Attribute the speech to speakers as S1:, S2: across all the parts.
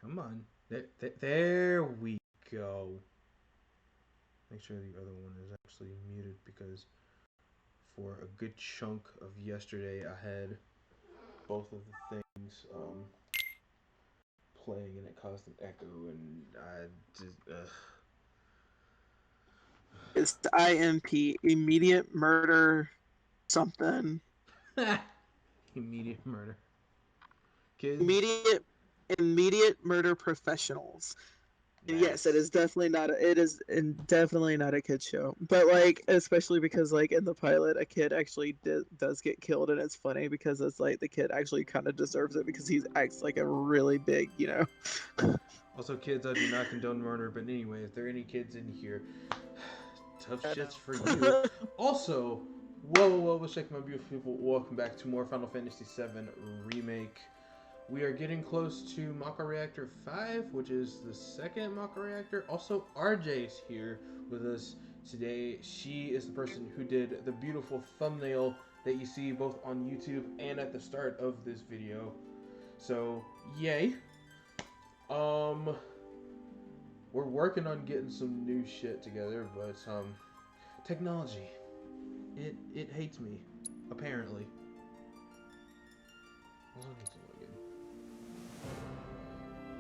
S1: Come on. There we go. Make sure the other one is actually muted because for a good chunk of yesterday I had both of the things playing and it caused an echo and I just
S2: It's IMP, immediate murder something.
S1: immediate murder. Kids.
S2: Immediate murder professionals.
S1: Nice.
S2: Yes, it is definitely not. Definitely not a kid show. But like, especially because like in the pilot, a kid actually does get killed, and it's funny because it's like the kid actually kind of deserves it because he acts like a really big, you know.
S1: Also, kids, I do not condone murder, but anyway, if there are any kids in here, tough shits for you. Also, whoa, let's check my beautiful people. Welcome back to more Final Fantasy VII Remake. We are getting close to Mako Reactor 5, which is the second Mako Reactor. Also, RJ's here with us today. She is the person who did the beautiful thumbnail that you see both on YouTube and at the start of this video. So, yay. We're working on getting some new shit together, but technology, it hates me, apparently.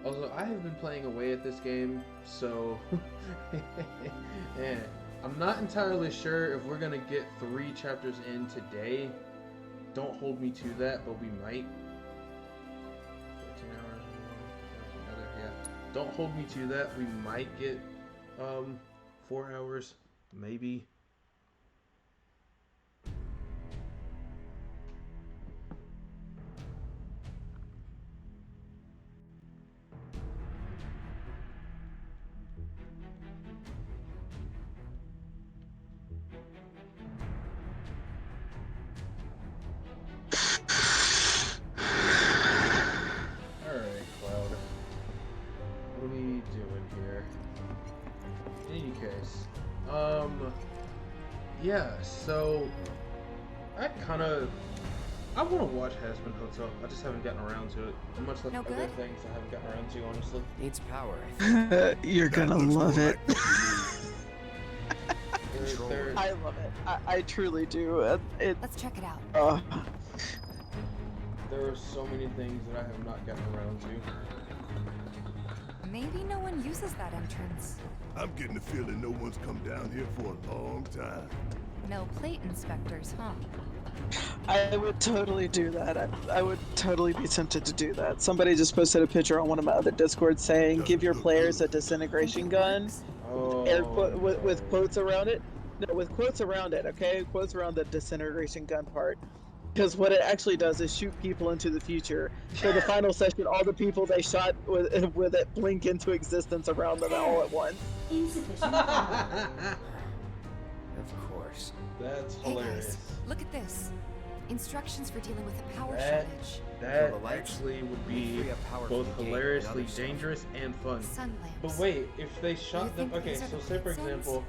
S1: Also, I have been playing away at this game, so I'm not entirely sure if we're gonna get 3 chapters in today. Don't hold me to that, but we might. 13 hours, another, yeah. Don't hold me to that. We might get 4 hours, maybe. Yeah, so I want to watch Hazbin Hotel. I just haven't gotten around to it. Much like other things I haven't gotten around to, honestly.
S3: Needs power.
S2: You're gonna love it.
S4: I love it.
S2: I truly do.
S4: Let's check it out.
S1: There are so many things that I have not gotten around to.
S4: Maybe no one uses that entrance.
S5: I'm getting the feeling no one's come down here for a long time.
S4: No plate inspectors, huh?
S2: I would totally do that. I would totally be tempted to do that. Somebody just posted a picture on one of my other Discords saying, give your players a disintegration gun. With quotes around it. No, with quotes around it, okay? Quotes around the disintegration gun part. Because what it actually does is shoot people into the future. For the final session, all the people they shot with it blink into existence around them all at once.
S3: Insufficient Of course.
S1: That's hilarious.
S4: Hey guys, look at this. Instructions for dealing with a power shortage.
S1: That actually would be both hilariously dangerous and fun. But wait, if they shot them... Okay, so say for example...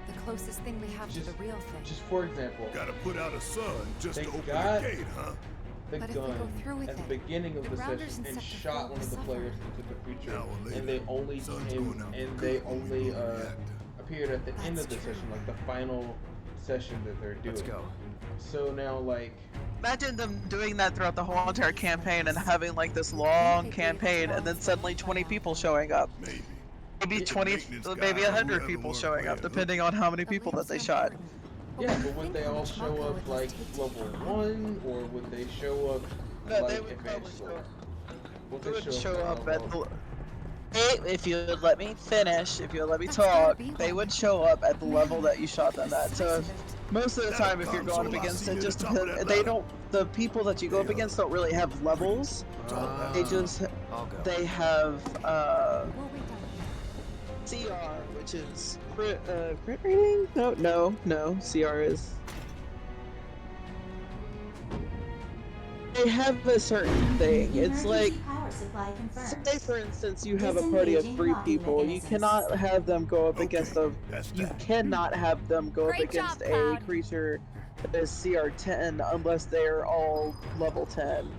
S4: The closest thing we have to the real thing.
S1: Just for example...
S5: Gotta put out a sun just to open the gate, huh?
S1: The gun at the beginning of the session and shot one of the players into the future, and they only appeared at the end of the session, like the final session that they're doing.
S3: Let's go.
S1: So now, like,
S2: imagine them doing that throughout the whole entire campaign and having like this long campaign, and then suddenly 20 people showing up. Maybe 20, maybe 100 people showing up, depending on how many people that they shot.
S1: Yeah, but would they all show up like level 1, or would they show up like
S2: they would
S1: advanced?
S2: They would show up at the... Hey, if you would let me finish, if you would let me talk, they would show up at the level that you shot them at. So most of the time, if you're going up against it, just depends, the people that you go up against don't really have levels. They have CR, which is crit rating? No, CR is... They have a certain thing. It's like, say for instance you have a party of 3 people, you cannot have them go up against a... You cannot have them go up against a creature that is CR 10 unless they're all level 10.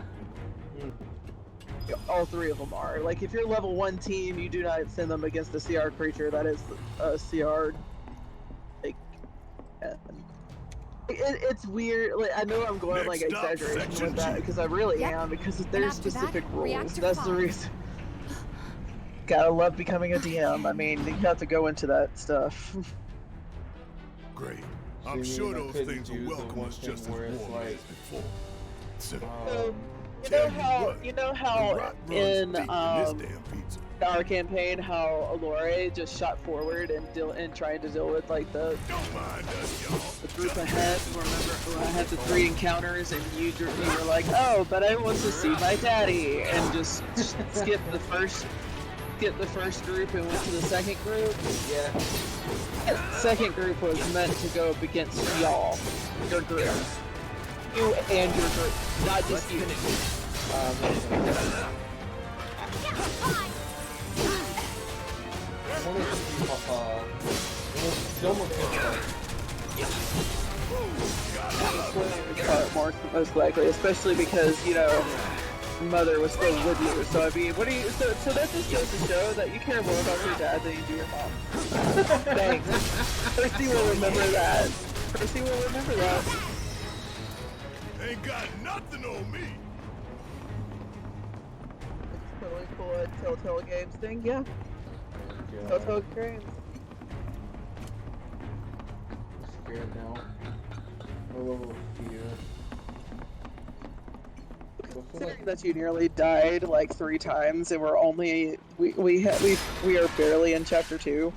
S2: all three of them are. Like, if you're level 1 team, you do not send them against a CR creature that is a CR. Like, it's weird. Like, I know I'm going like
S5: Next stop,
S2: exaggeration
S5: Section
S2: with that
S5: G.
S2: because I really
S4: Yep.
S2: am, because
S4: And
S2: there's
S4: after that,
S2: specific rules.
S4: reactor
S2: That's the
S4: 5.
S2: reason. Gotta love becoming a DM. I mean, you have to go into that stuff.
S5: Great.
S1: So
S5: I'm
S1: you
S5: sure
S1: mean I
S5: those
S1: couldn't
S5: things
S1: do
S5: will
S1: the
S5: welcome
S1: one
S5: us
S1: thing
S5: just as
S1: where it's
S5: warmly
S1: like,
S5: as before. So,
S2: You
S5: tell
S2: know
S5: you
S2: how
S5: what,
S2: you know
S5: the
S2: how
S5: rot runs
S2: in
S5: deep in this damn pizza.
S2: our campaign how Alore just shot forward and trying to deal with like the
S5: Don't mind us, y'all.
S2: group
S5: Just
S2: ahead. Remember when I had the 3 encounters and you were like, oh, but I want to see my daddy, and just skip the first group and went to the second group.
S1: yeah.
S2: That second group was meant to go up against y'all, your group, you and your group, not just you. Most likely, especially because, you know, mother was still with you. So I mean, what do you? So that just goes to show that you care more about your dad than you do your mom. Thanks. Percy will remember that. Percy will remember that.
S5: ain't got nothing on me.
S2: It's totally cool at Telltale Games thing, yeah. Telltale Games.
S1: I'm scared now. A little fear.
S2: Considering that you nearly died like 3 times, and we're only we are barely in chapter 2.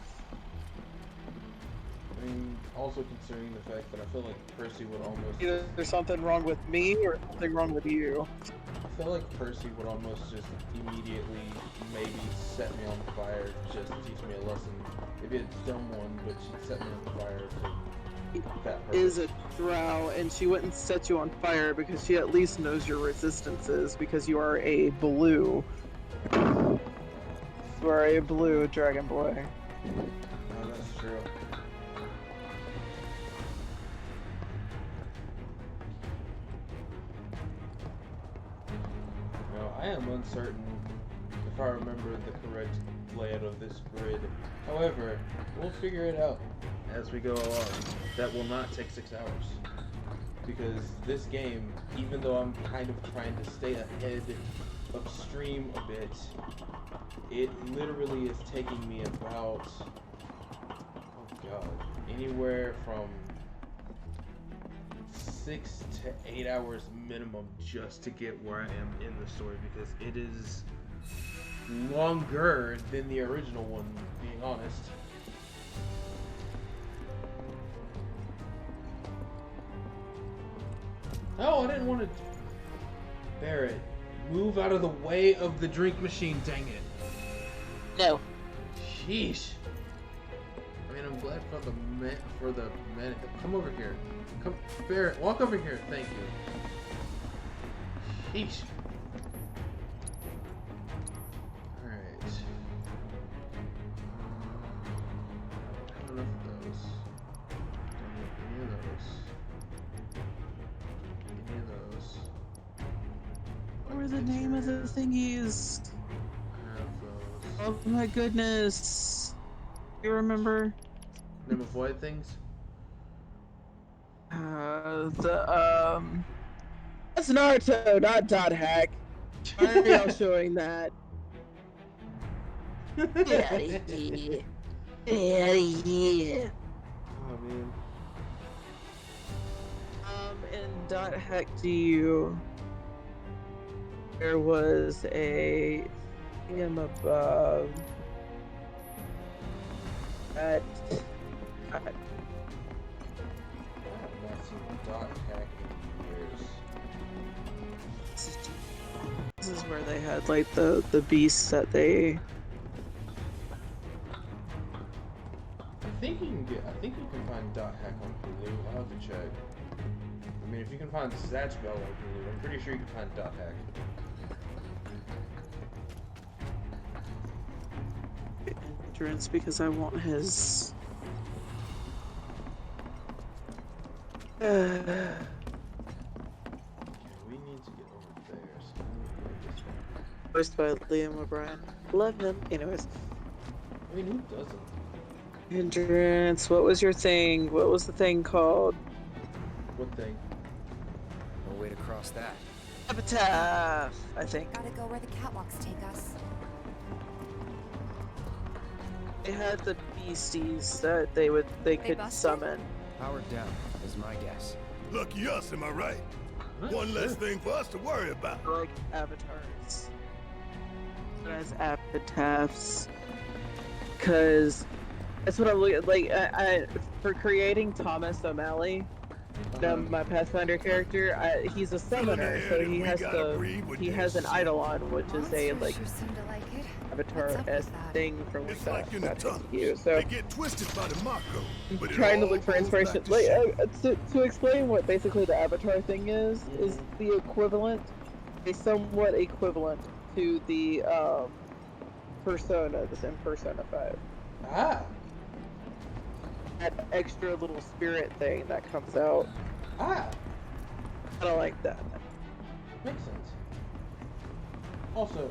S1: I mean, also considering the fact that I feel like Percy would almost.
S2: Either there's something wrong with me or something wrong with you.
S1: I feel like Percy would almost just immediately maybe set me on fire just to teach me a lesson. Maybe a dumb one, but she'd set me on fire for that purpose.
S2: Is a drow, and she wouldn't set you on fire because she at least knows your resistances, because you are a blue. You are a blue dragon boy.
S1: No, that's true. No, I am uncertain if I remember the correct layout of this grid. However, we'll figure it out as we go along. That will not take 6 hours. Because this game, even though I'm kind of trying to stay ahead upstream a bit, it literally is taking me about, oh god, anywhere from 6 to 8 hours minimum just to get where I am in the story, because it is longer than the original one, being honest. No, I didn't want to. Barrett, move out of the way of the drink machine, dang it.
S2: No.
S1: Sheesh. I mean, I'm glad for the man. Come over here. Come, Barrett, walk over here. Thank you. Sheesh. Alright. I don't have enough of those. Don't need any of those. Any of those.
S2: What were the name of the thingies?
S1: I have those.
S2: Oh my goodness. You remember?
S1: Name of what things?
S2: That's Naruto, not Dot Hack. Why are y'all showing that? Get out of here. Get out of here.
S1: Oh man.
S2: In Dot Hack GU, there was a thing above at
S1: I have not seen dot hack in years.
S2: this is where they had like the beasts that they.
S1: I think you can find dot hack on Hulu. I'll have to check. I mean, if you can find Satch Bell on Hulu, I'm pretty sure you can find dot hack.
S2: Entrance, because I want his.
S1: Okay, we need to get over there. So let me go this way.
S2: First by Liam O'Brien. Love him. Anyways.
S1: I mean, who doesn't?
S2: Hindrance. What was your thing? What was the thing called?
S1: What thing?
S3: No way to cross that.
S2: Epitaph, I think.
S4: Gotta go where the catwalks take us.
S2: They had the beasties that they could
S4: busted?
S2: summon.
S3: Powered down is my guess.
S5: Lucky us, am I right? One less thing for us to worry about.
S2: Like avatars. As epitaphs. Cause that's what I'm looking at. Like I for creating Thomas O'Malley, my Pathfinder character, he's a summoner, so he has an eidolon, which is a
S4: Monsters
S2: like
S4: sure seem to like it.
S2: avatar-esque thing from
S5: It's
S2: that
S5: like in the tunnel.
S2: you. So
S5: They get twisted by the Mako, but it
S2: trying to
S5: all
S2: look for
S5: goes
S2: inspiration.
S5: back to
S2: Like
S5: shit.
S2: to explain what basically the avatar thing is the equivalent, a somewhat equivalent to the persona, this in Persona 5.
S1: Ah!
S2: That extra little spirit thing that comes out.
S1: Ah!
S2: I don't like that.
S1: Makes sense. Also,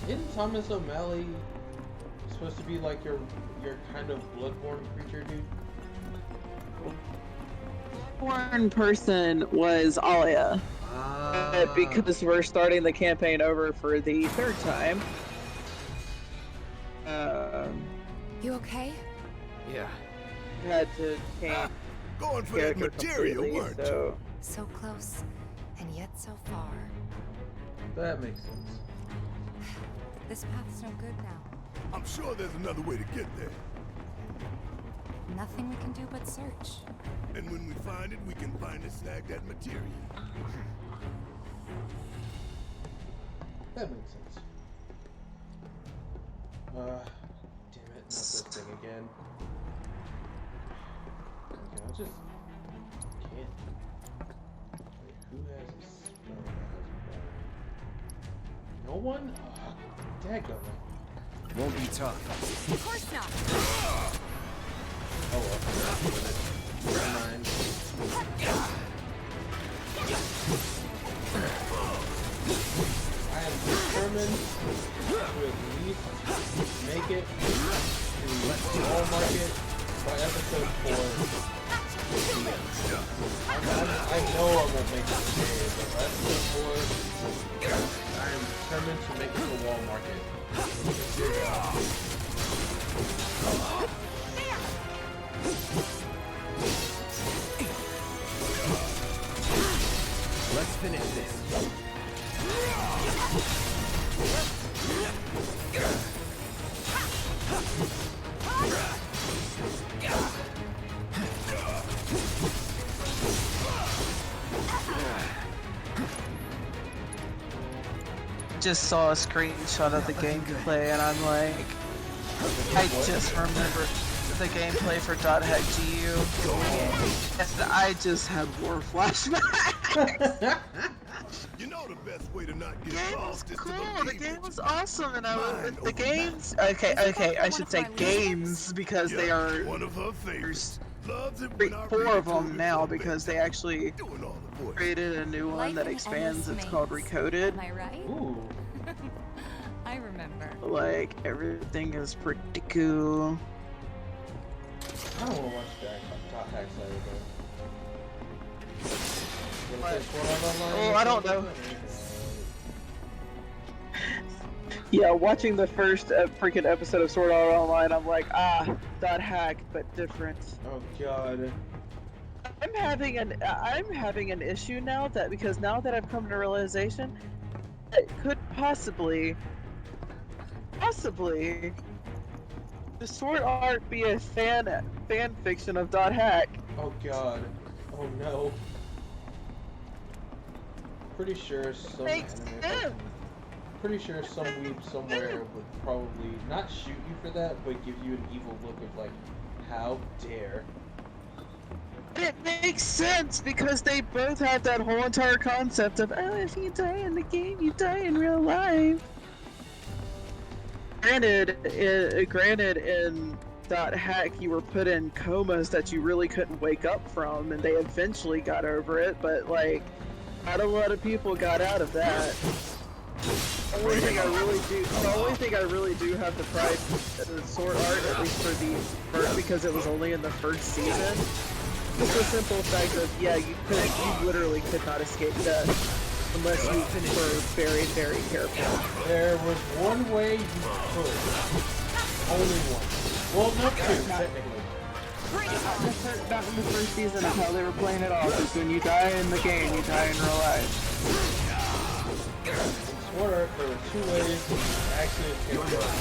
S1: isn't Thomas O'Malley supposed to be like your kind of bloodborne creature, dude?
S2: One person was Alia. Because we're starting the campaign over for the third time.
S4: You okay?
S3: Yeah.
S2: Had to change
S5: Going for that
S2: character
S5: material,
S2: completely,
S5: weren't you?
S2: so
S4: So close, and yet so far.
S1: That makes sense.
S4: This path's no good now.
S5: I'm sure there's another way to get there.
S4: Nothing we can do but search.
S5: And when we find it, we can finally snag that material.
S1: That makes sense. Damn it, not this thing again. Okay, I'll just... Can't. Wait, who has a spell that has better? No one? Daggone it.
S3: Won't be tough.
S4: Of course not.
S1: Oh well. Never mind. I am determined to at least make it to all market by episode 4. I know I won't make it today, but by episode 4, I am determined to make it to wall market.
S3: Let's finish this.
S2: just saw a screenshot of the gameplay and I'm like, I just remembered the gameplay for .hack GU and I just had war flashbacks.
S5: You know the best way to not
S2: The
S5: get
S2: game was
S5: lost is to
S2: cool, the
S5: believe
S2: game
S5: it.
S2: was awesome, and I was
S5: Mind
S2: the
S5: over
S2: games.
S5: matter.
S2: Okay, I should say games because they
S5: Yep,
S2: are
S5: one of her favorites. Loves it
S2: three,
S5: when I
S2: 4
S5: read
S2: of
S5: to
S2: them
S5: her
S2: now
S5: from
S2: because
S5: bed.
S2: they actually
S5: Doing all the voices.
S2: created a new one
S4: Life
S2: that
S4: in
S2: expands.
S4: endless
S2: It's called
S4: maze.
S2: Recoded.
S4: Am I right?
S1: Ooh.
S4: I remember.
S2: Like everything is pretty cool.
S1: I don't want to watch Top Hack Saturday.
S2: What? Oh, I don't know. Yeah, watching the first freaking episode of Sword Art Online, I'm like, .hack, but different.
S1: Oh god.
S2: I'm having an issue now that because now that I've come to realization, it could possibly, the Sword Art be a fan fiction of .hack.
S1: Oh god. Oh no. Pretty sure some
S2: Makes sense.
S1: Pretty sure some weeb somewhere would probably not shoot you for that, but give you an evil look of like, how dare.
S2: It makes sense because they both have that whole entire concept of, oh, if you die in the game, you die in real life. Granted, in .hack, you were put in comas that you really couldn't wake up from, and they eventually got over it, but like, not a lot of people got out of that. only thing I really do have to prize the sword art, at least for the first, because it was only in the first season. Just the simple fact of, yeah, you literally could not escape death unless you were very, very careful.
S1: There was one way you could. Only one. Well, not two, technically.
S2: Not in the first season of how they were playing it off, is when you die in the game, you die in real life.
S1: Sword art, there were two ways to actually escape death.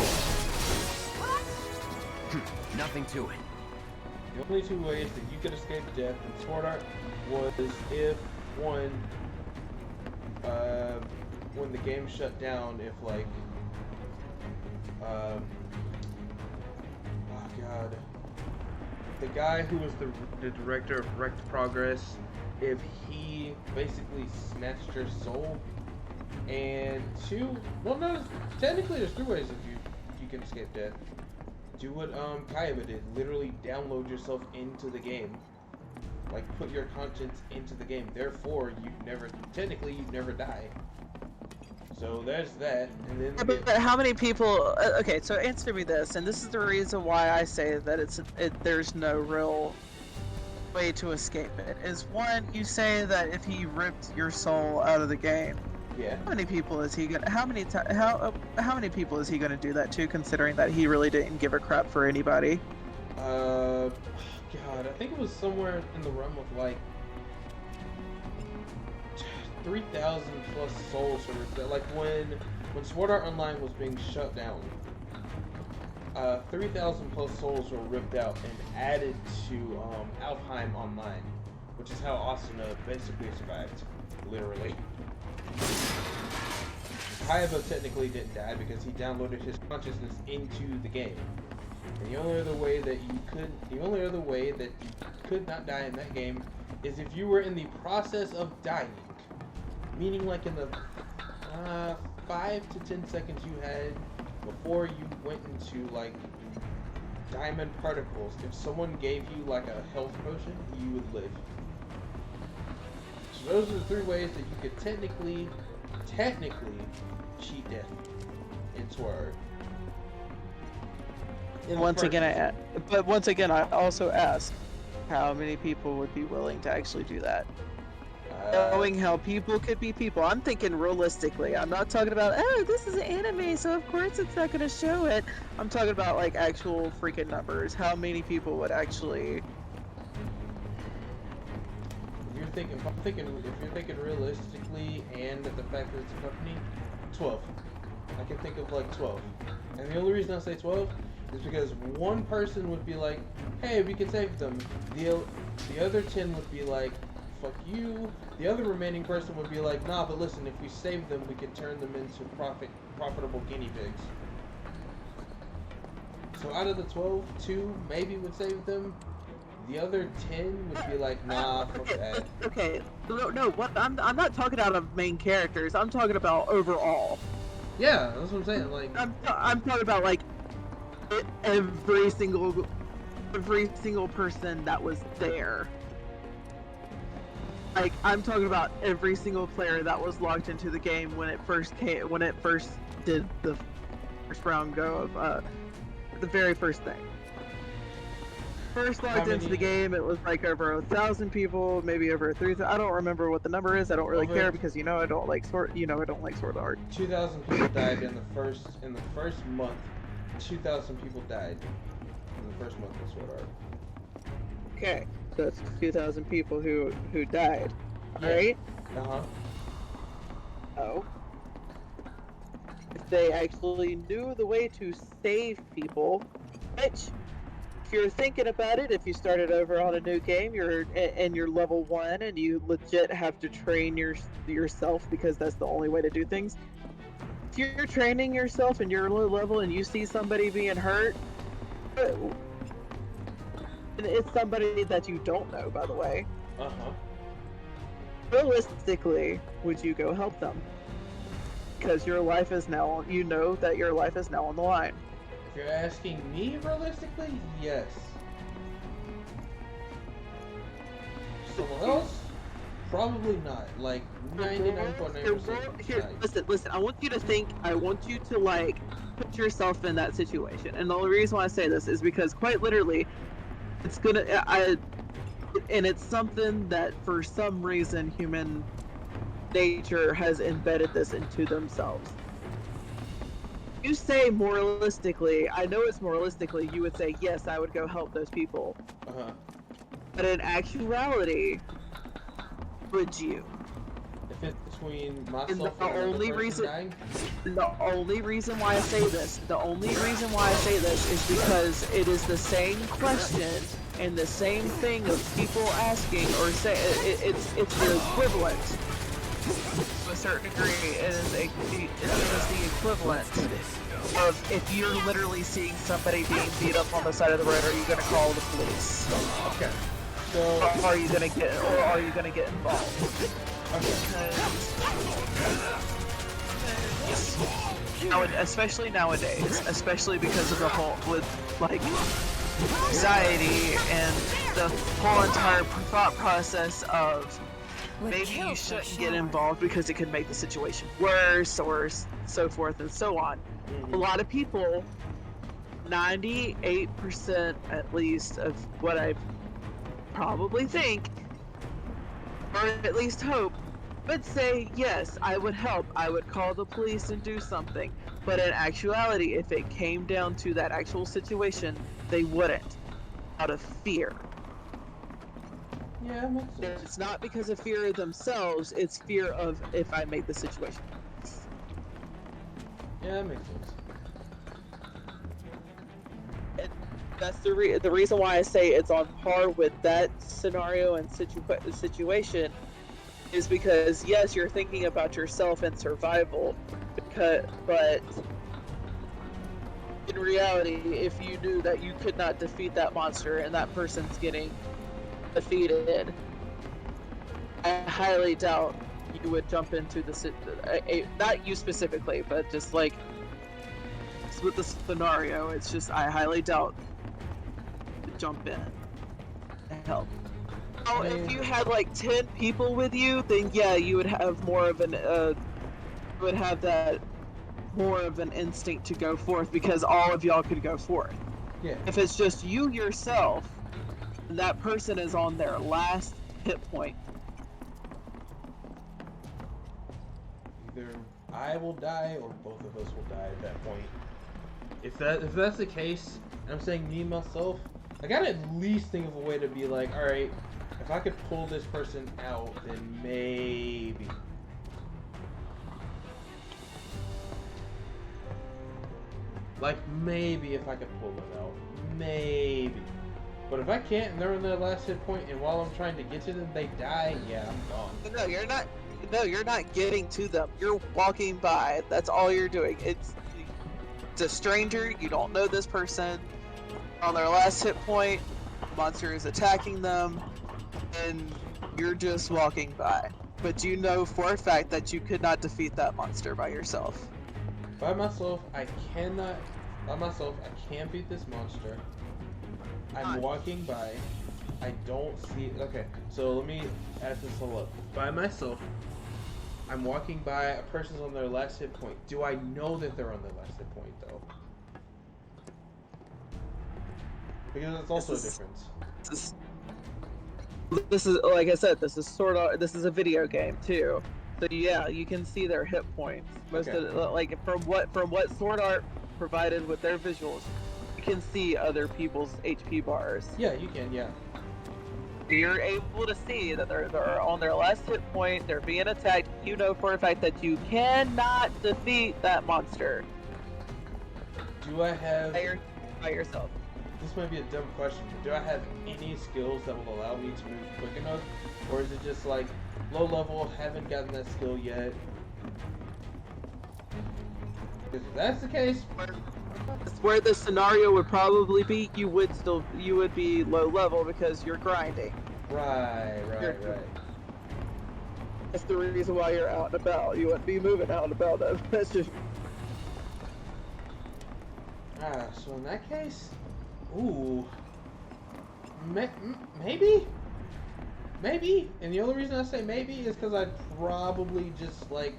S3: Nothing to it.
S1: The only two ways that you could escape death in Sword Art was if one, when the game shut down, if like, oh god, the guy who was the director of Wrecked Progress, if he basically snatched your soul, and two, well no, technically there's three ways that you can escape death. Do what Kaiba did, literally download yourself into the game. Like, put your conscience into the game. Therefore, you'd never die. So there's that, and then...
S2: But how many people... okay, so answer me this, and this is the reason why I say that there's no real way to escape it. Is one, you say that if he ripped your soul out of the game,
S1: yeah.
S2: How many people is he gonna? How many people is he gonna do that to? Considering that he really didn't give a crap for anybody.
S1: God, I think it was somewhere in the realm of like 3,000 plus souls. Or like when Sword Art Online was being shut down, 3,000 plus souls were ripped out and added to Alfheim Online, which is how Asuna basically survived, literally. Kaiba technically didn't die because he downloaded his consciousness into the game. And the only other way that you could not die in that game is if you were in the process of dying. Meaning like in the 5 to 10 seconds you had before you went into like diamond particles. If someone gave you like a health potion, you would live. So those are the three ways that you could technically cheat death in Sword Art.
S2: Once again, I also ask, how many people would be willing to actually do that? Knowing how people could be people. I'm thinking realistically. I'm not talking about, oh, this is an anime, so of course it's not going to show it. I'm talking about like actual freaking numbers. How many people would actually...
S1: If you're thinking realistically, and the fact that it's a company, 12. I can think of like 12. And the only reason I say 12 is because one person would be like, hey, we can save them. The other 10 would be like, fuck you. The other remaining person would be like, nah, but listen, if we save them, we can turn them into profitable guinea pigs. So out of the 12, 2 maybe would save them. The other 10 would be like, nah, fuck that.
S2: Okay, no, what I'm not talking out of main characters. I'm talking about overall.
S1: Yeah, that's what I'm saying. Like,
S2: I'm talking about like every single person that was there. Like, I'm talking about every single player that was logged into the game when it first did the first round go of the very first thing. First logged into the game, it was like over 1,000 people, maybe over 3,000. I don't remember what the number is. I don't really care because I don't like Sword Art.
S1: 2,000 people died in the first month. 2,000 people died in the first month of Sword Art.
S2: Okay, so that's 2,000 people who died.
S1: Yeah.
S2: Right?
S1: Uh-huh.
S2: Oh. If they actually knew the way to save people, which, if you're thinking about it, if you started over on a new game, you're level 1 and you legit have to train yourself because that's the only way to do things. If you're training yourself and you're low level and you see somebody being hurt, and it's somebody that you don't know, by the way.
S1: Uh-huh.
S2: Realistically, would you go help them? Because your life is now, you know that your life is now on the line.
S1: If you're asking me realistically, yes. Someone else? Probably not. Like 99.9%.
S2: Here, listen. I want you to think. I want you to like put yourself in that situation. And the only reason why I say this is because quite literally, it's gonna. And it's something that for some reason human nature has embedded this into themselves. You say moralistically, I know it's moralistically, you would say, yes, I would go help those people.
S1: Uh-huh.
S2: But in actuality, would you?
S1: If it's between myself and
S2: the only reason
S1: dying?
S2: the only reason why I say this is because it is the same question and the same thing of people asking or say it's the equivalent to a certain degree. It is the equivalent of if you're literally seeing somebody being beat up on the side of the road, are you going to call the police?
S1: Okay. So
S2: Or are you going to get involved? Especially nowadays, especially because of the whole with like anxiety and the whole entire thought process of maybe you shouldn't get involved because it could make the situation worse or so forth and so on. A lot of people, 98% at least of what I probably think, or at least hope, would say, yes, I would help. I would call the police and do something. But in actuality, if it came down to that actual situation, they wouldn't, out of fear.
S1: yeah, it makes sense.
S2: It's not because of fear of themselves, it's fear of if I make the situation.
S1: Yeah, it makes sense.
S2: And that's the reason why I say it's on par with that scenario and situation is because yes, you're thinking about yourself and survival, but in reality, if you knew that you could not defeat that monster and that person's getting defeated, I highly doubt you would jump into not you specifically, but just like with the scenario, it's just I highly doubt to jump in and help. Now, if you had like 10 people with you, then yeah, you would have more of an more of an instinct to go forth because all of y'all could go forth.
S1: Yeah.
S2: If it's just you yourself, and that person is on their last hit point,
S1: Either I will die or both of us will die at that point. If that's the case, and I'm saying me myself, I gotta at least think of a way to be like, all right, if I could pull this person out, then maybe. Like maybe if I could pull it out, maybe. But if I can't and they're on their last hit point, and while I'm trying to get to them, they die, yeah, I'm gone.
S2: no, you're not. No, you're not getting to them. You're walking by. That's all you're doing. It's a stranger. You don't know this person. On their last hit point, monster is attacking them, and you're just walking by. But you know for a fact that you could not defeat that monster by yourself.
S1: By myself, I cannot. By myself, I can't beat this monster. I'm walking by. I don't see. Okay, so let me add this all up. By myself, I'm walking by. A person's on their last hit point. Do I know that they're on their last hit point though? Because that's also a difference.
S2: This is like I said. This is a video game too. So yeah, you can see their hit points. Most
S1: Okay.
S2: of like from what Sword Art provided with their visuals, you can see other people's HP bars.
S1: Yeah, you can. Yeah.
S2: You're able to see that they're on their last hit point. They're being attacked. You know for a fact that you cannot defeat that monster
S1: Do I have?
S2: by yourself.
S1: This might be a dumb question, but do I have any skills that will allow me to move quick enough, or is it just like low level? Haven't gotten that skill yet. If that's the case,
S2: Where the scenario would probably be, you would be low level because you're grinding.
S1: right.
S2: That's the reason why you're out and about. You wouldn't be moving out and about. That's just.
S1: So in that case, ooh, maybe. Maybe, and the only reason I say maybe is because I'd probably just like,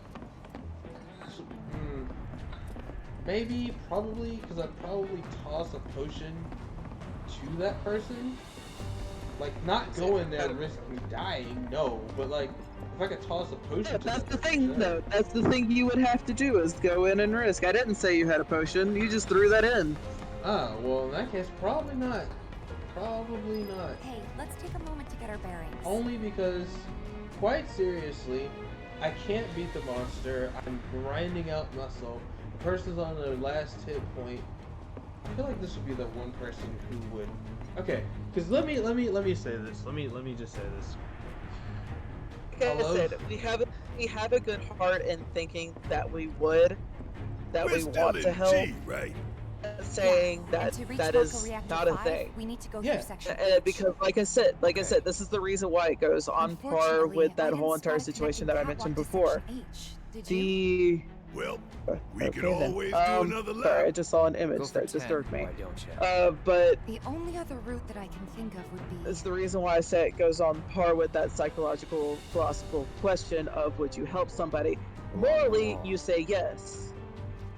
S1: probably because I'd probably toss a potion to that person. Like, not go in there and risk me dying, no, but like, if I could toss a potion to
S2: that's
S1: that
S2: the thing,
S1: person,
S2: though. That's the thing you would have to do is go in and risk. I didn't say you had a potion. You just threw that in.
S1: Ah, well, in that case, probably not. Probably not.
S4: Hey, let's take a moment to get our bearings.
S1: Only because, quite seriously, I can't beat the monster. I'm grinding out muscle. The person's on their last hit point. I feel like this would be the one person who would. Okay, because let me say this. Let me just say this.
S2: Like I said, we have a good heart in thinking that we would, that
S5: We're
S2: we
S5: still
S2: want
S5: in
S2: to help.
S5: G, right?
S2: Saying
S4: And
S2: that
S4: to reach
S2: that
S4: local
S2: is
S4: reactor
S2: not a
S4: 5,
S2: thing.
S4: we need to go
S1: Yeah.
S4: through section
S2: Because, like I said, this is the reason why it goes on par
S4: Unfortunately,
S2: with
S4: I
S2: that
S4: didn't
S2: whole entire
S4: spot a
S2: situation
S4: connecting
S2: that I mentioned
S4: catwalk to
S2: before.
S4: section H. Did you?
S5: Well, we
S2: Okay,
S5: can
S2: then.
S5: always do another
S2: Sorry, I
S5: lap.
S2: just saw an
S3: Go
S2: image
S3: for
S2: that
S3: 10,
S2: disturbed me.
S3: why don't you?
S2: But
S4: The only other route that I can think of would be.
S2: it's the reason why I say it goes on par with that psychological, philosophical question of would you help somebody? Morally, you say yes.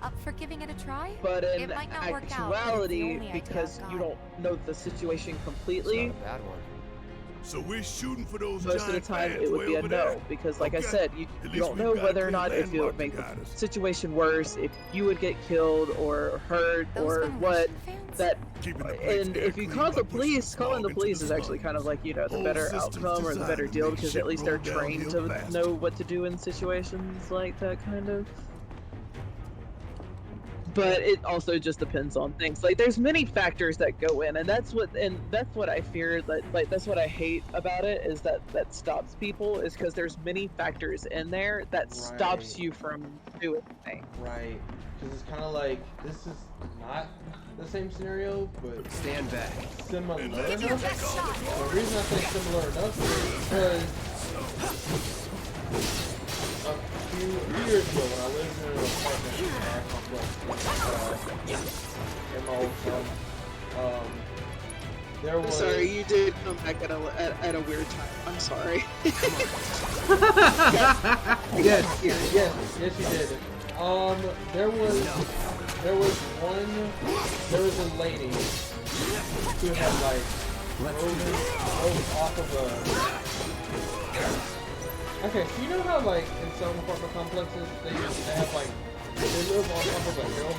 S4: Up for giving it a try?
S2: But in
S4: It might not work out, but it's the
S2: actuality,
S4: only idea
S2: because
S4: I've
S2: you
S4: got.
S2: don't know the situation
S3: It's
S2: completely,
S3: not a bad one.
S5: So we're shooting for those
S2: most of the
S5: giant
S2: time
S5: fans
S2: it would
S5: way
S2: be a
S5: over
S2: no.
S5: there.
S2: Because like I
S5: Okay.
S2: said, you
S5: At least
S2: don't
S5: we've
S2: know
S5: got a
S2: whether or
S5: clear
S2: not if it
S5: landmark
S2: would make
S5: to
S2: the
S5: guide us.
S2: situation worse, if you would get killed or hurt
S4: Those
S2: or what.
S4: Ventilation fans?
S2: That
S5: Keeping the place
S2: and
S5: air
S2: if you
S5: clean
S2: call
S5: by
S2: the
S5: pushing
S2: police, calling
S5: smog
S2: the
S5: into
S2: police
S5: the
S2: is actually
S5: slums.
S2: kind of like, the
S5: Whole
S2: better
S5: system's
S2: outcome or the better
S5: designed to
S2: deal
S5: make
S2: because
S5: shit
S2: at least
S5: roll
S2: they're trained
S5: downhill
S2: to
S5: faster.
S2: know what to do in situations like that kind of. But it also just depends on things. Like there's many factors that go in, and that's what I fear. Like that's what I hate about it is that stops people is because there's many factors in there that stops
S1: Right.
S2: you from doing things.
S1: Right. Because it's kind of like, this is not the same scenario, but
S3: Stand back.
S1: similar
S5: And let's
S1: enough.
S5: take all the
S1: The reason I say similar enough is because a few years ago when I lived in an apartment complex in my old town, there
S2: I'm
S1: was...
S2: sorry, you did come back at a weird time. I'm sorry.
S1: yes, you did. There was a lady who had like drove off of a. Okay, so you know how like in some apartment complexes they have like they live on top of a hill,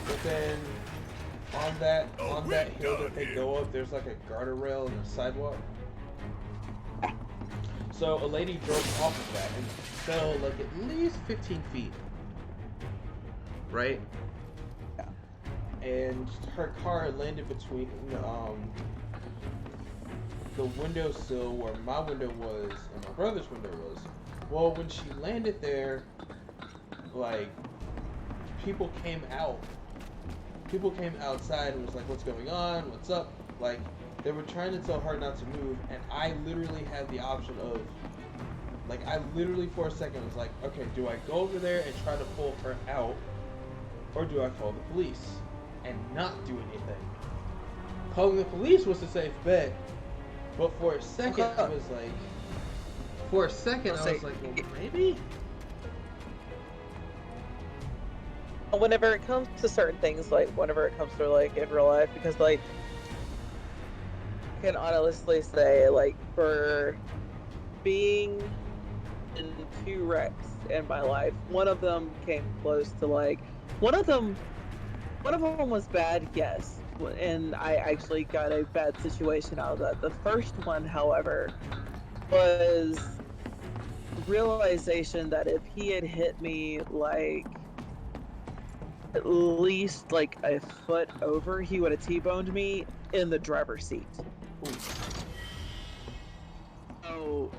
S1: but then on that hill that they go up, there's like a guardrail and a sidewalk. So a lady drove off of that and fell like at least 15 feet. Right? Yeah. And her car landed between the windowsill where my window was and my brother's window was. Well, when she landed there, like, people came out. People came outside and was like, what's going on? What's up? Like, they were trying to tell her not to move, and I literally had the option of, like, I literally for a second was like, okay, do I go over there and try to pull her out, or do I call the police and not do anything? Calling the police was a safe bet, but for a second I was like, well, maybe?
S2: Whenever it comes to certain things, like whenever it comes to like in real life, because like I can honestly say, like, for being in 2 wrecks in my life, one of them came close to like one of them was bad, yes, and I actually got a bad situation out of that. The first one, however, was realization that if he had hit me like at least like a foot over, he would have T-boned me in the driver's seat. So,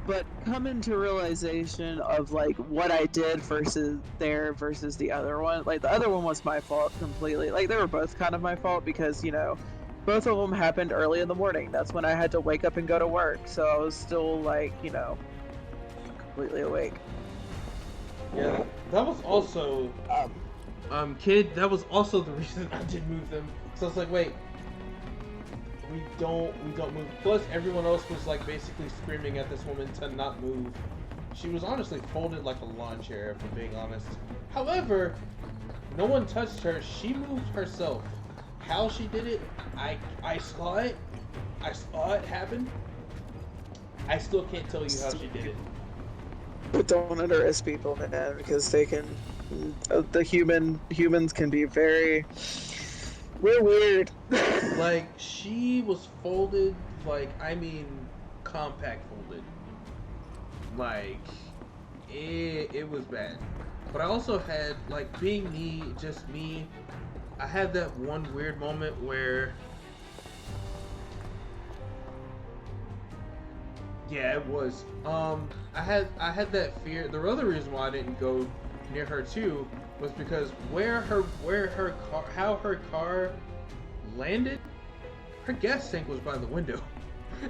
S2: but coming to realization of like what I did versus the other one, like the other one was my fault completely. Like they were both kind of my fault because, both of them happened early in the morning. That's when I had to wake up and go to work. So I was still like, completely awake.
S1: Yeah, that was also, kid, that was also the reason I did move them. So I was like, wait, we don't move. Plus, everyone else was like basically screaming at this woman to not move. She was honestly folded like a lawn chair, if I'm being honest. However, no one touched her. She moved herself. How she did it, I saw it. I saw it happen. I still can't tell you how she did it.
S2: But don't underestimate people, man, because they can. Humans can be we're weird.
S1: Like, she was folded, like, I mean, compact folded. Like, it was bad. But I also had, like, being me, just me, I had that one weird moment where, yeah, it was. I had that fear. The other reason why I didn't go near her too was because how her car landed, her gas tank was by the window,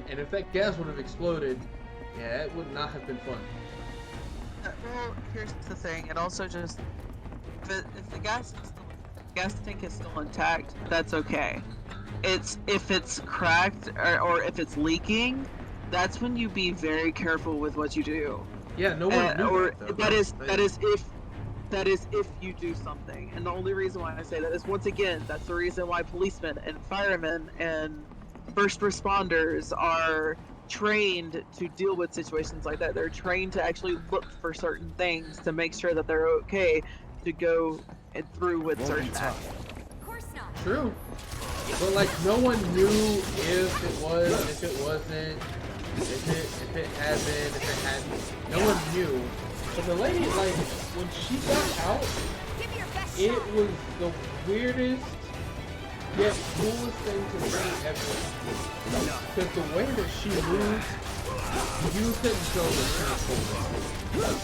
S1: and if that gas would have exploded, yeah, it would not have been fun.
S2: Well, here's the thing. It also just if the gas tank is still intact, that's okay. It's if it's cracked or if it's leaking, that's when you be very careful with what you do.
S1: Yeah, no one knew
S2: or
S1: that, though.
S2: that is if you do something. And the only reason why I say that is, once again, that's the reason why policemen and firemen and first responders are trained to deal with situations like that. They're trained to actually look for certain things to make sure that they're okay to go through with certain acts.
S4: Of course not.
S1: True. But like, no one knew if it was, if it wasn't, if it had been, if it hadn't. No one knew. So the lady, like, when she got out, it was the weirdest yet coolest thing to see ever. Because the way that she moved, you couldn't tell that she was holding.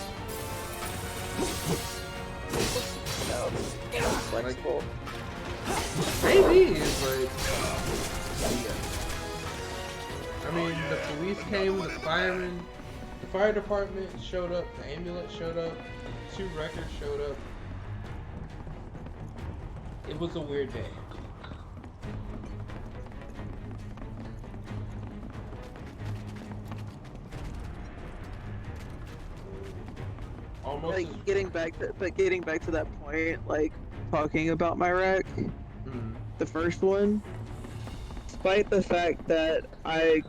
S2: Flexible.
S1: Maybe, but I mean, the police came, the firemen, the fire department showed up, the ambulance showed up, 2 records showed up. It was a weird day. Almost
S2: Like, getting back to that point, like talking about my wreck, the first one, despite the fact that I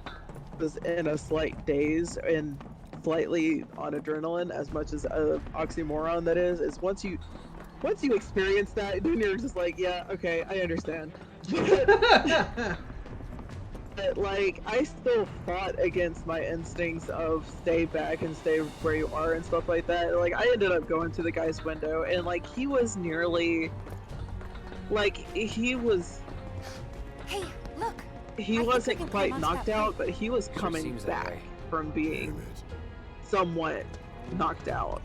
S2: was in a slight daze and slightly on adrenaline, as much as an oxymoron that is once you experience that, then you're just like, yeah, okay, I understand. But like, I still fought against my instincts of stay back and stay where you are and stuff like that. Like, I ended up going to the guy's window, and like, he was nearly, like, he was.
S4: Hey, look.
S2: He
S4: I think we
S2: wasn't
S4: can
S2: quite
S4: climb onto
S2: knocked
S4: that
S2: out, but he was coming
S3: seems that
S2: back
S3: way.
S2: from being
S5: Damn it.
S2: somewhat knocked out.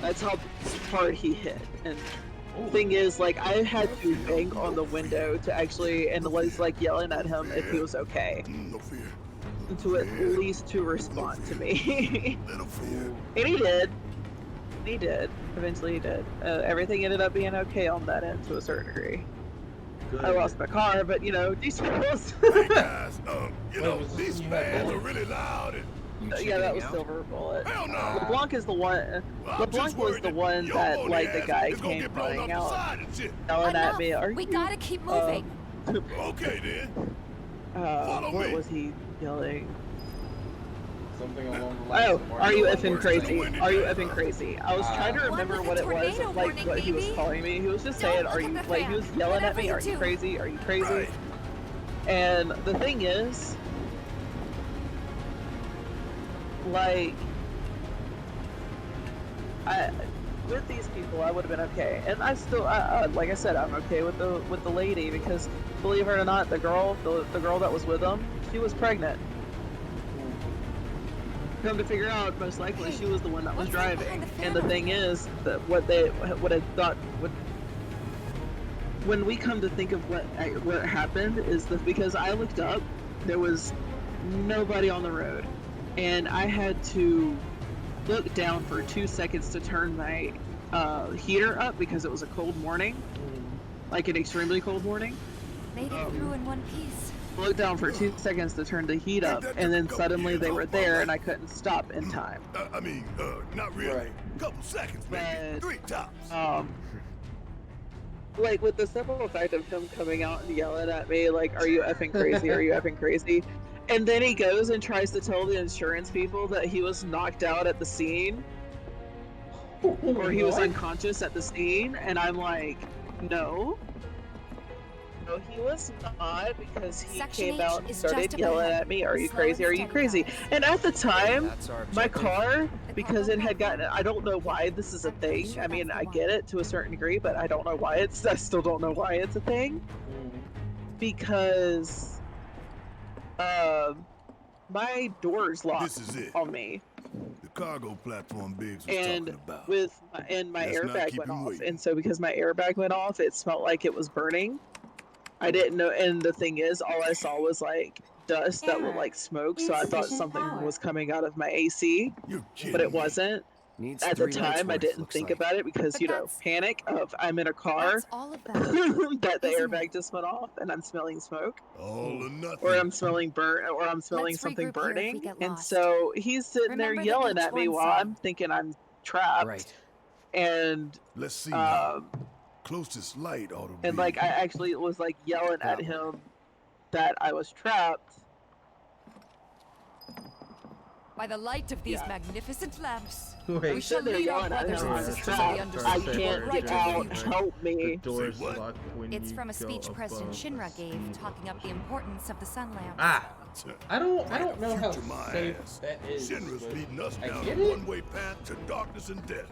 S2: That's how hard he hit. And
S1: Ooh.
S2: thing is, like, I had to bang on the window to actually, and was like yelling at him if he was okay,
S5: No fear.
S2: to at least to respond to me.
S5: Little fear.
S2: And he did. He did. Eventually he did. Everything ended up being okay on that end to a certain degree.
S1: Good.
S2: I lost my car, but you know, details.
S5: Hey guys, you know,
S1: was
S5: these
S1: you had
S5: fans are
S1: bullets?
S5: really loud and
S2: Yeah, that was
S3: out?
S2: Silver Bullet.
S5: hell no.
S2: LeBlanc is the one.
S5: Well, I'm
S2: LeBlanc
S5: just
S2: was
S5: worried
S2: the one
S5: your
S2: that,
S5: bony
S2: like, the
S5: ass
S2: guy
S5: is gonna
S2: came
S5: get blown
S2: running
S5: off the
S2: out,
S5: side and shit.
S2: yelling at me. Are
S4: We
S2: you,
S4: gotta keep moving.
S5: Okay then. Follow
S2: what
S5: me.
S2: was he yelling?
S1: Something along the lines
S2: Oh,
S1: of
S2: are you
S5: Mark
S2: effing
S5: Wahlberg
S2: crazy?
S5: is the
S2: Are you
S5: winning
S2: effing crazy? I was trying to
S4: One
S2: remember
S4: with
S2: what
S4: a
S2: it was,
S4: tornado
S2: like
S4: warning,
S2: what he was
S4: maybe?
S2: calling me. He was just
S4: Don't
S2: saying,
S4: look
S2: "Are
S4: at
S2: you
S4: the
S2: like?" He
S4: fan.
S2: was yelling at
S4: Whatever
S2: me,
S4: you
S2: "Are you
S4: do."
S2: crazy? Are you crazy?"
S5: Right.
S2: And the thing is, like, with these people, I would have been okay. And I still, like I said, I'm okay with the lady, because believe it or not, the girl that was with him, she was pregnant. Come to figure out, most likely she was the one that was
S4: What's that
S2: driving.
S4: behind the
S2: And the
S4: fan
S2: thing
S4: over there?
S2: is that what I thought when we come to think of what happened is that because I looked up, there was nobody on the road, and I had to look down for 2 seconds to turn my heater up because it was a cold morning, like an extremely cold morning.
S4: Made it through in one piece.
S2: looked down for 2 seconds to turn the heat up, and then suddenly they were there, and I couldn't stop in time.
S5: Not really.
S1: Right.
S5: Couple seconds, maybe.
S2: But,
S5: 3 tops.
S2: Like, with the simple fact of him coming out and yelling at me, like, are you effing crazy, are you effing crazy? And then he goes and tries to tell the insurance people that he was knocked out at the scene, or he was
S1: What?
S2: unconscious at the scene, and I'm like, no, he was not, because he
S4: Section
S2: came
S4: H
S2: out and
S4: is
S2: started
S4: just up
S2: yelling
S4: ahead.
S2: at me, are you
S4: Slow
S2: crazy,
S4: and
S2: are you
S4: steady,
S2: crazy?
S4: guys.
S2: And at the time,
S3: That's our
S2: my
S3: objective.
S2: car,
S4: The
S2: because
S4: cargo
S2: it had
S4: platform.
S2: gotten, I don't know why this is a
S4: I'm pretty
S2: thing.
S4: sure
S2: I mean,
S4: that's
S2: I
S4: the
S2: get
S4: one.
S2: it to a certain degree, but I don't know why I still don't know why it's a thing. Because, my door's locked
S5: This is it.
S2: on me.
S5: The cargo platform Biggs was
S2: And
S5: talking about.
S2: my
S5: Let's not
S2: airbag
S5: keep
S2: went
S5: him
S2: off,
S5: waiting.
S2: and so because my airbag went off, it smelled like it was burning. I didn't know, and the thing is, all I saw was like dust that looked like smoke, so I thought
S6: Insufficient
S2: something
S6: power.
S2: was coming out of my AC,
S5: You're kidding
S2: but it
S5: me.
S2: wasn't.
S3: Needs
S2: At the
S3: 3 nights
S2: time, I
S3: worth,
S2: didn't
S3: looks
S2: think
S3: like.
S2: about it because,
S4: But
S2: you know,
S4: that's-
S2: panic of I'm in a car
S4: That's all of them.
S2: that the
S4: isn't
S2: airbag
S4: it?
S2: just went off and I'm smelling smoke,
S5: All or nothing.
S2: or I'm smelling burn, or I'm smelling
S4: Let's
S2: something
S4: regroup here if we
S2: burning,
S4: get
S2: and
S4: lost.
S2: so he's sitting there
S4: Remember the
S2: yelling at me
S4: H1
S2: while
S4: sign.
S2: I'm thinking I'm trapped,
S3: Right.
S2: and
S5: Let's see now.
S2: um,
S5: Closest light ought to be.
S2: and like I actually was like yelling at
S3: That
S2: him that I was trapped.
S4: By the light of these
S2: Yeah.
S4: magnificent lamps,
S1: Wait.
S4: we
S2: I'm
S4: shall
S2: sitting there
S4: lead our
S2: yelling at
S4: brothers
S2: him,
S4: and
S2: I'm
S4: sisters of the
S2: trapped. I
S4: Undercity
S2: can't
S4: right
S2: get
S4: to
S2: out.
S4: the future.
S2: Help
S1: The
S2: me.
S1: door's
S5: what?
S1: locked when
S4: It's
S1: you
S4: from a
S1: go
S4: speech President
S1: above
S4: Shinra
S1: a
S4: gave,
S1: speed
S4: talking up the
S1: limit.
S4: importance of the sun lamps.
S1: Ah, I don't know how
S5: Future my
S1: safe
S5: ass.
S1: that is.
S5: Shinra's
S1: but
S5: leading us
S1: I
S5: down
S1: get
S5: a
S1: it.
S5: one-way path to darkness and death.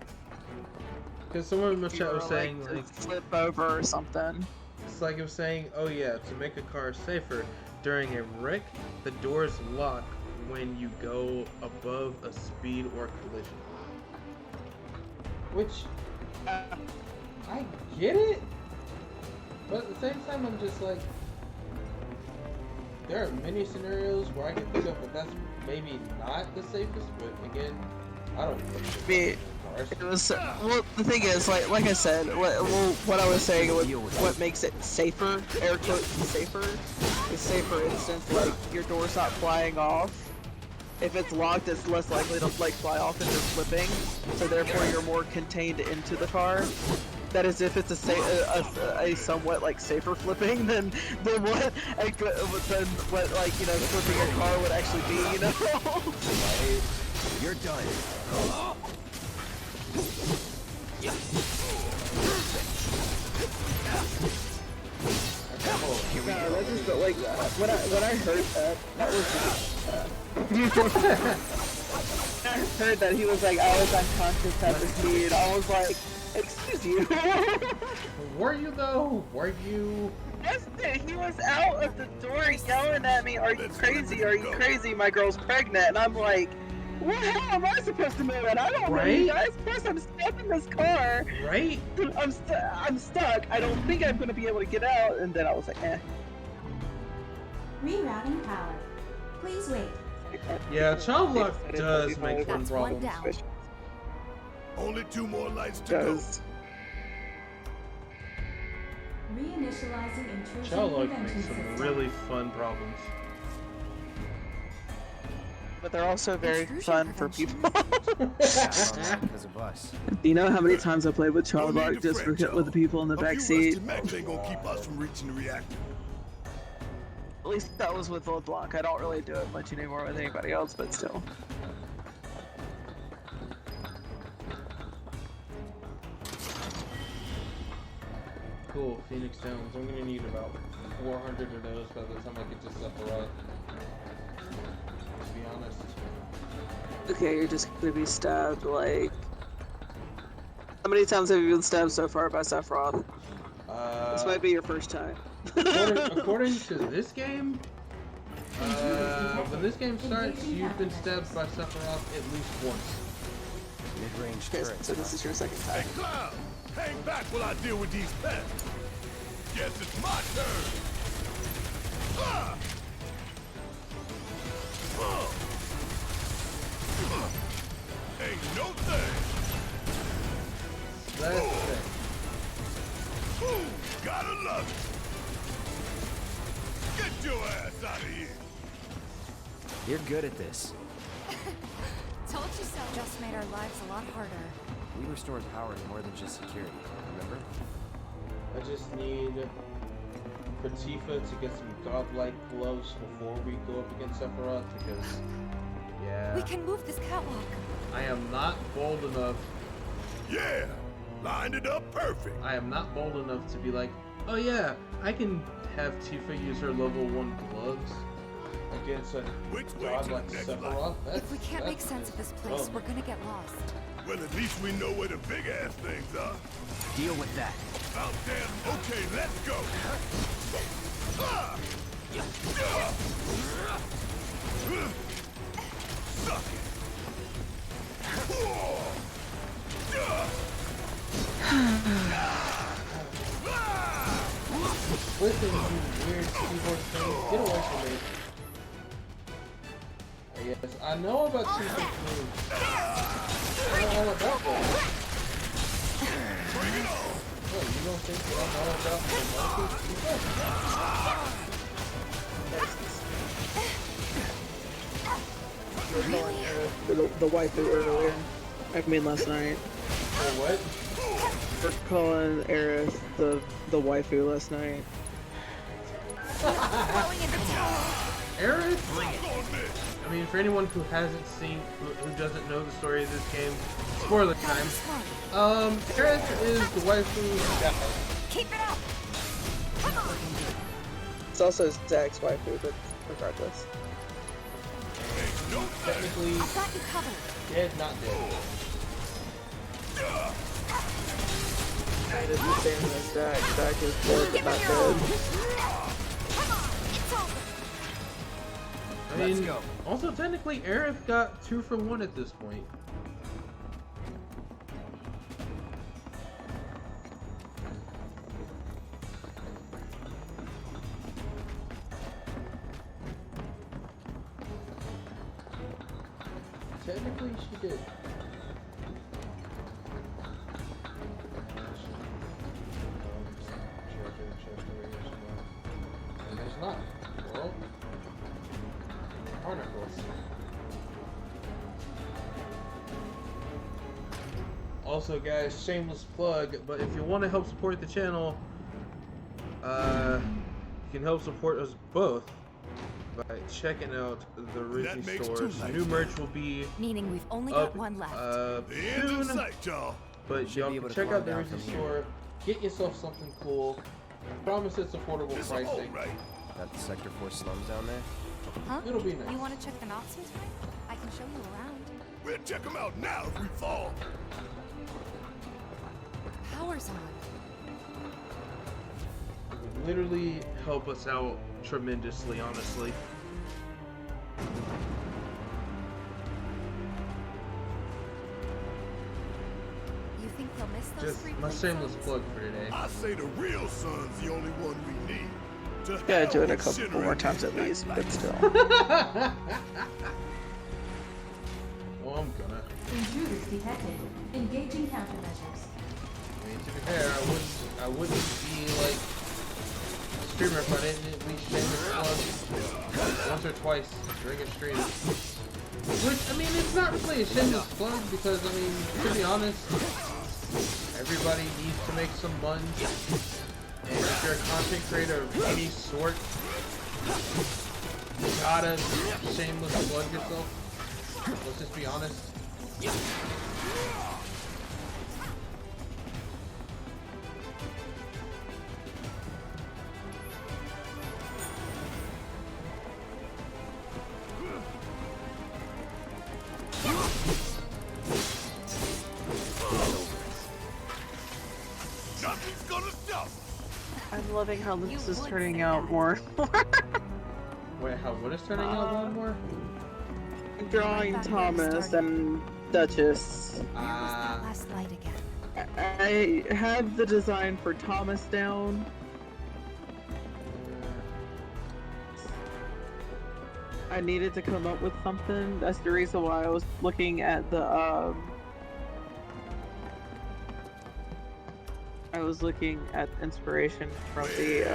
S1: Because someone in the
S2: You
S1: chat
S2: were,
S1: was saying like
S2: flip over or something.
S1: it's like it was saying, oh yeah, to make a car safer during a wreck, the doors lock when you go above a speed or collision. Which I get it, but at the same time, I'm just like, there are many scenarios where I can think of, but that's maybe not the safest. But again, I don't
S2: Me-
S1: cars.
S2: It was well. The thing is, like I said, what I was saying, what makes it safer, air quotes safer, is say for instance, like your door's not flying off. If it's locked, it's less likely to like fly off into flipping, so therefore you're more contained into the car. That is, if it's a somewhat like safer flipping than what than what like you know flipping a car would actually be, you know.
S3: You're done. Here we
S2: No,
S3: go.
S2: that's just like when I heard that was I heard that he was like I was unconscious at the speed. I was like, excuse you.
S1: Were you though? Were you?
S2: Yes, he was out of the door yelling at me, "Are you crazy? Are you crazy? My girl's pregnant." And I'm like, what the hell am I supposed to move? And I don't know, you guys. Plus, I'm stuck in this car.
S1: Right?
S2: I'm stuck. I don't think I'm gonna be able to get out. And then I was like, eh.
S6: Rerouting power. Please wait.
S1: Yeah, child lock does make fun
S4: That's one
S1: problems.
S4: down.
S5: Only 2 more lights to go.
S2: Does.
S6: Reinitializing intrusion
S1: Child lock
S6: prevention
S1: makes some
S6: system.
S1: really fun problems.
S2: But they're also very
S4: Intrusion
S2: fun for
S4: prevention.
S2: people.
S3: Because of us.
S2: You know how many times I played with
S5: No
S2: child
S5: need
S2: lock
S5: to
S2: just
S5: fret, y'all.
S2: with the people in the
S5: A
S2: back
S5: few
S2: seat?
S5: rusty mechs ain't gonna keep us from reaching the reactor.
S2: At least that was with LeBlanc. I don't really do it much anymore with anybody else, but still.
S1: Cool, Phoenix Downs. I'm gonna need about 400 of those by the time I get to Sephiroth. To be honest.
S2: Okay, you're just gonna be stabbed like. How many times have you been stabbed so far by Sephiroth? This might be your first time.
S1: according to this game, when this game starts, you've been stabbed by Sephiroth at least once.
S3: Mid-range
S2: Okay,
S3: turrets.
S2: so this is your second time.
S5: Hey, Cloud! Hang back while I deal with these pests. Guess it's my turn. Ah! Ain't no thing.
S1: That's the thing.
S5: Ooh, gotta love it. Get your ass out of here!
S3: You're good at this.
S4: Told you so. Just made our lives a lot harder.
S3: We restored power to more than just security, remember?
S1: I just need for Tifa to get some godlike gloves before we go up against Sephiroth because, yeah.
S4: We can move this catwalk.
S1: I am not bold enough.
S5: Yeah! Lined it up perfect!
S1: I am not bold enough to be like, oh yeah, I can have Tifa use her level 1 gloves against a
S5: Which way
S1: god
S5: to the
S1: like
S5: next
S1: Sephiroth.
S4: If we can't make sense of this place, we're gonna get lost.
S5: Well, at least we know where the big ass things are.
S3: Deal with that.
S5: About damn. Okay, let's go. Ah! Suck it.
S1: Listen, you weird keyboard thing, get away from me. Yes, I know about Tifa's moves. I know all about that.
S5: Bring it on.
S1: What, you don't think that I know about the monkey Tifa?
S2: The waifu earlier. I mean last night.
S1: Or what?
S2: We're calling Aerith the waifu last night.
S1: Aerith? I mean, for anyone who hasn't seen, who doesn't know the story of this game, spoiler time. Aerith is the waifu guy.
S4: Keep it up. Come on.
S2: It's also Zack's waifu, but regardless.
S1: Technically,
S4: I've got you covered.
S1: dead, not dead.
S2: It is the same as Zack. Zack is dead, but not dead.
S4: Come on. It's over.
S1: I mean, also technically, Aerith got 2 for 1 at this point. Technically, she did. And there's not. Well, barnacles. Also, guys, shameless plug, but if you want to help support the channel, you can help support us both by checking out the Rizzy stores. New merch will be
S4: Meaning we've only
S1: up
S4: got one left.
S5: The end in
S1: soon,
S5: sight, y'all.
S1: but
S3: Should
S1: y'all
S3: be
S1: can
S3: able to
S1: check
S3: climb
S1: out the
S3: down
S1: Rizzy
S3: from here.
S1: store, get yourself something cool. I promise it's affordable
S5: It's all
S1: pricing.
S5: right.
S3: Got the Sector 4 slums down there?
S4: Huh?
S1: It'll be nice.
S4: You want to check the Nazis? I can show you around.
S5: We'll check them out now if we fall.
S4: Power's on.
S1: It would literally help us out tremendously, honestly.
S4: You think they'll miss those
S1: Just
S4: free
S1: my
S4: play
S1: shameless
S4: zones?
S1: plug for today.
S5: I say the real sun's the only one we need. To
S2: Gotta do it a
S5: hell with
S2: couple
S5: Shinra
S2: more
S5: and
S2: times
S5: these
S2: at least, but
S5: nightlights.
S2: still.
S1: Oh, I'm gonna.
S6: Intruders detected. Engaging countermeasures.
S1: I mean, to be fair, I wouldn't be like a streamer if I didn't at least shameless plug once or twice during a stream. Which, I mean, it's not really a shameless plug because, I mean, to be honest, everybody needs to make some money. And if you're a content creator of any sort, you gotta shameless plug yourself. Let's just be honest.
S5: Nothing's gonna stop.
S2: I'm loving how this is
S4: would
S2: turning
S4: say
S2: out
S4: that.
S2: more.
S1: Wait, how what is turning out one more?
S2: Drawing Thomas and Duchess.
S4: Where was that last light again?
S2: I have the design for Thomas down. I needed to come up with something. That's the reason why I was looking at the was looking at inspiration from the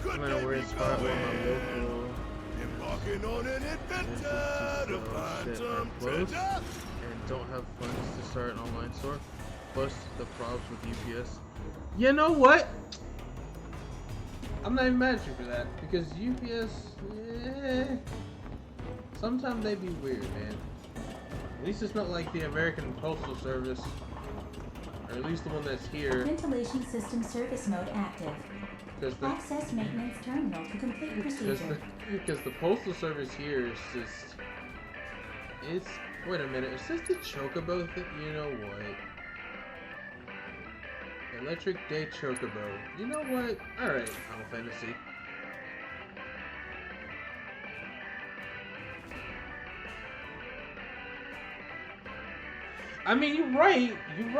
S1: I'm gonna wear spot on my local.
S5: Embarking on an adventure to find some
S1: close
S5: treasure.
S1: and don't have funds to start an online store. Plus the problems with UPS. You know what? I'm not even mad at you for that because UPS, sometimes they be weird, man. At least it's not like the American Postal Service, or at least the one that's here.
S6: Ventilation system service mode active. Access maintenance terminal to complete procedure.
S1: Because the Postal Service here is just, it's, wait a minute, is this the Chocobo thing? You know what? Electric Day Chocobo. You know what? Alright, Final Fantasy. I mean, you're right. You're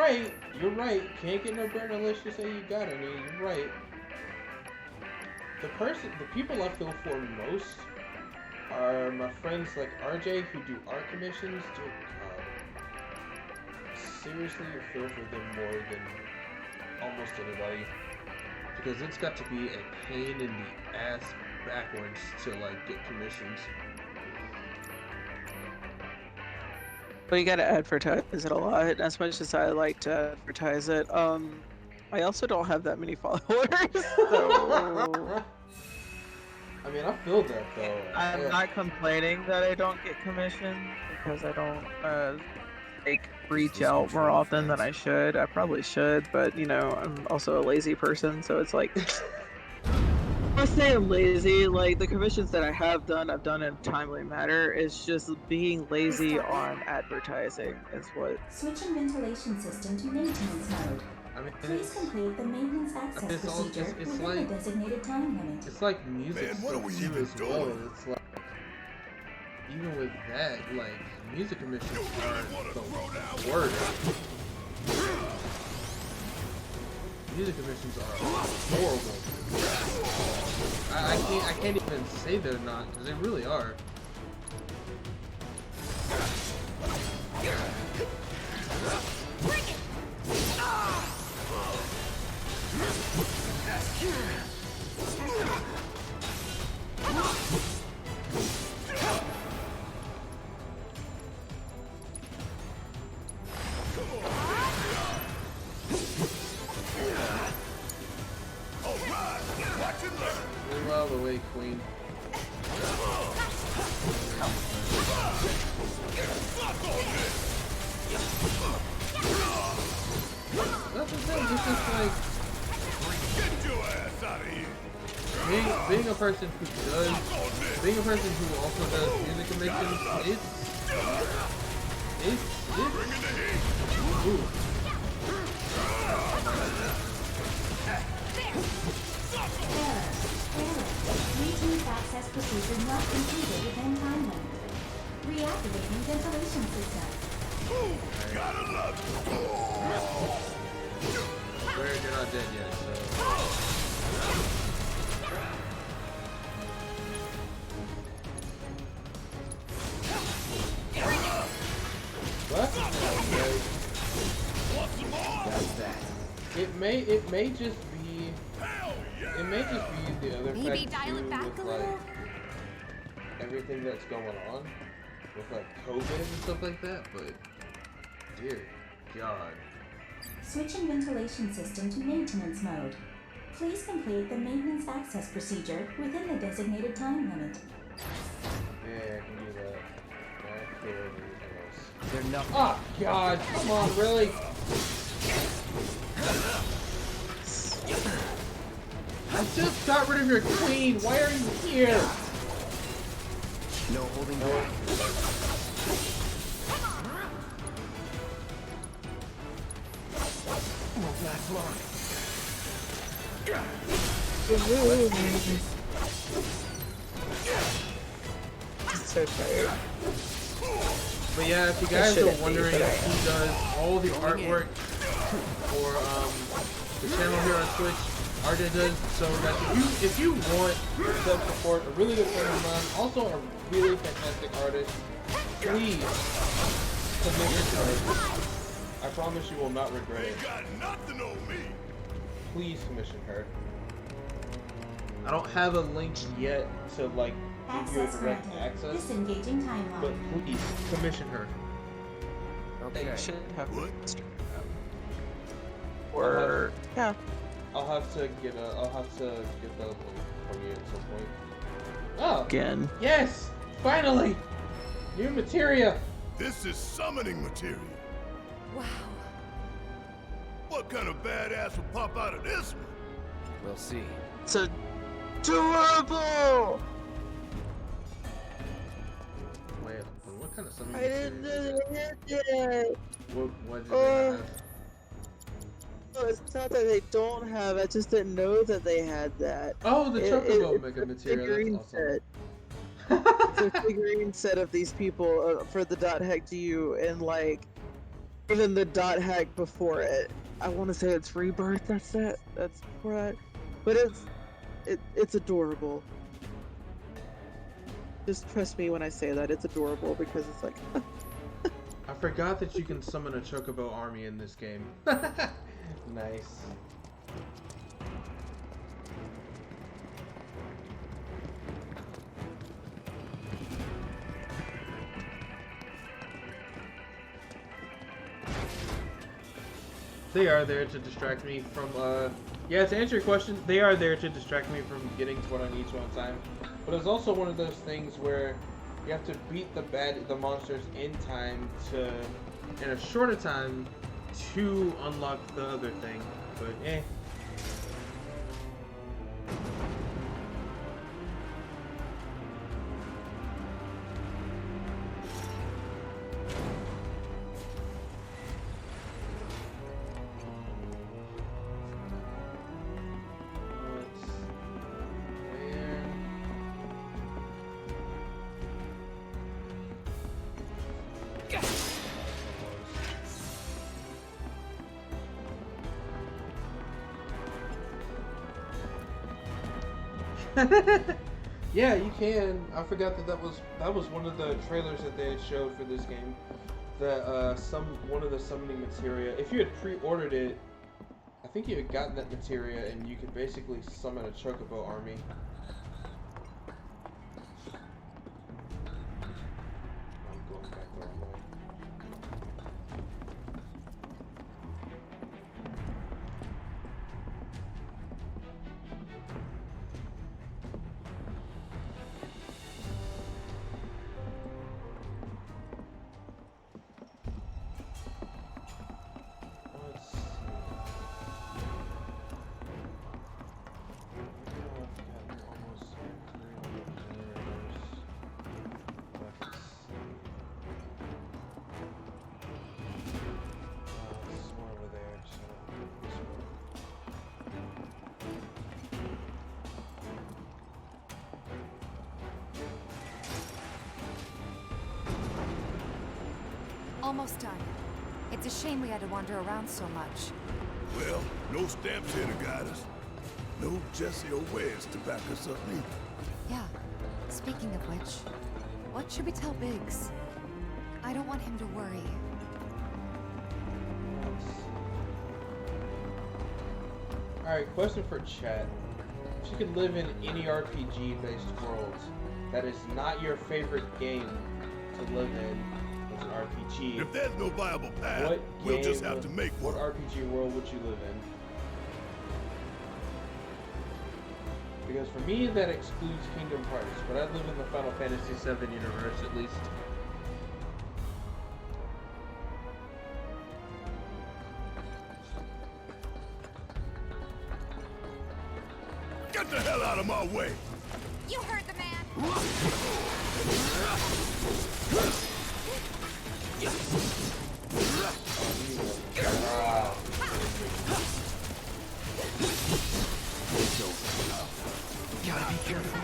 S1: right. Can't get no better unless you say you got it. I mean, you're right. The people I feel for most are my friends like RJ who do art commissions. Dear God. Seriously, I feel for them more than almost anybody. Because it's got to be a pain in the ass backwards to like get commissions.
S2: But you gotta advertise it a lot, as much as I like to advertise it. I also don't have that many followers, so...
S1: I mean, I feel that though.
S2: I'm not complaining that I don't get commissioned, because I don't, reach out more often than I should. I probably should, but, you know, I'm also a lazy person, so it's like... I say I'm lazy, like, the commissions that I have done, I've done in a timely manner. It's just being lazy on advertising is what...
S6: Switching ventilation system to maintenance mode.
S1: I mean,
S6: Please complete the maintenance access procedure within the designated time limit.
S1: It's like music
S5: Man, what are we
S1: too
S5: even
S1: as well.
S5: doing?
S1: It's like, even with that, like, music commissions are the worst. Music commissions are horrible. I can't even say they're not, because they really are. Move out of the way, Queen. That's the thing, it's just like
S5: Get your ass out of here.
S1: being a person who also does music commissions, ooh.
S6: Maintenance access procedure not completed within time limit. Reactivating ventilation system.
S5: Gotta love it.
S1: You're not dead yet, so. What? It may just be. It may just be the other
S4: Maybe
S1: fact
S4: dial it
S1: too
S4: back
S1: with,
S4: a
S1: like,
S4: little.
S1: everything that's going on with like COVID and stuff like that, but dear God.
S6: Switching ventilation system to maintenance mode. Please complete the maintenance access procedure within the designated time limit.
S1: Yeah, I can do that. Not care anything else.
S3: They're not.
S1: Oh God! Come on, really? I just got rid of your queen. Why are you here?
S3: No holding back. Won't last long.
S2: I'm so tired.
S1: But yeah, if you guys are wondering who does all the artwork for the channel here on Twitch, RJ does. So guys, if you want sub support, a really good friend of mine, also a really fantastic artist, please submit your card. I promise you will not regret it.
S5: Ain't got nothing on me.
S1: please commission her. I don't have a link yet to like give you a
S6: Access
S1: direct
S6: granted.
S1: access,
S6: Disengaging timeline.
S1: but please commission her.
S3: Okay.
S2: They should have
S5: What?
S2: or yeah.
S1: I'll have to get the link from you at some point. Oh,
S2: Again.
S1: yes! Finally! New materia!
S5: This is summoning material.
S4: Wow.
S5: What kind of badass will pop out of this one?
S3: We'll see.
S2: It's adorable!
S1: Wait, what kind of summoning
S2: I
S1: materia
S2: didn't
S1: is
S2: know
S1: it?
S2: they had that.
S1: What did they have?
S2: No, it's not that they don't have. I just didn't know that they had that.
S1: Oh, the Chocobo
S2: It's
S1: Mega
S2: a
S1: materia.
S2: figurine
S1: That's awesome.
S2: set. It's a figurine set of these people for the dot hack to you, and like even the dot hack before it. I want to say it's Rebirth. That's it. That's before that. But it's adorable. Just trust me when I say that it's adorable because it's like.
S1: I forgot that you can summon a Chocobo army in this game. Nice. They are there to distract me from, yeah, to answer your question, they are there to distract me from getting to what I need to on time. But it's also one of those things where you have to beat the monsters in time in a shorter time to unlock the other thing. But, eh. Yeah, you can. I forgot that was one of the trailers that they had showed for this game. That one of the summoning materia. If you had pre-ordered it, I think you had gotten that materia, and you could basically summon a Chocobo army. I'm going back the wrong way.
S4: Almost done. It's a shame we had to wander around so much.
S5: Well, no stamps here to guide us. No Jesse or Wes to back us up neither.
S4: Yeah. Speaking of which, what should we tell Biggs? I don't want him to worry.
S1: Alright, question for chat. If you could live in any RPG-based world that is not your favorite game to live in as an RPG,
S5: If there's no viable path,
S1: what
S5: we'll
S1: game,
S5: just have to make
S1: what
S5: one.
S1: RPG world would you live in? Because for me, that excludes Kingdom Hearts, but I'd live in the Final Fantasy VII universe at least.
S5: Get the hell out of my way!
S4: You heard the man!
S3: Gotta be careful.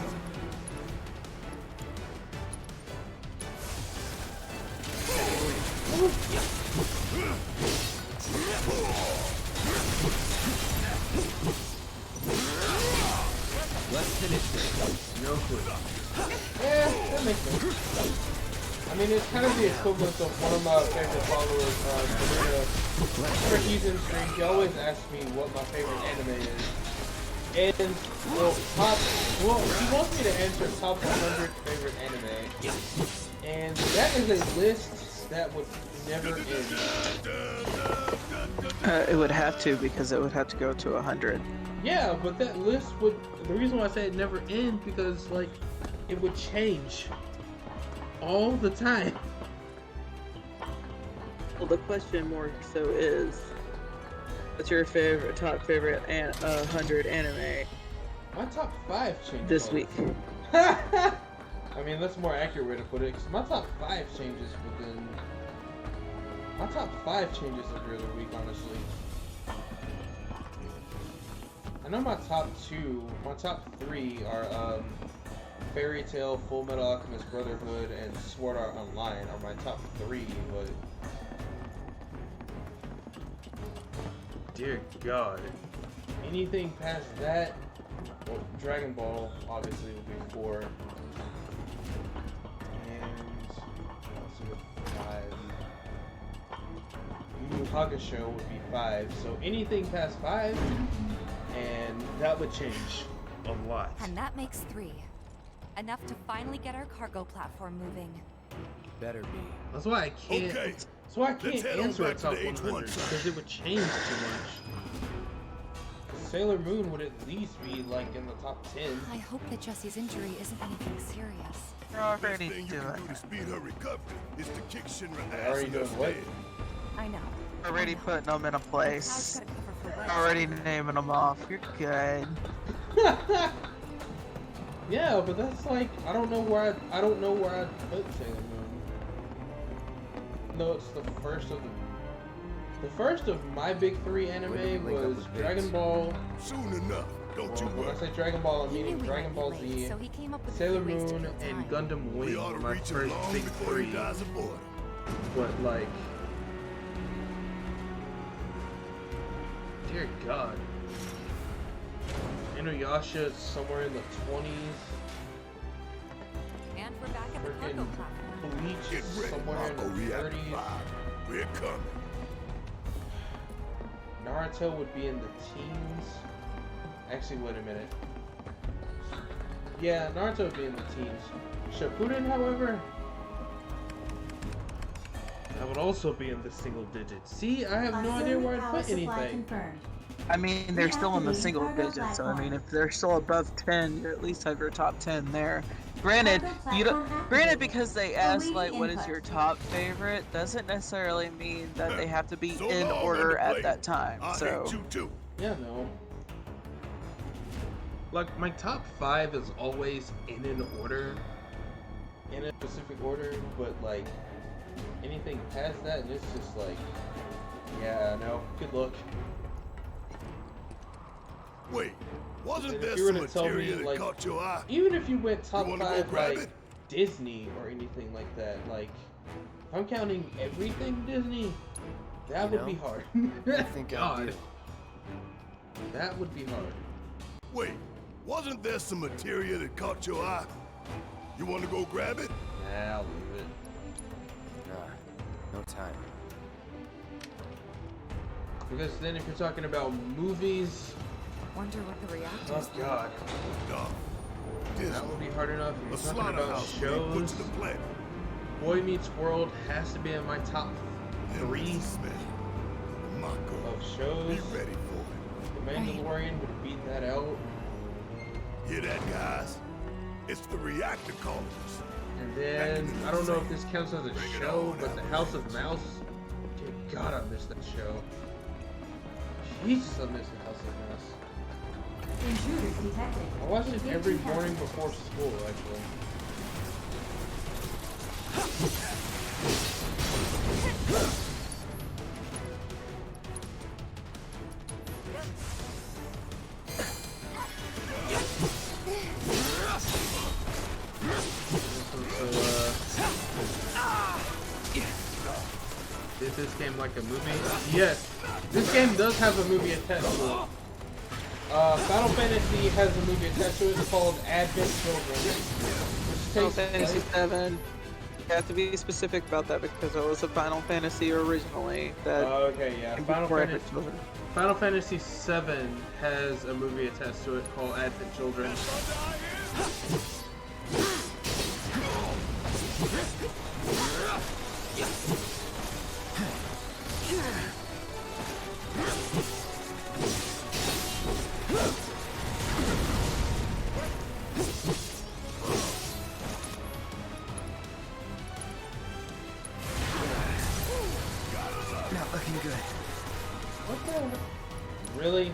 S1: Let's finish this. No clue. Yeah, that makes sense. I mean, it's kind of the equivalent of one of my favorite followers, whenever he's in stream, he always asks me what my favorite anime is. And, well, he wants me to answer top 100 favorite anime. And that is a list that would never end.
S2: It would have to, because it would have to go to 100.
S1: Yeah, but that list would, the reason why I say it never end, because, like, it would change all the time.
S2: Well, the question more so is, what's your top favorite 100 anime
S1: My top 5 changed
S2: this week?
S1: I mean, that's a more accurate way to put it, because my top 5 changes within... My top 5 changes every other week, honestly. I know my top 3 are, Fairy Tail, Full Metal Alchemist Brotherhood, and Sword Art Online are my top 3, but... Dear God. Anything past that, well, Dragon Ball obviously would be 4. And let's see, 5. Yu Yu Hakusho would be 5. So anything past 5, and that would change a lot.
S4: And that makes 3. Enough to finally get our cargo platform moving.
S3: Better be.
S1: That's why I can't.
S5: Okay.
S1: That's why I can't
S5: Let's head on
S1: answer a
S5: back to
S1: top
S5: the
S1: 100
S5: H1
S1: because it would change too much. Sailor Moon would at least be like in the top 10.
S4: I hope that Jesse's injury isn't anything serious.
S2: You're already
S5: Best thing you
S2: doing
S5: can do to
S2: it.
S5: speed her recovery is to kick Shinra
S1: They're
S5: ass
S1: already
S5: in
S1: doing
S5: her
S1: what?
S5: stead.
S4: I know.
S2: Already putting them in a
S4: I've
S2: place.
S4: got to cover for what?
S2: Already naming them off. You're good.
S1: Yeah, but that's like I don't know where I put Sailor Moon. No, it's the first of my big 3
S3: When did we
S1: anime
S3: link up
S1: was
S3: with
S1: Dragon
S3: Biggs?
S1: Ball.
S5: Soon enough, don't you
S1: Well, when I
S5: worry.
S1: say Dragon Ball, I'm
S4: He knew
S1: meaning
S4: we
S1: Dragon
S4: might
S1: Ball
S4: be late,
S1: Z,
S4: so he came up with
S1: Sailor
S4: a few ways to
S1: Moon,
S4: kill
S1: and
S4: time.
S1: Gundam
S5: We
S1: Wing
S5: ought
S1: were
S5: to
S1: my
S5: reach him
S1: first
S5: long
S1: big
S5: before he
S1: 3.
S5: dies of boredom.
S1: But like, dear God, Inuyasha is somewhere in the 20s.
S4: And we're back at the cargo
S1: Freaking
S4: platform.
S1: Bleach
S5: Get
S1: is
S5: ready,
S1: somewhere in
S5: Marco
S1: the
S5: Reactor
S1: 30s.
S5: 5. We're coming.
S1: Naruto would be in the teens. Actually, wait a minute. Yeah, Naruto would be in the teens. Shippuden, however, that would also be in the single digits. See, I have no idea where I'd put anything.
S6: Confirmed.
S2: I mean, they're still in the
S6: Reactivating
S2: single
S6: cargo
S2: digits, so I
S6: platform.
S2: mean, if they're still above 10, you at least have your top 10 there. Granted,
S6: Cargo
S2: you don't.
S6: platform
S2: Granted,
S6: activated.
S2: because they ask
S6: Awaiting
S2: like, what is
S6: input.
S2: your top favorite, doesn't necessarily mean that they have to be
S5: So
S2: in
S5: long,
S2: order at
S5: underplay.
S2: that time.
S5: I
S2: So
S5: hate you too.
S1: Yeah, no. Like, my top 5 is always in an order. In a specific order, but like, anything past that, and it's just like, yeah, no, good luck.
S5: Wait, wasn't
S1: If
S5: there
S1: you were
S5: some
S1: to tell me,
S5: material that
S1: like,
S5: caught your eye?
S1: Even if you went top
S5: You wanna go
S1: 5
S5: grab
S1: like
S5: it?
S1: Disney or anything like that, like, if I'm counting everything Disney, that
S3: You
S1: would be
S3: know,
S1: hard.
S3: I think I
S1: God,
S3: do.
S1: that would be hard.
S5: Wait, wasn't there some material that caught your eye? You want to go grab it?
S1: Nah, I'll leave it.
S3: Nah, no time.
S1: Because then if you're talking about movies,
S4: Wonder what the reactor
S1: oh
S4: is.
S1: God,
S5: No.
S1: that
S5: Disney.
S1: would be hard enough.
S5: A
S1: If you're talking about
S5: slaughterhouse where they
S1: shows,
S5: butcher the planet.
S1: Boy Meets World has to be in my top
S5: And
S1: 3
S5: that's the smell. Mako,
S1: of
S5: be
S1: shows.
S5: ready for it.
S1: The Mandalorian would beat that out.
S5: Hear that, guys? It's the reactor colonies.
S1: And then, I don't know if this counts as a show, but The House of Mouse. Dear God, I miss that show. Jesus, I miss The House of Mouse.
S6: Intruders detected.
S1: I watch it every
S6: Engaging
S1: morning
S6: hazards.
S1: before school, actually. Is this game like a movie? Yes. This game does have a movie attached to it. Final Fantasy has a movie attached to it called Advent Children. Which
S2: Final
S1: takes
S2: Fantasy
S1: place,
S2: 7. have to be specific about that because it was a Final Fantasy originally that.
S1: Okay, yeah.
S2: before Advent Children.
S1: Final Fantasy VII has a movie attached to it called Advent Children.
S3: Not looking good.
S1: What the? Really?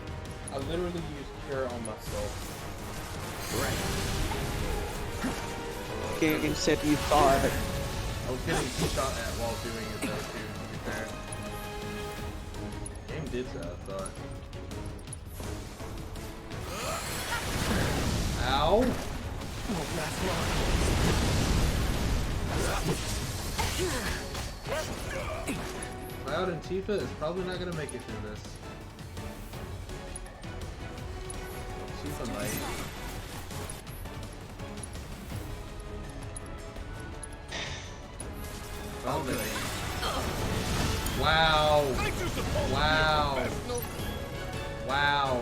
S1: I literally used Cure on myself.
S2: Game said you thought.
S1: I was getting shot at while doing it though too, to be fair. Game did that, I thought. Ow! Cloud and Tifa is probably not gonna make it through this. Tifa might. Oh, really? Wow! Wow! Wow!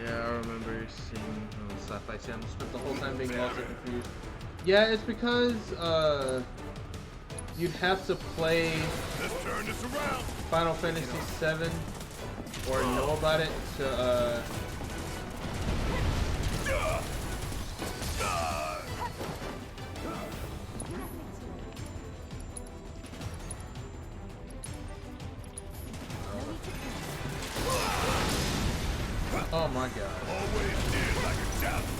S1: Yeah, I remember seeing Sci-Fi Channel spent the whole time being lost and confused. Yeah, it's because you'd have to play Final Fantasy VII or know about it to Oh my god.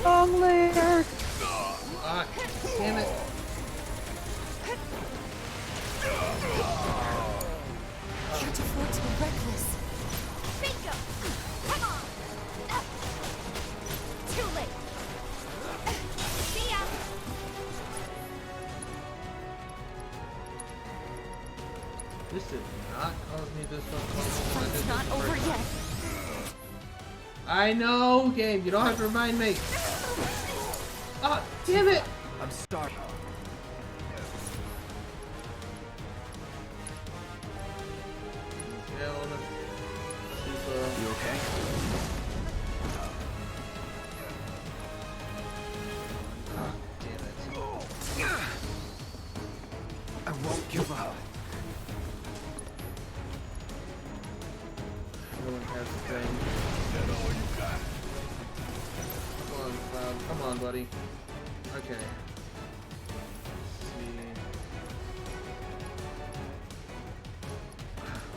S2: Long layer.
S1: Ah, damn it.
S4: Can't afford to be reckless. Bingo! Come on! Too late. See ya!
S1: This did not cause me this much
S4: Fight's not over yet.
S1: I know, game. You don't have to remind me. Ah, damn it!
S3: I'm starving. You okay?
S1: Ah, damn it.
S3: I won't give up.
S1: No one has the thing. Come on, Cloud. Come on, buddy. Okay. Let's see.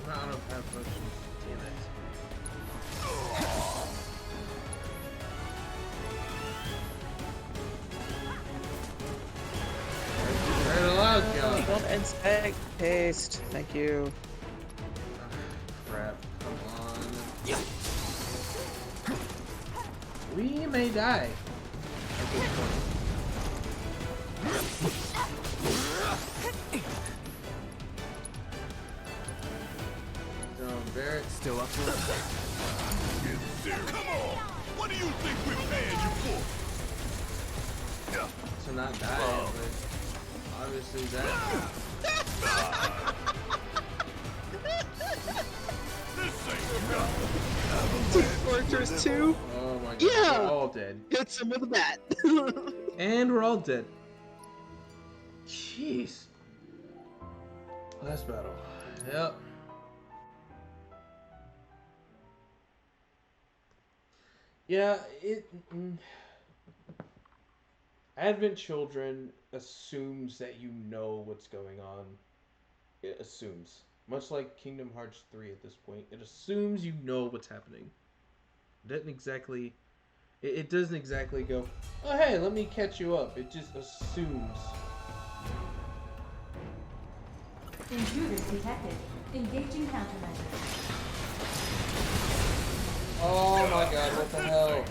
S1: I'm out of half potions. Damn it. Right aloud, God.
S2: Don't inspect paste. Thank you.
S1: Crap. Come on. We may die. Barrett.
S3: Still up to it?
S5: Come on! What do you think we're paying you for?
S1: To not die, but obviously that.
S5: This ain't nothing.
S2: Fortress 2.
S1: Oh my god.
S2: Yeah!
S1: We're all dead.
S2: Hit some with that.
S1: And we're all dead. Jeez. Last battle. Yep. Yeah, Advent Children assumes that you know what's going on. It assumes. Much like Kingdom Hearts 3 at this point. It assumes you know what's happening. It doesn't exactly... It doesn't exactly go, oh hey, let me catch you up. It just assumes.
S6: Intruders detected. Engaging countermeasures.
S1: Oh my god, what the hell?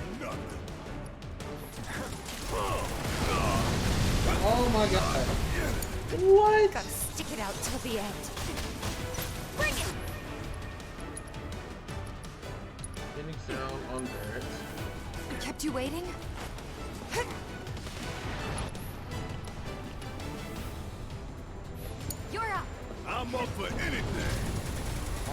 S1: Oh my god. What?
S4: Gotta stick it out till the end. Bring it!
S1: Phoenix down on Barrett.
S4: I kept you waiting?
S5: I'm up for anything.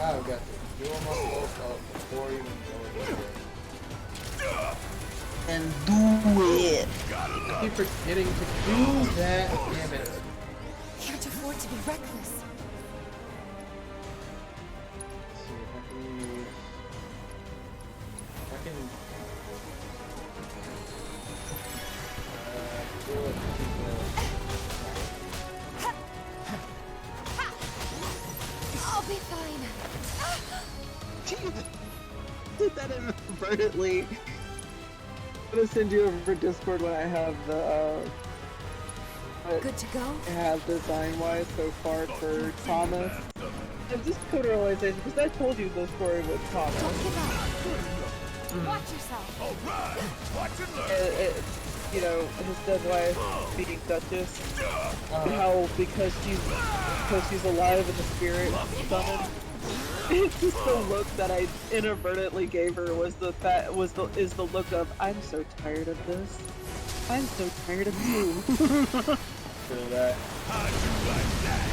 S1: I've got to do my stuff up before you even go in there.
S2: And do it.
S1: I keep forgetting to do that. Damn it.
S4: Can't afford to be reckless.
S1: Let's see if I can use. If I can. Do it.
S4: I'll be fine.
S2: Did that inadvertently. I'm gonna send you over Discord when I have the
S4: Good to go?
S2: I have design-wise so far for Thomas. And just code realization, because I told you the story with Thomas.
S4: Don't give up. Watch yourself.
S5: All right, watch and learn.
S2: You know, his dead wife being Duchess. And how because she's alive in the spirit summon. It's just the look that I inadvertently gave her is the look of I'm so tired of this. I'm so tired of you.
S1: Feel that.
S5: How'd you like that?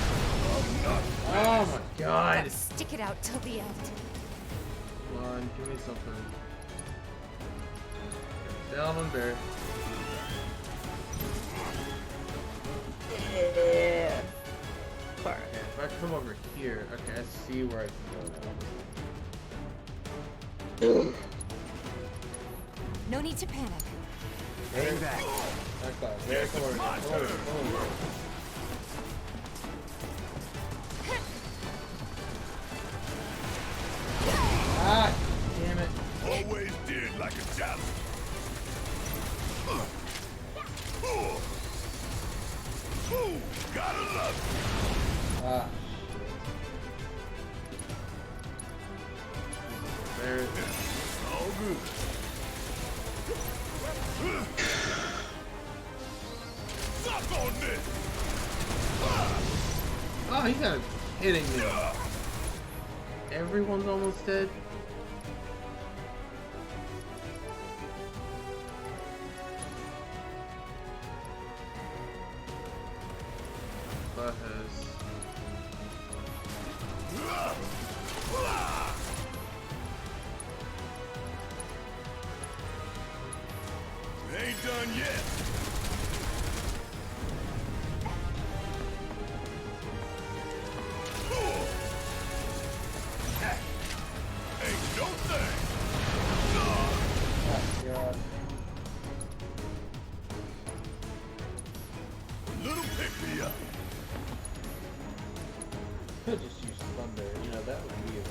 S1: Oh my god.
S4: Gotta stick it out till the end.
S1: Come on, give me something. Down on bear.
S2: Yeah. Far.
S1: Okay, if I come over here, okay, I see where I can go now.
S4: No need to panic.
S1: Hang back. There, come over. Come over. Ah, damn it.
S5: Always did like a challenge. Gotta love it.
S1: Ah. There it is.
S5: All good. Suck on this.
S1: Oh, you gotta be kidding me. Everyone's almost dead. Butthers.
S5: Ain't done yet. Ain't no thing.
S1: Oh, God.
S5: Little pick me up.
S1: Could just use thunder. You know, that would be a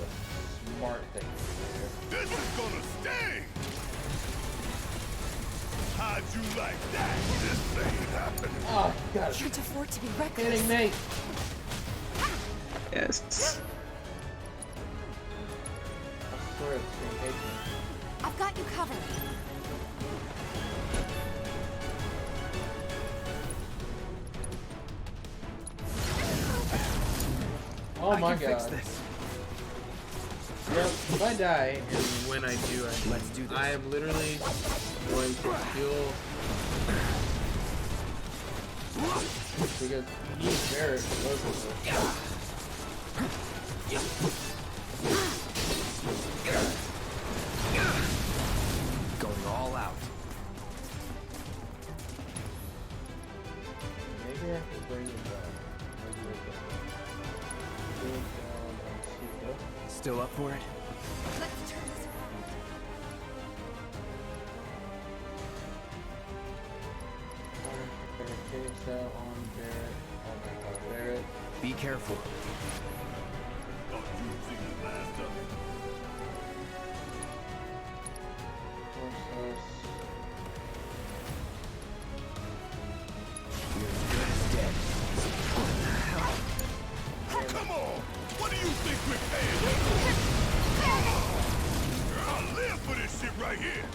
S1: smart thing to do.
S5: This is gonna sting. How'd you like that? This ain't happening.
S1: Oh, God.
S4: Can't afford to be reckless.
S1: Kidding me.
S2: Yes.
S1: I swear it's being hateful.
S4: I've got you covered.
S1: Oh my
S3: I can
S1: god.
S3: fix this.
S1: Yep, if I die, and when I do,
S3: Let's do this.
S1: I am literally going to kill. Because he's Barrett both of us.
S3: Going all out.
S1: Maybe I can bring him back. Maybe I can. Bring him down and see.
S3: Still up for it?
S4: Let's turn this around.
S1: Finish that on Barrett. Oh my god, Barrett.
S3: Be careful.
S5: Thought you'd seen the last of it.
S1: Force
S3: You're as good as dead.
S5: Come on! What do you think we're paying you? I'll live for this shit right here.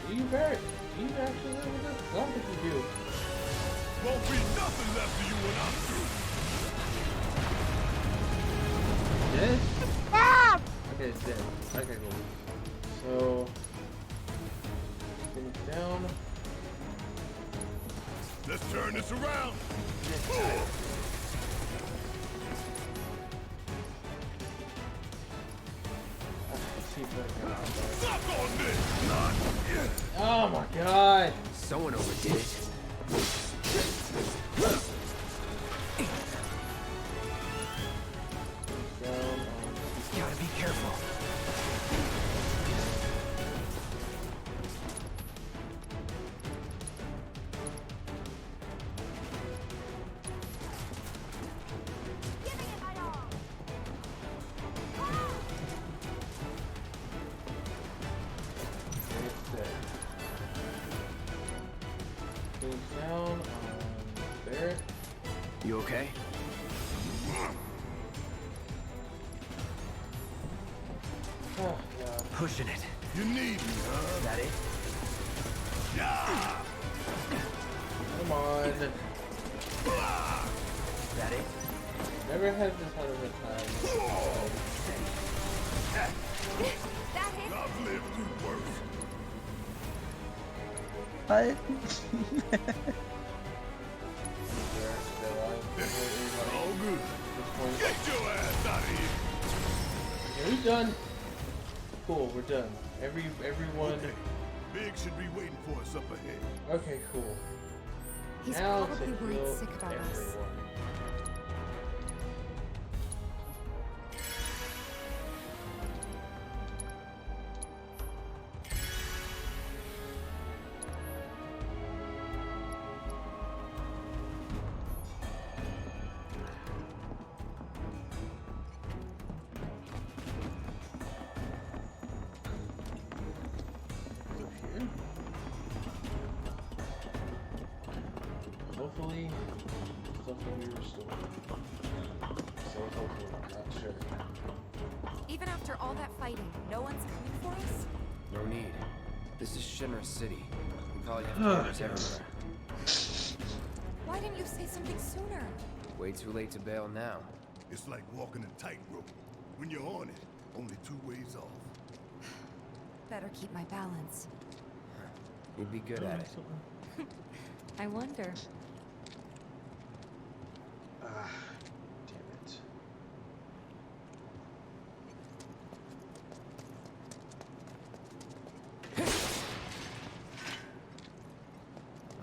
S1: Do you, Barrett? Do you actually live with this? I don't think you do.
S5: Won't be nothing left of you when I'm through.
S1: Dead? Ah! Okay, it's dead. Okay, cool. So, finish down.
S5: Let's turn this around. Suck on this! Not yet!
S1: Oh my god!
S3: Someone overdid it. Gotta be careful.
S1: Down on Barrett.
S3: You okay?
S1: Oh god.
S3: Pushing it.
S5: You need me, huh?
S3: That it?
S5: Yeah!
S1: Come on.
S3: That it?
S1: Never had this hard of a time.
S4: That hit?
S5: I've lived through worse.
S2: What?
S5: All good. Get your ass out of here.
S1: Yeah, we done. Cool, we're done. Everyone.
S5: Okay. Big should be waiting for us up ahead.
S1: Okay, cool.
S4: He's
S1: Now
S4: probably
S1: to
S4: worried
S1: heal
S4: sick about us.
S1: everyone. Hopefully, stuff will be restored. So hopefully, I'm not sure.
S4: Even after all that fighting, no one's coming for us?
S3: No need. This is Shinra City. We probably have cameras everywhere.
S4: Why didn't you say something sooner?
S3: Way too late to bail now.
S5: It's like walking a tightrope. When you're on it, only 2 ways off.
S4: Better keep my balance.
S3: You'd be good at it.
S4: I wonder.
S1: Ah, damn it.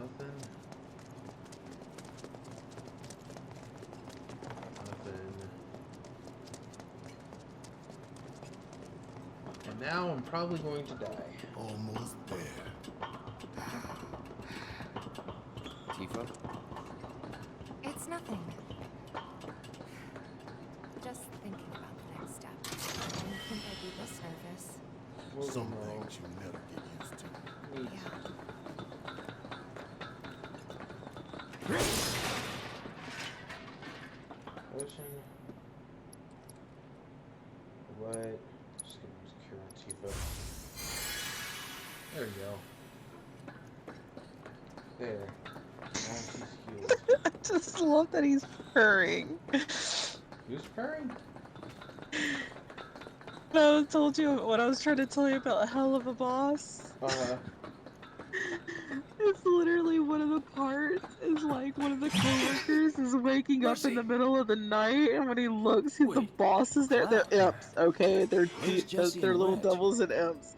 S1: Nothing. Nothing. And now I'm probably going to die.
S5: Almost there.
S3: Tifa?
S4: It's nothing. Just thinking about the next step. I didn't think I'd be this nervous.
S5: Some things you never get used to.
S4: Yeah.
S1: Potion. What? Just gonna cure on Tifa. There we go. There. Now she's healed.
S2: I just love that he's purring.
S1: Who's purring?
S2: I told you what I was trying to tell you about Hell of a Boss. It's literally one of the parts is like one of the coworkers is waking up in the middle of the night, and when he looks, the boss is there. They're imps, okay? They're little devils and imps.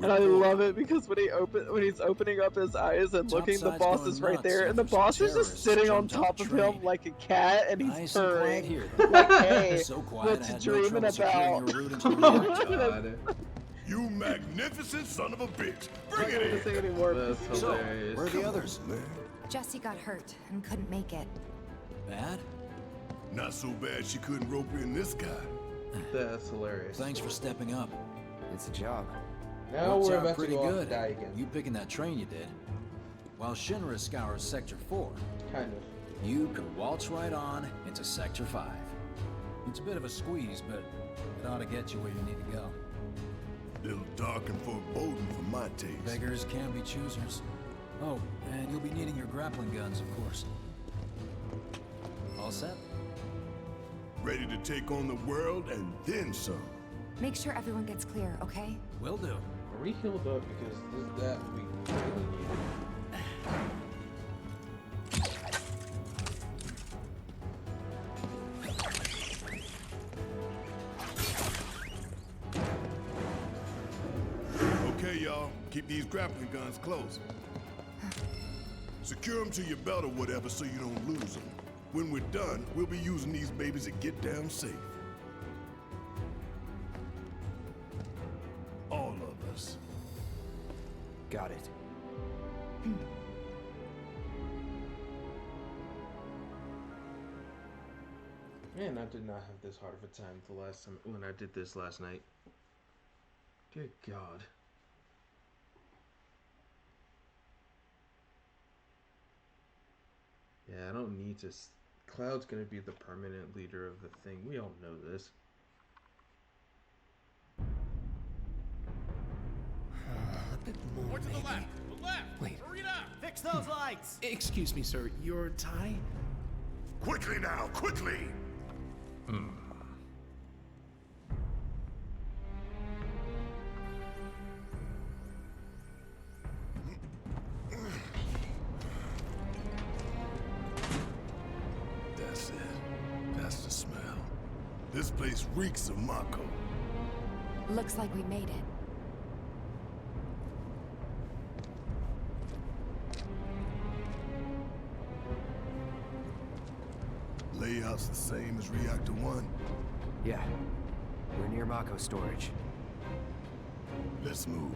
S2: And I love it because when he's opening up his eyes and looking, the boss is right there, and the boss is just sitting on top of him like a cat, and he's purring. Like, hey, what you dreaming about?
S1: Oh god.
S5: You magnificent son of a bitch! Bring it in!
S2: Say anymore.
S1: That's hilarious.
S7: Where are the others?
S5: Man,
S4: Jessie got hurt and couldn't make it.
S7: Bad?
S5: not so bad she couldn't rope in this guy.
S1: That's hilarious.
S7: Thanks for stepping up.
S3: It's a job.
S1: Now
S7: Worked
S1: we're
S7: out
S1: about to
S7: pretty
S1: go off
S7: good.
S1: and die again.
S7: You picking that train you did. While Shinra scours Sector 4,
S1: Kind of.
S7: you could waltz right on into Sector 5. It's a bit of a squeeze, but it ought to get you where you need to go.
S5: Little dark and foreboding for my taste.
S7: Beggars can be choosers. Oh, and you'll be needing your grappling guns, of course. All set?
S5: Ready to take on the world and then some.
S4: Make sure everyone gets clear, okay?
S7: Will do.
S1: Are we healed up? Because that we really needed.
S5: Okay, y'all. Keep these grappling guns close. Secure them to your belt or whatever so you don't lose them. When we're done, we'll be using these babies to get down safe. All of us.
S3: Got it.
S1: Man, I did not have this hard of a time the last time when I did this last night. Good God. Yeah, I don't need to. Cloud's gonna be the permanent leader of the thing. We all know this.
S7: A bit more,
S5: More to the
S7: maybe.
S5: left! The left!
S7: Wait.
S5: Hurry it up!
S8: Fix those lights!
S7: Excuse me, sir. Your tie?
S5: Quickly now, quickly! That's it. That's the smell. This place reeks of Mako.
S4: Looks like we made it.
S5: Layout's the same as Reactor 1.
S3: Yeah. We're near Mako storage.
S5: Let's move.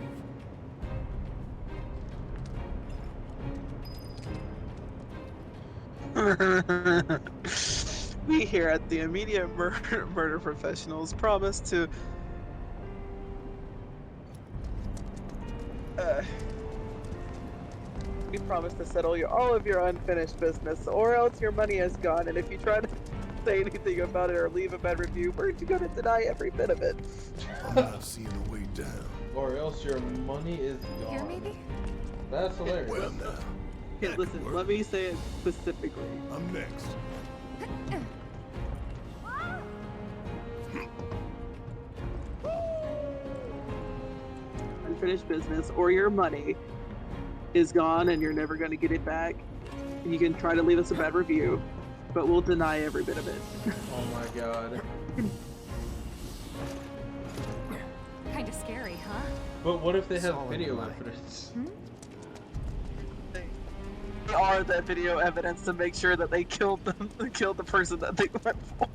S2: We here at the Immediate Murder Professionals promise to we promise to settle all of your unfinished business, or else your money is gone. And if you try to say anything about it or leave a bad review, we're going to deny every bit of it.
S5: I'm not seeing a way down.
S1: Or else your money is gone.
S4: Here, maybe?
S1: That's hilarious.
S5: Well now.
S2: Okay, listen, let me say it specifically.
S5: I'm next.
S2: Unfinished business, or your money is gone and you're never going to get it back. And you can try to leave us a bad review, but we'll deny every bit of it.
S1: Oh my God.
S4: Kinda scary, huh?
S1: But what if they have
S3: Solid
S1: video
S3: line.
S1: evidence?
S2: They are that video evidence to make sure that they killed them, killed the person that they went for.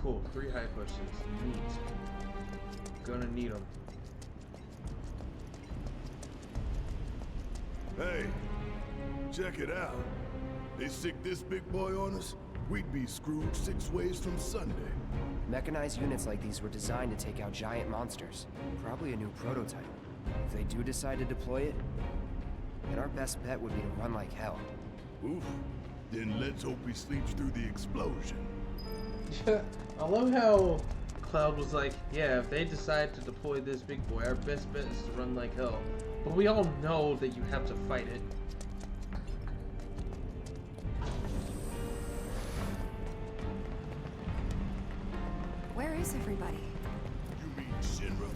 S1: Cool. 3 high potions. Neat. Gonna need them.
S5: Hey, check it out. They stick this big boy on us, we'd be screwed 6 ways from Sunday.
S3: Mechanized units like these were designed to take out giant monsters. Probably a new prototype. If they do decide to deploy it, then our best bet would be to run like hell.
S5: Oof. Then let's hope he sleeps through the explosion.
S1: I love how Cloud was like, yeah, if they decide to deploy this big boy, our best bet is to run like hell. But we all know that you have to fight it.
S4: Where is everybody?
S5: You mean Shinra?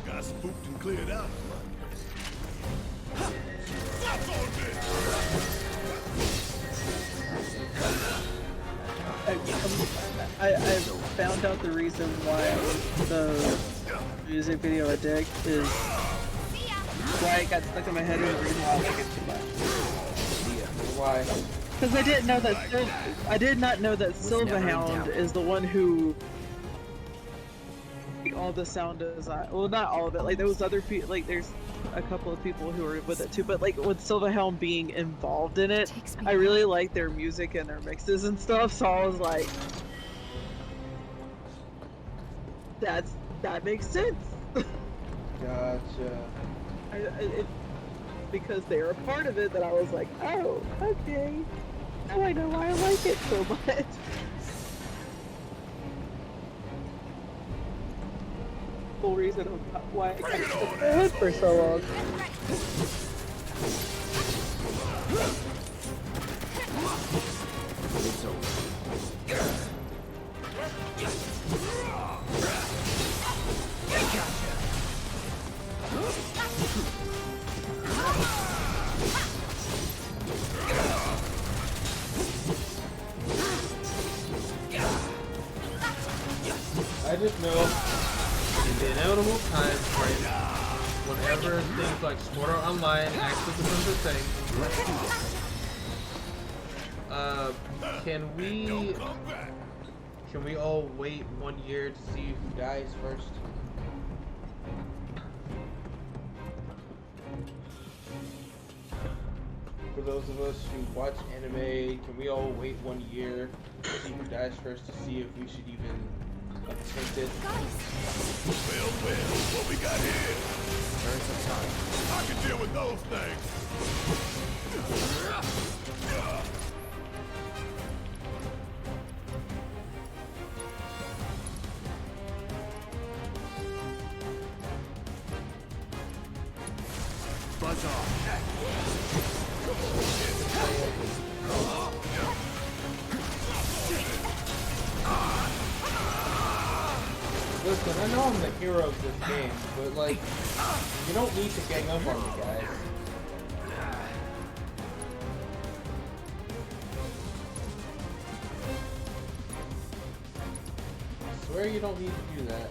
S5: Got spooked and cleared out. Stop on this!
S2: I found out the reason why the music video I dig is why it got stuck in my head and the reason why I like it too much.
S1: Why?
S2: Because I did not know that Silverhound is the one who all the sound design. Well, not all of it. Like there was other people. Like there's a couple of people who are with it too. But like with Silverhound being involved in it, I really like their music and their mixes and stuff. So I was like, that makes sense.
S1: Gotcha.
S2: Because they were a part of it, that I was like, oh, okay. Now I know why I like it so much. Full reason of why I kept stuck in my head for so long.
S3: It's over.
S1: I just know in the inevitable time frame, whenever things like Sword Art Online actually becomes a thing, can we all wait 1 year to see who dies first? For those of us who watch anime, can we all wait 1 year to see who dies first to see if we should even attempt it?
S5: Well, what we got here?
S3: Burn some time.
S5: I can deal with those things.
S3: Buzz off.
S1: Listen, I know I'm the hero of this game, but like, you don't need to gang up on me, guys. I swear you don't need to do that.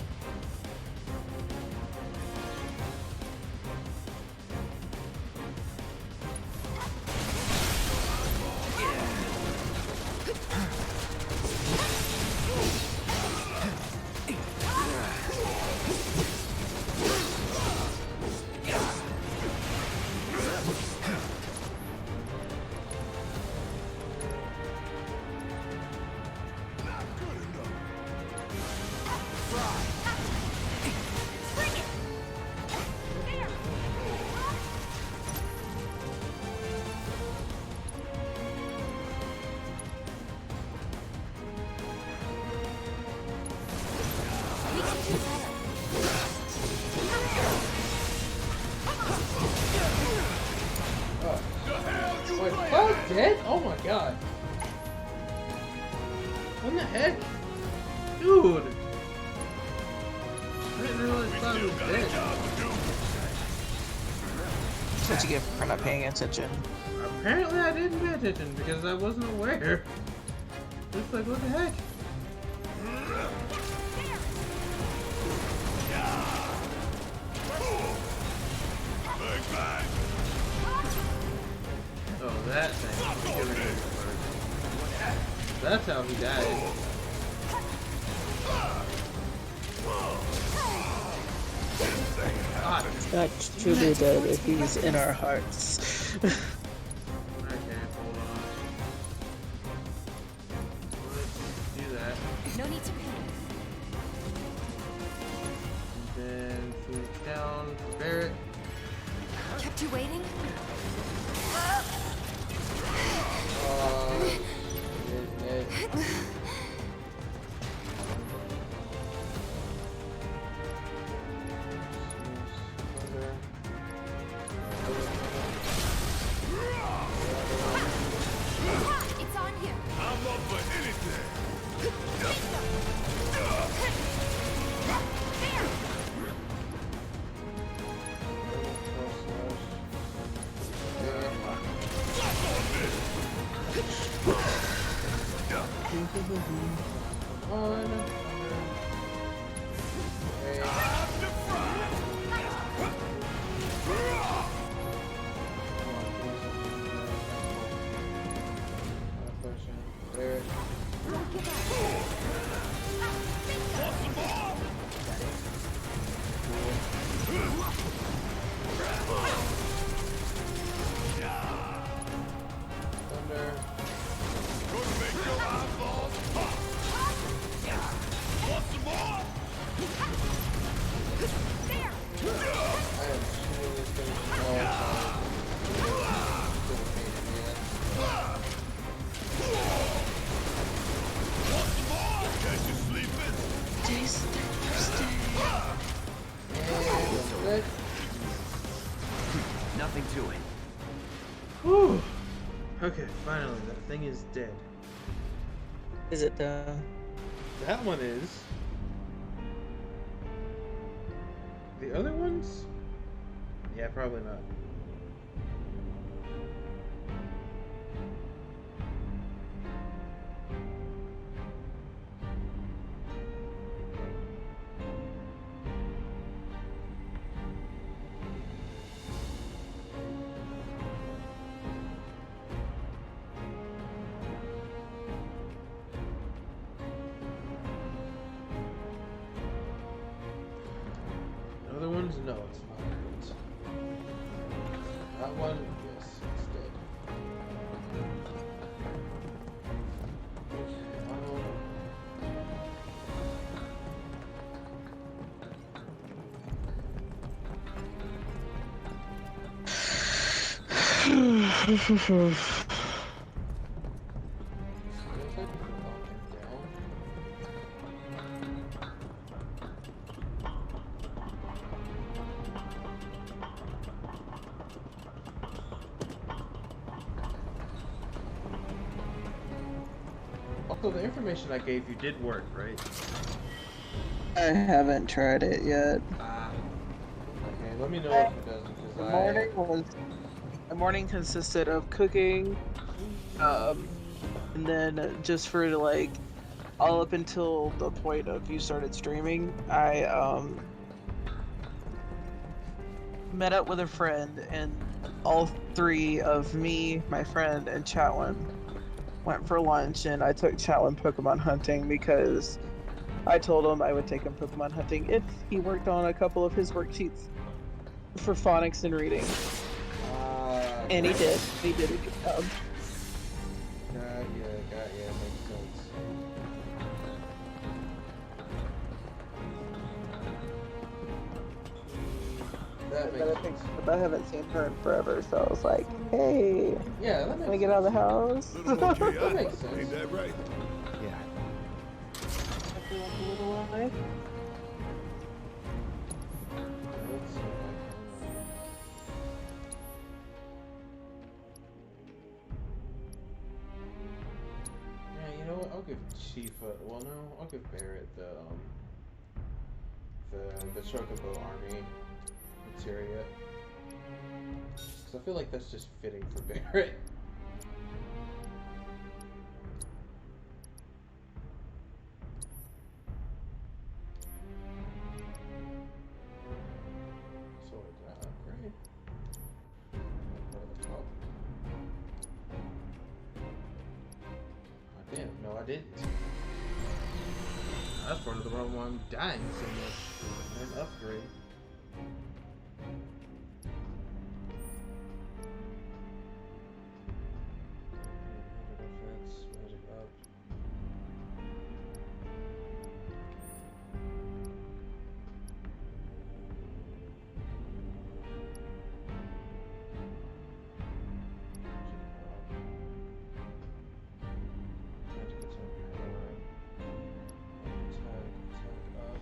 S1: Wait, Cloud's dead? Oh my god. What the heck? Dude! I didn't realize Cloud was dead.
S2: That's what you get for not paying attention.
S1: Apparently I didn't pay attention because I wasn't aware. It's like, what the heck? Oh, that thing. That's how he died. God.
S2: Not truly dead if he's in our hearts.
S1: Okay, hold on. Let's do that.
S4: No need to panic.
S1: And then food down, prepare it.
S4: Kept you waiting? It's on you.
S5: I'm up for anything.
S3: Nothing to it.
S1: Whew. Okay, finally, that thing is dead.
S2: Is it done?
S1: That one is. The other ones? Yeah, probably not. seems no, it's not. That one, yes, it's dead.
S2: Hmm.
S1: So the information I gave you did work, right?
S2: I haven't tried it yet.
S1: Okay, let me know if it doesn't, because
S2: The morning consisted of cooking, and then just for like all up until the point of you started streaming, I met up with a friend, and all three of me, my friend, and Chatwin went for lunch, and I took Chatwin Pokemon hunting because I told him I would take him Pokemon hunting if he worked on a couple of his worksheets for phonics and reading. And he did. He did a good job.
S1: Got ya, makes sense. That makes sense.
S2: But I haven't seen her in forever, so I was like, hey,
S1: Yeah, that makes
S2: can we get out of the house?
S5: Little more J.I.
S1: That makes sense.
S5: Ain't that right?
S3: Yeah.
S1: Let's see. Yeah, you know what? I'll give Chifa. Well, no, I'll give Barrett the Chocobo army materia. Because I feel like that's just fitting for Barrett. So did I upgrade? Oh, damn, no I didn't. That's part of the problem why I'm dying so much. I didn't upgrade. Defense, magic up. Magic attack power. Attack up.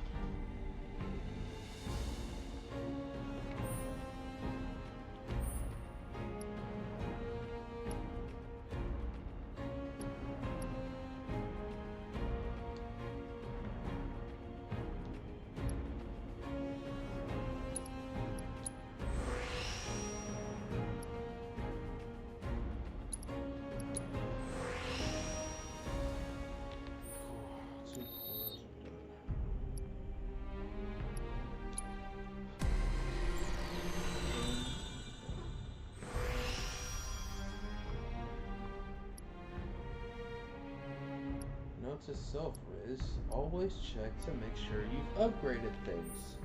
S1: Two cores are done. Note to self, Riz. Always check to make sure you've upgraded things.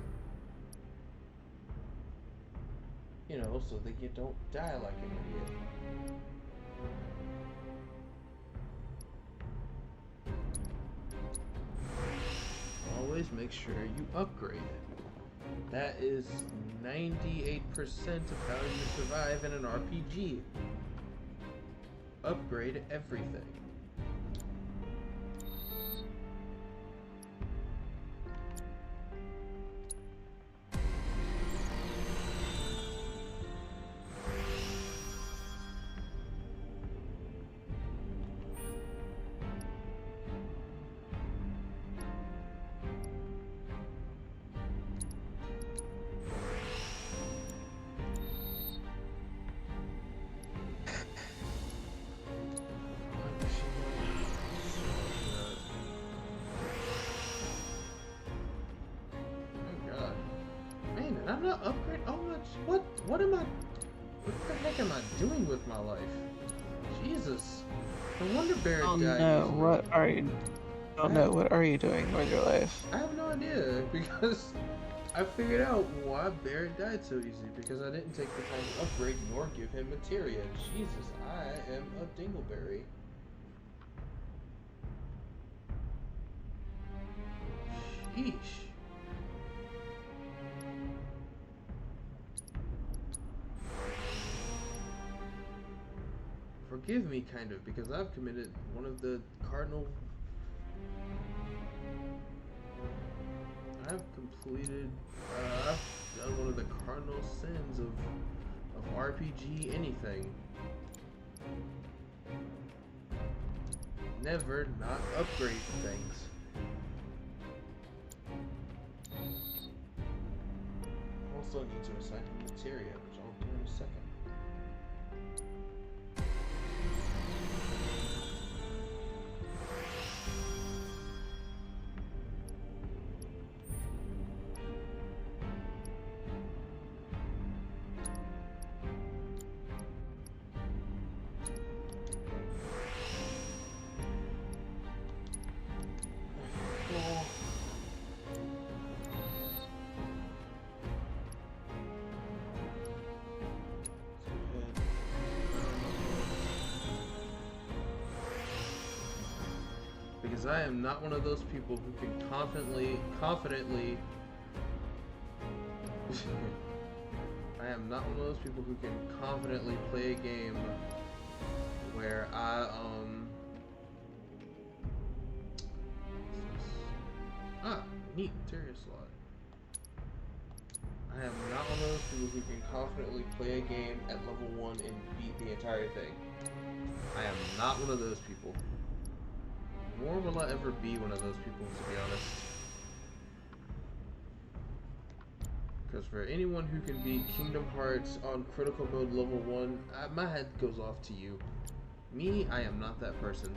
S1: You know, so that you don't die like an idiot. Always make sure you upgrade it. That is 98% of how you survive in an RPG. Upgrade everything. I'm not upgrading. Oh much. What am I? What the heck am I doing with my life? Jesus. No wonder Barrett died.
S2: No, what are you? Oh no, what are you doing with your life?
S1: I have no idea because I figured out why Barrett died so easy, because I didn't take the time to upgrade nor give him materia. Jesus, I am a dingleberry. Sheesh. Forgive me, kind of, because I've committed one of the cardinal... I've completed... I've done one of the cardinal sins of RPG anything. Never not upgrade things. Also need to assign him materia, which I'll do in a second. Because I am not one of those people who can confidently I am not one of those people who can confidently play a game where neat materia slot. I am not one of those people who can confidently play a game at level 1 and beat the entire thing. I am not one of those people. Nor will I ever be one of those people, to be honest. Because for anyone who can beat Kingdom Hearts on critical mode level 1, my head goes off to you. Me, I am not that person.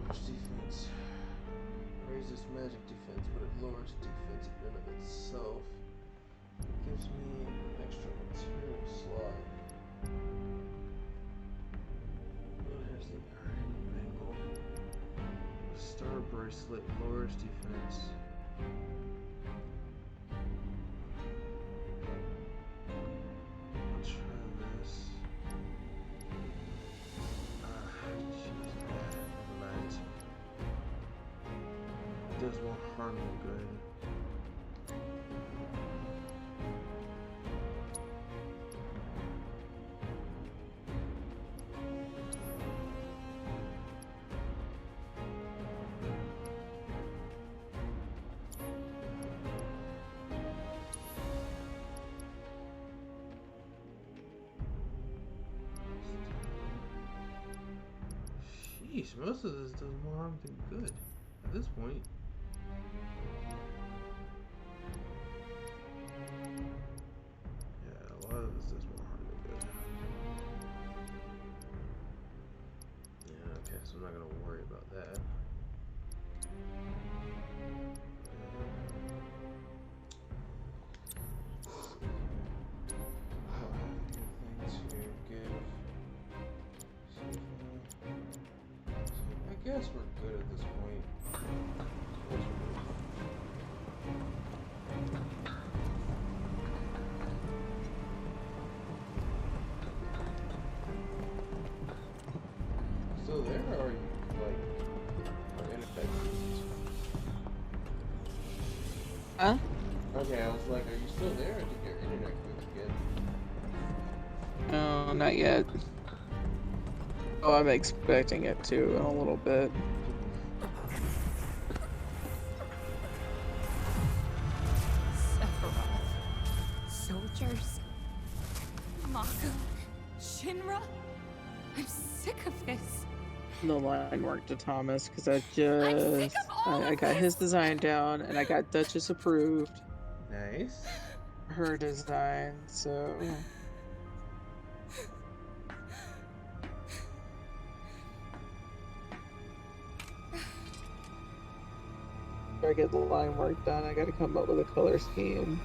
S1: Lowers defense. Raises magic defense, but it lowers defense in and of itself. It gives me an extra material slot. What has the iron bangle? The star bracelet lowers defense. I'll try this. Jeez, never mind. It does more harm than good. Jeez, most of this does more harm than good at this point. Yeah, a lot of this does more harm than good. Yeah, okay, so I'm not gonna worry about that. I don't have anything to give. I guess we're good at this point. Still there, or are you like ineffective?
S2: Huh?
S1: Okay, I was like, are you still there, or did your internet quit again?
S2: No, not yet. Oh, I'm expecting it to in a little bit.
S4: Sephiroth. Soldiers. Mako. Shinra. I'm sick of this.
S2: The line worked to Thomas because I
S4: of
S2: got his design down and I got Duchess approved
S1: Nice.
S2: her design, so if I get the line work done, I gotta come up with a color scheme.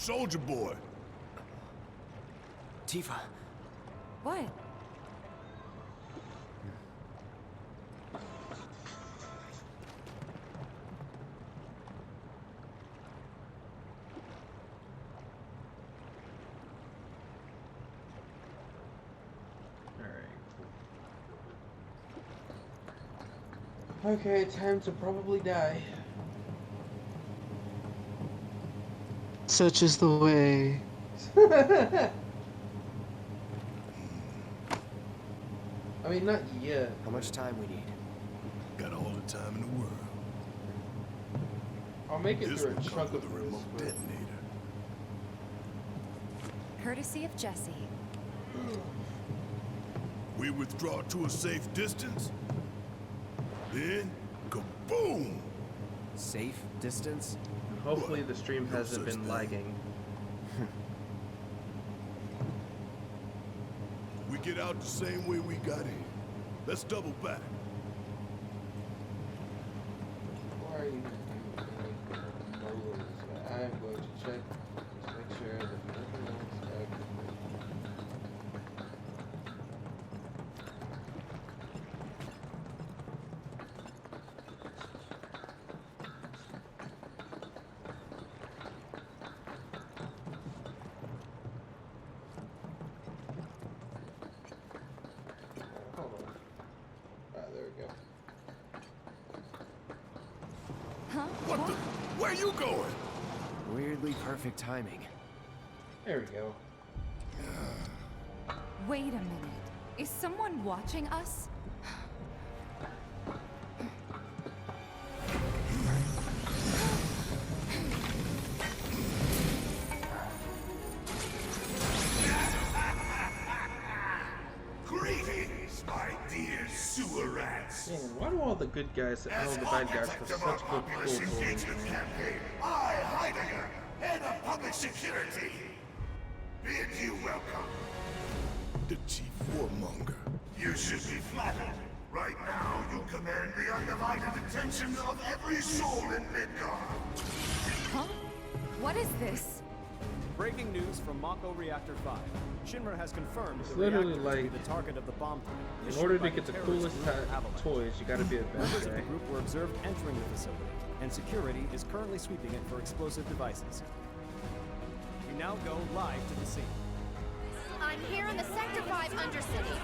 S5: Soldier boy.
S3: Tifa.
S4: What?
S1: Okay, time to probably die.
S2: Such is the way.
S1: I mean, not yet.
S3: How much time we need?
S5: Got all the time in the world.
S1: I'll make it
S5: This
S1: through a
S5: will
S1: chunk
S5: come
S1: of
S5: with a
S1: this.
S5: remote
S1: But...
S5: detonator.
S4: Courtesy of Jesse.
S5: We withdraw to a safe distance. Then, kaboom!
S3: Safe distance?
S1: Hopefully the stream
S5: No
S1: hasn't
S5: such
S1: been
S5: thing.
S1: lagging.
S5: We get out the same way we got in. Let's double back.
S1: Why are you I'm going to check, just make sure that nothing else active. Hold on. Ah, there we go.
S4: Huh?
S5: What the? Where you going?
S3: Weirdly perfect timing.
S1: There we go.
S4: Wait a minute. Is someone watching us?
S5: Greetings, my dear sewer rats.
S1: Man, why do all the good guys and all the bad guys have such good cool toys?
S5: Campaign, I, Heidegger, head of public security, bid you welcome. The chief warmonger. You should be flattered. Right now, you command the undivided attention of every soul in Midgard.
S4: Huh? What is this?
S8: Breaking news from Mako Reactor 5. Shinra has confirmed
S1: It's
S8: the
S1: literally
S8: reactor to be
S1: like,
S8: the target of the bomb threat.
S1: in order to
S8: issued by
S1: get the
S8: terrorist
S1: coolest
S8: group Avalanche.
S1: toys, you gotta be a bad
S8: Members of
S1: guy.
S8: the group were observed entering the facility, and security is currently sweeping it for explosive devices. We now go live to the scene.
S9: I'm here in the Sector 5 Undercity.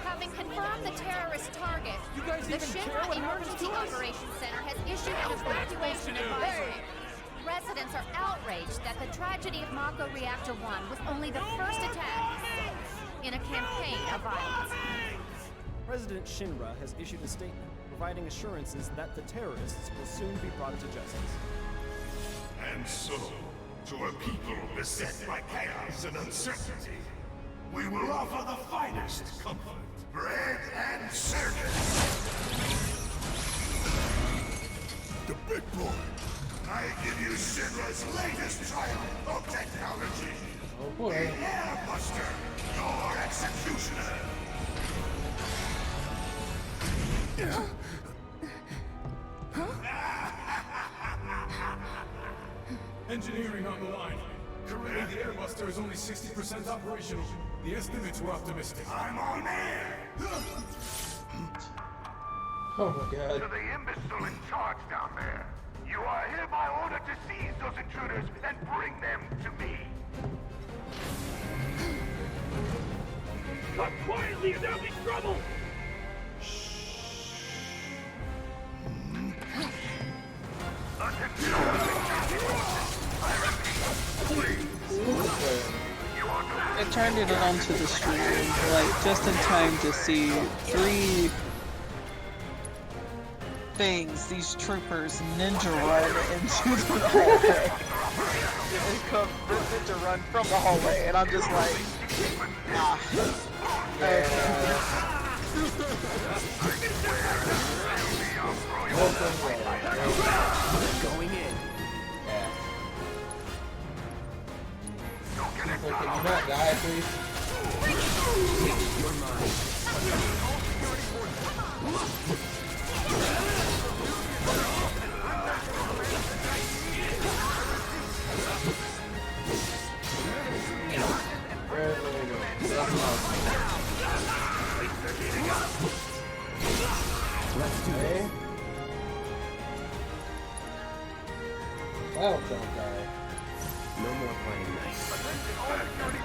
S9: Having confirmed the terrorist target, the Shinra Emergency Operations Center has issued an evacuation advisory. Residents are outraged that the tragedy of Mako Reactor 1 was only the first attack in a campaign of violence.
S8: President Shinra has issued a statement providing assurances that the terrorists will soon be brought to justice.
S5: And so, to a people beset by chaos and uncertainty, we will offer the finest comfort, bread and service. The big boy. I give you Shinra's latest triumph of technology.
S1: Oh boy.
S5: The Airbuster, your executioner.
S10: Engineering on the line. Currently, the Airbuster is only 60% operational. The estimates were optimistic.
S5: I'm on air.
S1: Oh my god.
S5: To the imbecile in charge down there, you are hereby ordered to seize those intruders and bring them to me. Come quietly or there'll be trouble!
S2: I turned it onto the stream, like, just in time to see 3 things, these troopers ninja run into the hallway. They come ninja run from the hallway, and I'm just like, ah.
S3: Going in.
S1: People, can you not die, please?
S3: You're mine.
S1: that'll kill a guy.
S3: No more playing nice.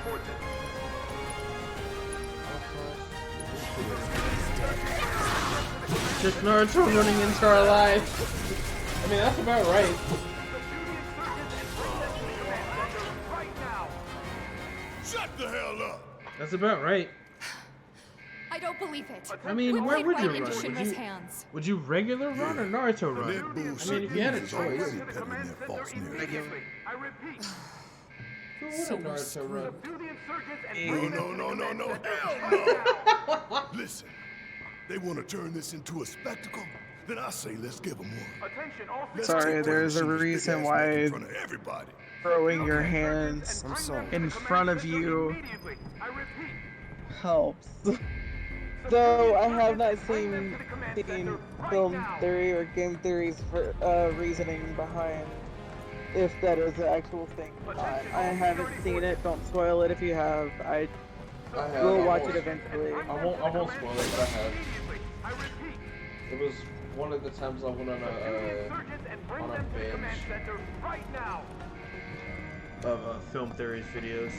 S1: Just Naruto running into our life. I mean, that's about right.
S5: Shut the hell up!
S1: That's about right.
S9: I don't believe it.
S1: I mean,
S9: We
S1: where
S9: played
S1: would
S9: right
S1: you
S9: into
S1: run?
S9: Shinra's hands.
S1: Would you regular run or Naruto run?
S5: That bullshit
S1: I mean, if you had a
S5: is
S1: choice.
S5: already peddling their false narrative.
S1: Who would Naruto run?
S5: No, hell no! Listen, they want to turn this into a spectacle? Then I say let's give them one. Let's
S2: Sorry,
S5: take
S2: there's a
S5: Kuroshita's
S2: reason
S5: big ass
S2: why
S5: neck in front of everybody.
S2: throwing your hands
S3: I'm sorry.
S2: in front of you helps. Though I have not seen film theory or game theories for reasoning behind if that is the actual thing or not. I haven't seen it. Don't spoil it if you have. I will watch it eventually.
S1: I won't spoil it, but I have. It was one of the times I went on a binge of film theory videos.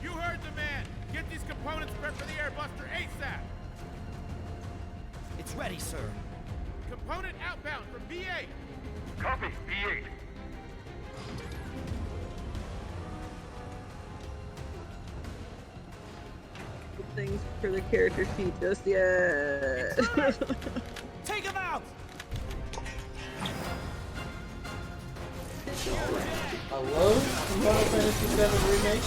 S11: You heard the man! Get these components prepped for the airbuster ASAP!
S3: It's ready, sir.
S11: Component outbound from VII!
S10: Copy, V8.
S2: Things for the character sheet just yet.
S3: Take him out!
S1: I love Final Fantasy VII Remake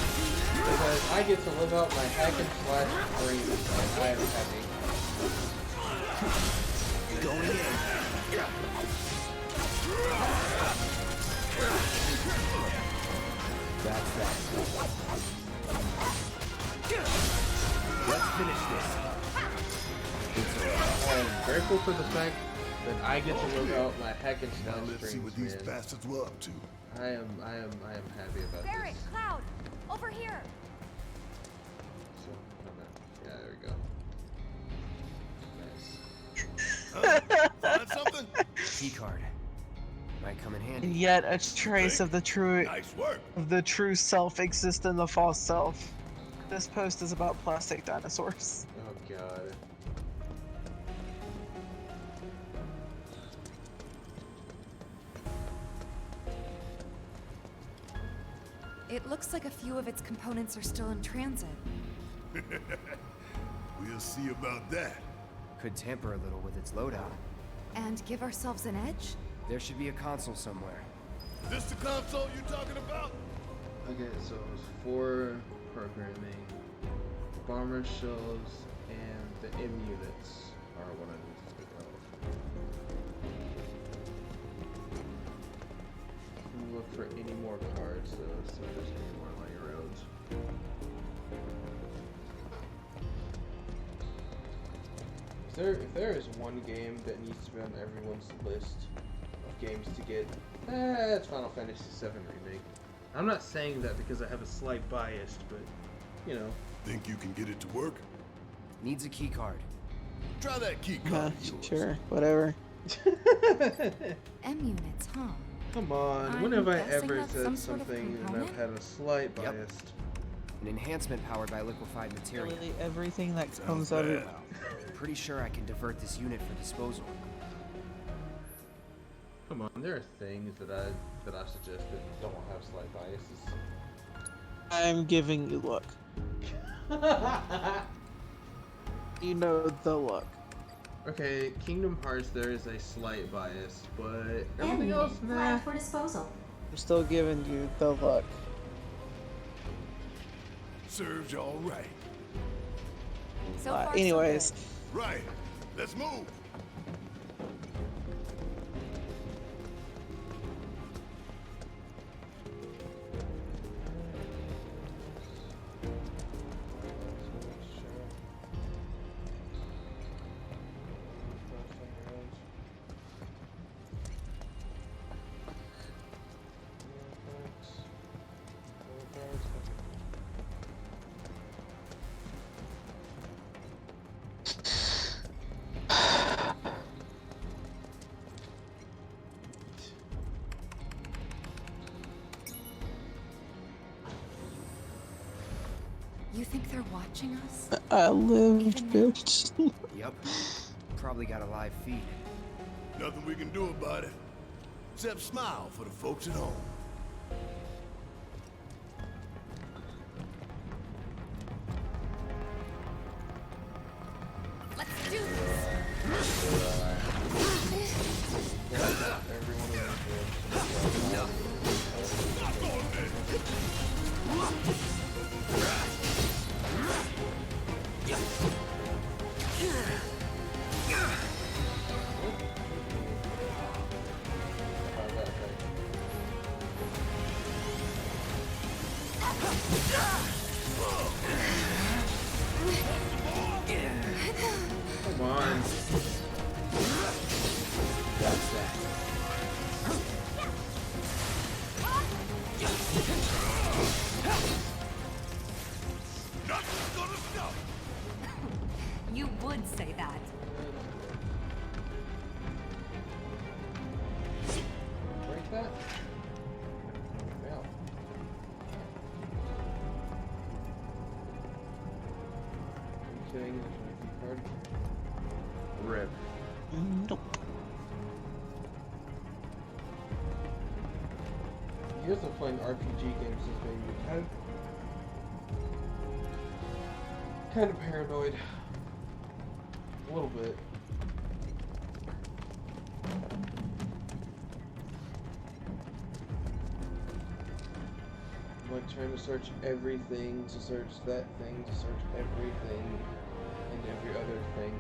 S1: because I get to live out my hack and slash dreams, and I am happy.
S3: Going in. That's that. Let's finish this.
S1: I am grateful for the fact that I get to live out my hack and
S5: Now
S1: slash
S5: let's see
S1: dreams,
S5: what these
S1: man.
S5: bastards were up to.
S1: I am happy about
S9: Barrett,
S1: this.
S9: Cloud, over here.
S1: So, yeah, there we go. Nice.
S5: Find something?
S3: Key card. Might come in
S2: And
S3: handy.
S2: yet a trace of the
S5: Nice work.
S2: true self exists in the false self. This post is about plastic dinosaurs.
S1: Oh god.
S4: It looks like a few of its components are still in transit.
S5: We'll see about that.
S3: Could tamper a little with its loadout.
S4: And give ourselves an edge?
S3: There should be a console somewhere.
S5: This the console you talking about?
S1: Okay, so it's for programming, bomber shells, and the M units are what I need to pick out. Look for any more cards though, so there's any more lying around. If there is one game that needs to be on everyone's list of games to get, it's Final Fantasy VII Remake. I'm not saying that because I have a slight bias, but, you know.
S5: Think you can get it to work?
S3: Needs a key card.
S5: Try that key card. of yours.
S2: Sure, whatever.
S4: M units, huh?
S1: Come on, when
S4: I'm
S1: have I
S4: guessing
S1: ever
S4: that's
S1: said
S4: some sort of
S1: something and I've
S4: component?
S1: had a slight
S3: Yep.
S1: bias?
S3: An enhancement powered by liquefied material.
S2: Literally everything that
S5: Sounds
S2: comes out of your
S5: bad.
S2: mouth.
S3: Pretty sure I can divert this unit for disposal.
S1: Come on, there are things that I suggest that don't have slight biases.
S2: I'm giving you look. You know the look.
S1: Okay, Kingdom Hearts, there is a slight bias, but
S6: And
S1: everything
S6: unit
S1: else, nah.
S6: flagged for disposal.
S2: I'm still giving you the look.
S5: Serves you all right.
S9: So far, so
S2: Anyways,
S9: good.
S5: Right. Let's move.
S4: You think they're watching us?
S2: I live,
S4: Even now?
S2: bitch.
S3: Yup. Probably got a live feed.
S5: Nothing we can do about it. Except smile for the folks at home.
S4: Let's do this.
S1: Come on. That's that.
S5: Nothing's gonna stop.
S4: You would say that.
S1: Break that? Yeah. Are you kidding? There's an ID card. Rip.
S2: Nope.
S1: Years of playing RPG games has made me kind of paranoid. A little bit. I'm like trying to search everything, to search that thing, to search everything, and every other thing.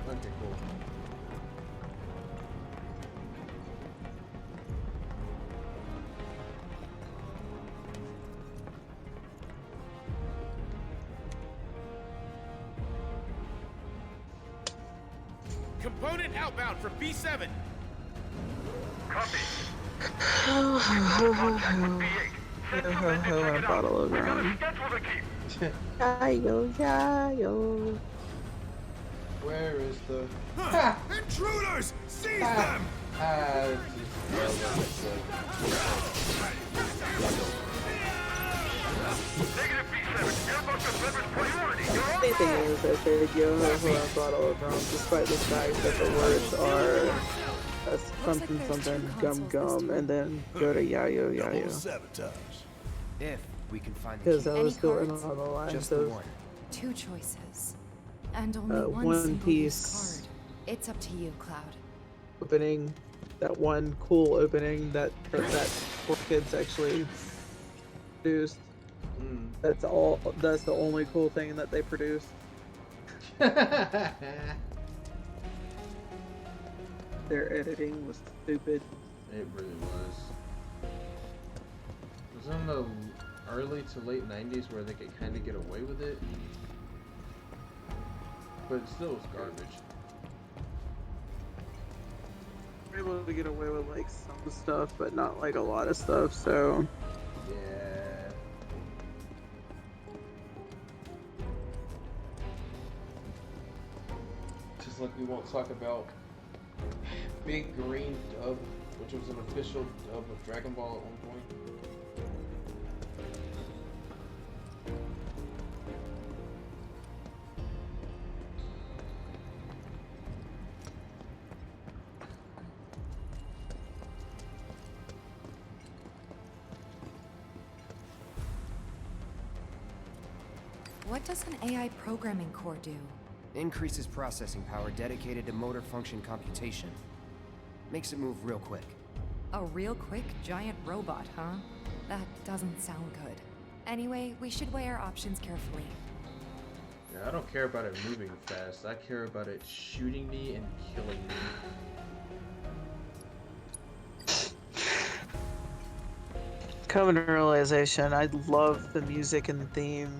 S1: Okay, cool.
S11: Component outbound from VII.
S5: Copy.
S2: A bottle of rum. Yayo.
S1: Where is the...
S5: Intruders! Seize them! Negative B7. Airbuster delivers priority.
S2: The thing is, I said, yo ho ho, a bottle of rum, despite the fact that the words are something something gum gum, and then go to yayo yayo.
S5: Sabotage.
S3: If we can find the
S2: Because
S3: key.
S2: I was going
S4: cards?
S2: on the lines
S3: Just the
S2: of
S3: one.
S4: Two choices. And only one
S2: One
S4: single-use
S2: Piece.
S4: card. It's up to you, Cloud.
S2: opening, that one cool opening that four kids actually produced. That's all. That's the only cool thing that they produced. Their editing was stupid.
S1: It really was. It was in the early to late 90s where they could kind of get away with it. But it still was garbage.
S2: We're able to get away with like some stuff, but not like a lot of stuff, so.
S1: Yeah. Just like we won't talk about Big Green Dub, which was an official dub of Dragon Ball at one point.
S4: What does an AI programming core do?
S3: Increases processing power dedicated to motor function computation. Makes it move real quick.
S4: A real quick giant robot, huh? That doesn't sound good. Anyway, we should weigh our options carefully.
S1: I don't care about it moving fast. I care about it shooting me and killing me.
S2: Coming to realization, I love the music and theme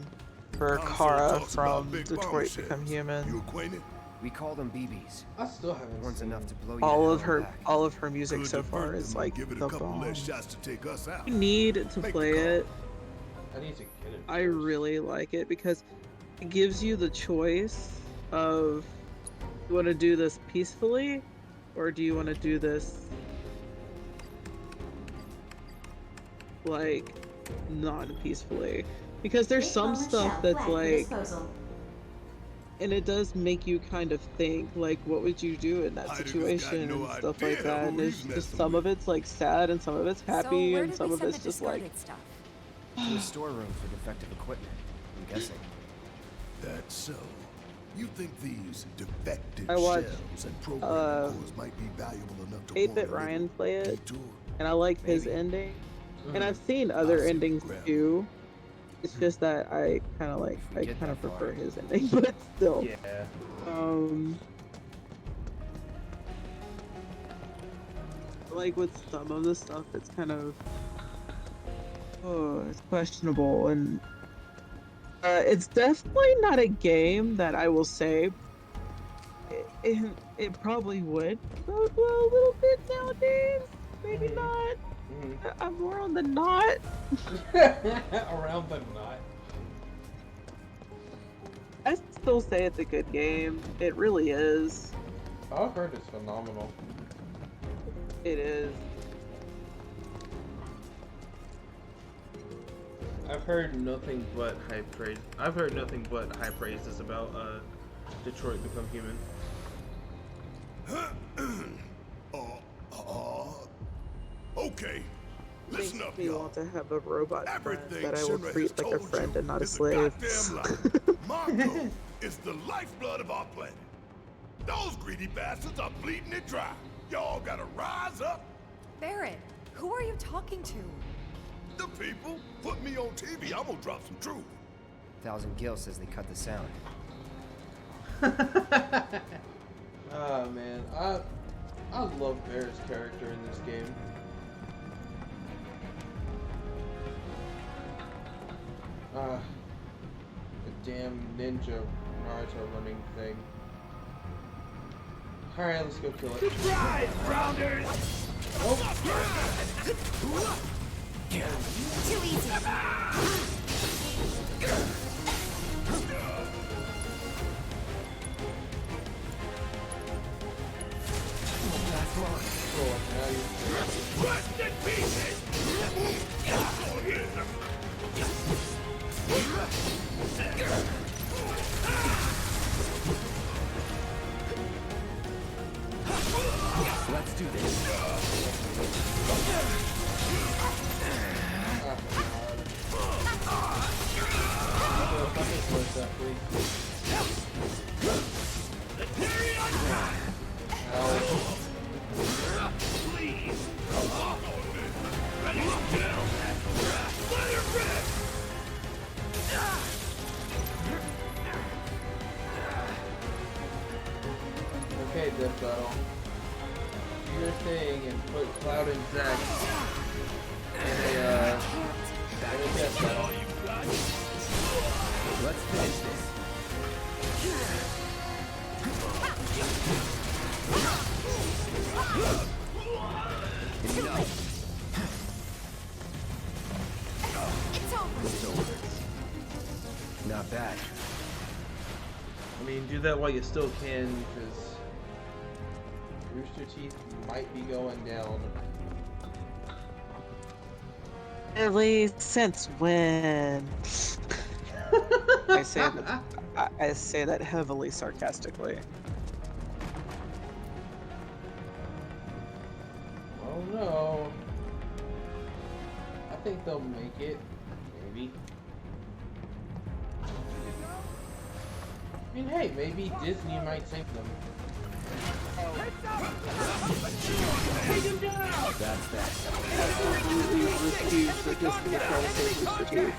S2: for Kara from Detroit Become Human.
S5: You acquainted?
S3: We call them BBs.
S1: I still haven't
S3: One's
S1: seen
S3: enough to blow you
S2: All
S3: the
S2: of
S3: hell
S2: her,
S3: back.
S2: all of her music
S5: Could
S2: so
S5: divert
S2: far is
S5: them
S2: like
S5: and give it
S2: the
S5: a couple
S2: bomb.
S5: less shots to take us out.
S2: You need to
S5: Make
S2: play
S5: the call.
S2: it.
S1: I need to get it.
S2: I
S1: first.
S2: really like it because it gives you the choice of, you want to do this peacefully, or do you want to do this like non-peacefully? Because there's some stuff that's like, and it does make you kind of think, like, what would you do in that
S5: Heidegger's
S2: situation
S5: got no
S2: and stuff like
S5: idea
S2: that. And
S5: who
S2: it's
S5: he's
S2: just
S5: messing
S2: some of
S5: with.
S2: it's like sad and some of it's happy
S4: So where
S2: and
S4: did
S2: some
S4: we
S2: of
S4: send
S2: it's
S4: the
S2: just like,
S4: discarded stuff?
S3: To a storeroom for defective equipment, I'm guessing.
S5: That's so. You think these defective
S2: I watched,
S5: shells and programming cores might be valuable enough to
S2: 8-Bit
S5: warrant a
S2: Ryan
S5: little
S2: play it,
S5: detour?
S2: and I like his
S3: Maybe.
S2: ending. And I've seen other
S5: see
S2: endings
S5: the grab.
S2: too. It's just that I kind of like,
S3: If we
S2: I
S3: get
S2: kind of
S3: that far.
S2: prefer his ending, but still.
S1: Yeah.
S2: Like with some of the stuff, it's kind of, it's questionable, and it's definitely not a game that I will say it probably would bode well a little bit nowadays. Maybe not. I'm more on the not.
S1: Around the knot.
S2: I still say it's a good game. It really is.
S1: I've heard it's phenomenal.
S2: It is.
S1: I've heard nothing but high praise. I've heard nothing but high praises about Detroit Become Human.
S5: Okay. Listen
S2: Makes
S5: up,
S2: me
S5: y'all.
S2: want to have a robot friend
S5: Everything
S2: that I will
S5: Shinra
S2: treat
S5: has
S2: like a
S5: told
S2: friend
S5: you
S2: and not a
S5: is
S2: slave.
S5: goddamn lie. Marco is the lifeblood of our planet. Those greedy bastards are bleeding it dry. Y'all gotta rise up.
S4: Barrett, who are you talking to?
S5: The people put me on TV. I'm gonna drop some truth.
S3: Thousand Gil says they cut the sound.
S1: Oh man, I love Bear's character in this game. The damn ninja Naruto running thing. Alright, let's go kill it.
S11: Surprise, Rounders!
S4: Too easy.
S11: Crushed in pieces!
S3: Let's do this.
S1: Okay, Death Battle. Do your thing and put Cloud and Zack in a Death Battle.
S3: Let's finish this. It's over. Not bad.
S1: I mean, do that while you still can, because Rooster Teeth might be going down.
S2: Really? Since when? I say that heavily sarcastically.
S1: Oh no. I think they'll make it. Maybe. I mean, hey, maybe Disney might save them.
S3: That's that.
S2: Absolutely refuse to just be trying to save Mr. Teeth.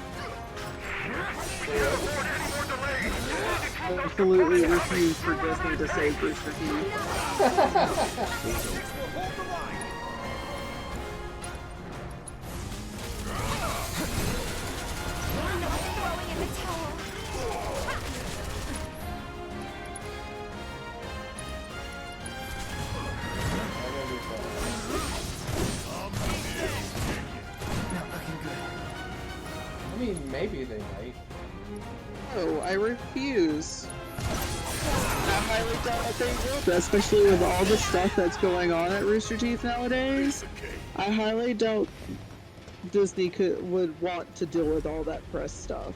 S2: absolutely refuse for Disney to save Rooster Teeth.
S9: Throwing in the towel.
S1: I mean, maybe they might.
S2: No, I refuse. I highly doubt that they will, especially with all the stuff that's going on at Rooster Teeth nowadays. I highly doubt Disney would want to deal with all that press stuff.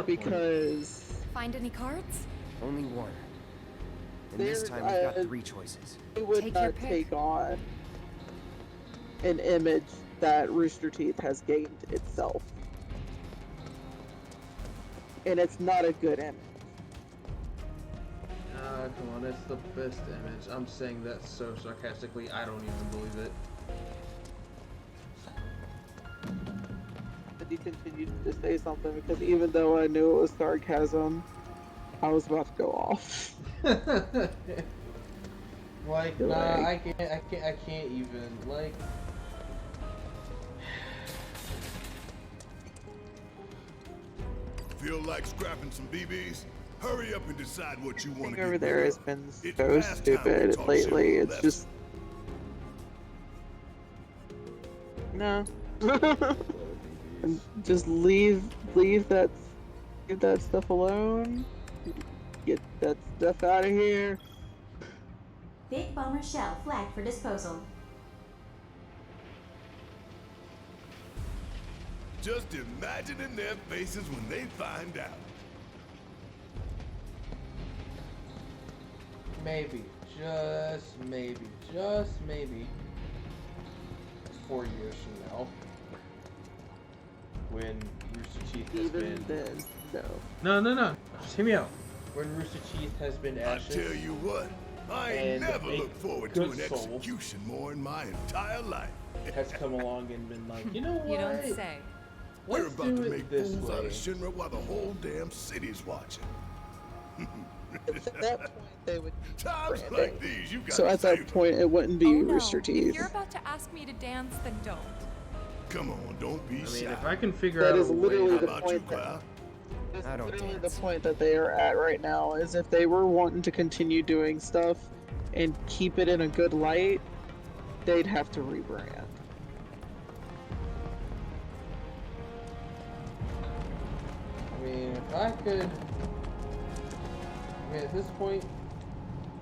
S2: Because
S4: find any cards?
S3: Only one. And this time we've got 3 choices.
S2: They would not take on an image that Rooster Teeth has gained itself. And it's not a good image.
S1: Come on, it's the best image. I'm saying that so sarcastically, I don't even believe it.
S2: But he continued to say something because even though I knew it was sarcasm, I was about to go off.
S1: Like, nah, I can't even, like...
S5: Feel like scrapping some BBs? Hurry up and decide what you want to
S2: over
S5: get
S2: there
S5: rid
S2: has
S5: of.
S2: been
S5: It's
S2: so
S5: past time we
S2: stupid
S5: talk
S2: lately.
S5: shit
S2: It's
S5: left.
S2: just no. Just leave that stuff alone. Get that stuff out of here.
S6: Big bomber shell flagged for disposal.
S5: Just imagining their faces when they find out.
S1: Maybe, just maybe, 4 years from now, when Rooster Teeth has been...
S2: then,
S1: No. Just hear me out. When Rooster Teeth has been ashes...
S5: I tell you what, I ain't never looked forward to an execution more in my entire life.
S1: Has come along and been like, you know what?
S4: You don't say.
S5: We're
S1: Let's
S5: about
S1: do
S5: to
S1: it
S5: make
S1: this
S5: fools out
S1: way.
S5: of Shinra while the whole damn city's watching.
S2: At that point, they would
S5: Times
S2: branding.
S5: like these, you
S2: So
S5: gotta
S2: at that
S5: save
S2: point, it wouldn't be
S4: Oh no.
S2: Rooster
S4: If
S2: Teeth.
S4: you're about to ask me to dance, then don't.
S5: Come on, don't be
S1: I
S5: shy.
S1: mean, if I can figure
S2: That
S1: out
S2: is
S1: a
S2: literally
S1: way...
S2: the
S5: How about you,
S2: point that-
S5: Cloud?
S2: That's
S3: I don't
S2: literally
S3: dance.
S2: the point that they are at right now. Is if they were wanting to continue doing stuff and keep it in a good light, they'd have to rebrand.
S1: I mean, if I could... I mean, at this point,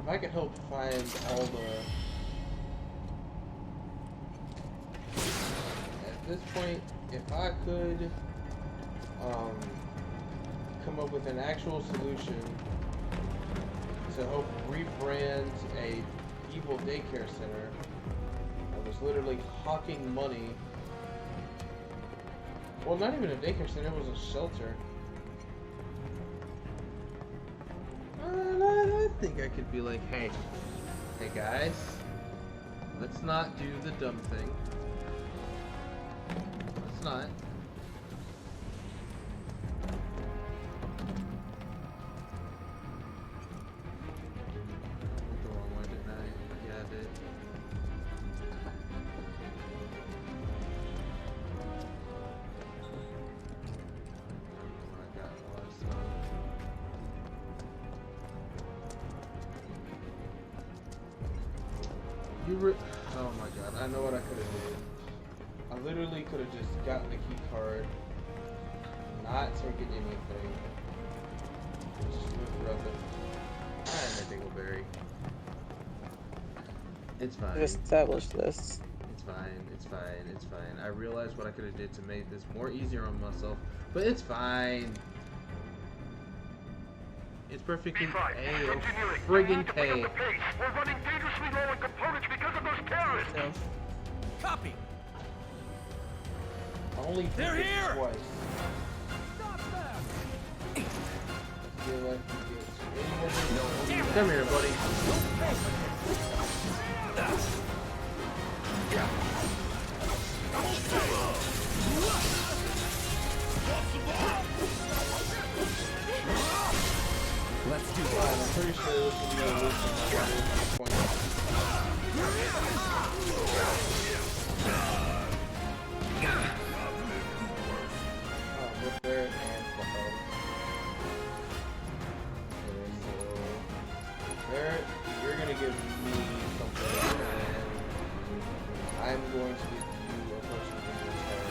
S1: if I could help find all the... At this point, if I could come up with an actual solution to help rebrand a evil daycare center that was literally hawking money. Well, not even a daycare center, it was a shelter. I think I could be like, hey guys, let's not do the dumb thing. Let's not. The wrong one, didn't I? Yeah, I did. I got a lot of stuff. Oh my god, I know what I could have did. I literally could have just gotten the key card, not taken anything, and just looked up it. And a dingleberry. It's fine.
S2: Establish this.
S1: It's fine, it's fine, it's fine. I realized what I could have did to make this more easier on myself, but it's fine. It's perfectly friggin' K.
S12: We're running dangerously low on components because of those terrorists.
S8: Copy.
S1: I only did
S8: They're
S1: it
S8: here!
S1: twice. I feel like you get Come here, buddy.
S3: Let's do
S1: Fine, I'm pretty sure this will be a list point. With there and there, you're gonna give me something, and I'm going to give you a person in return.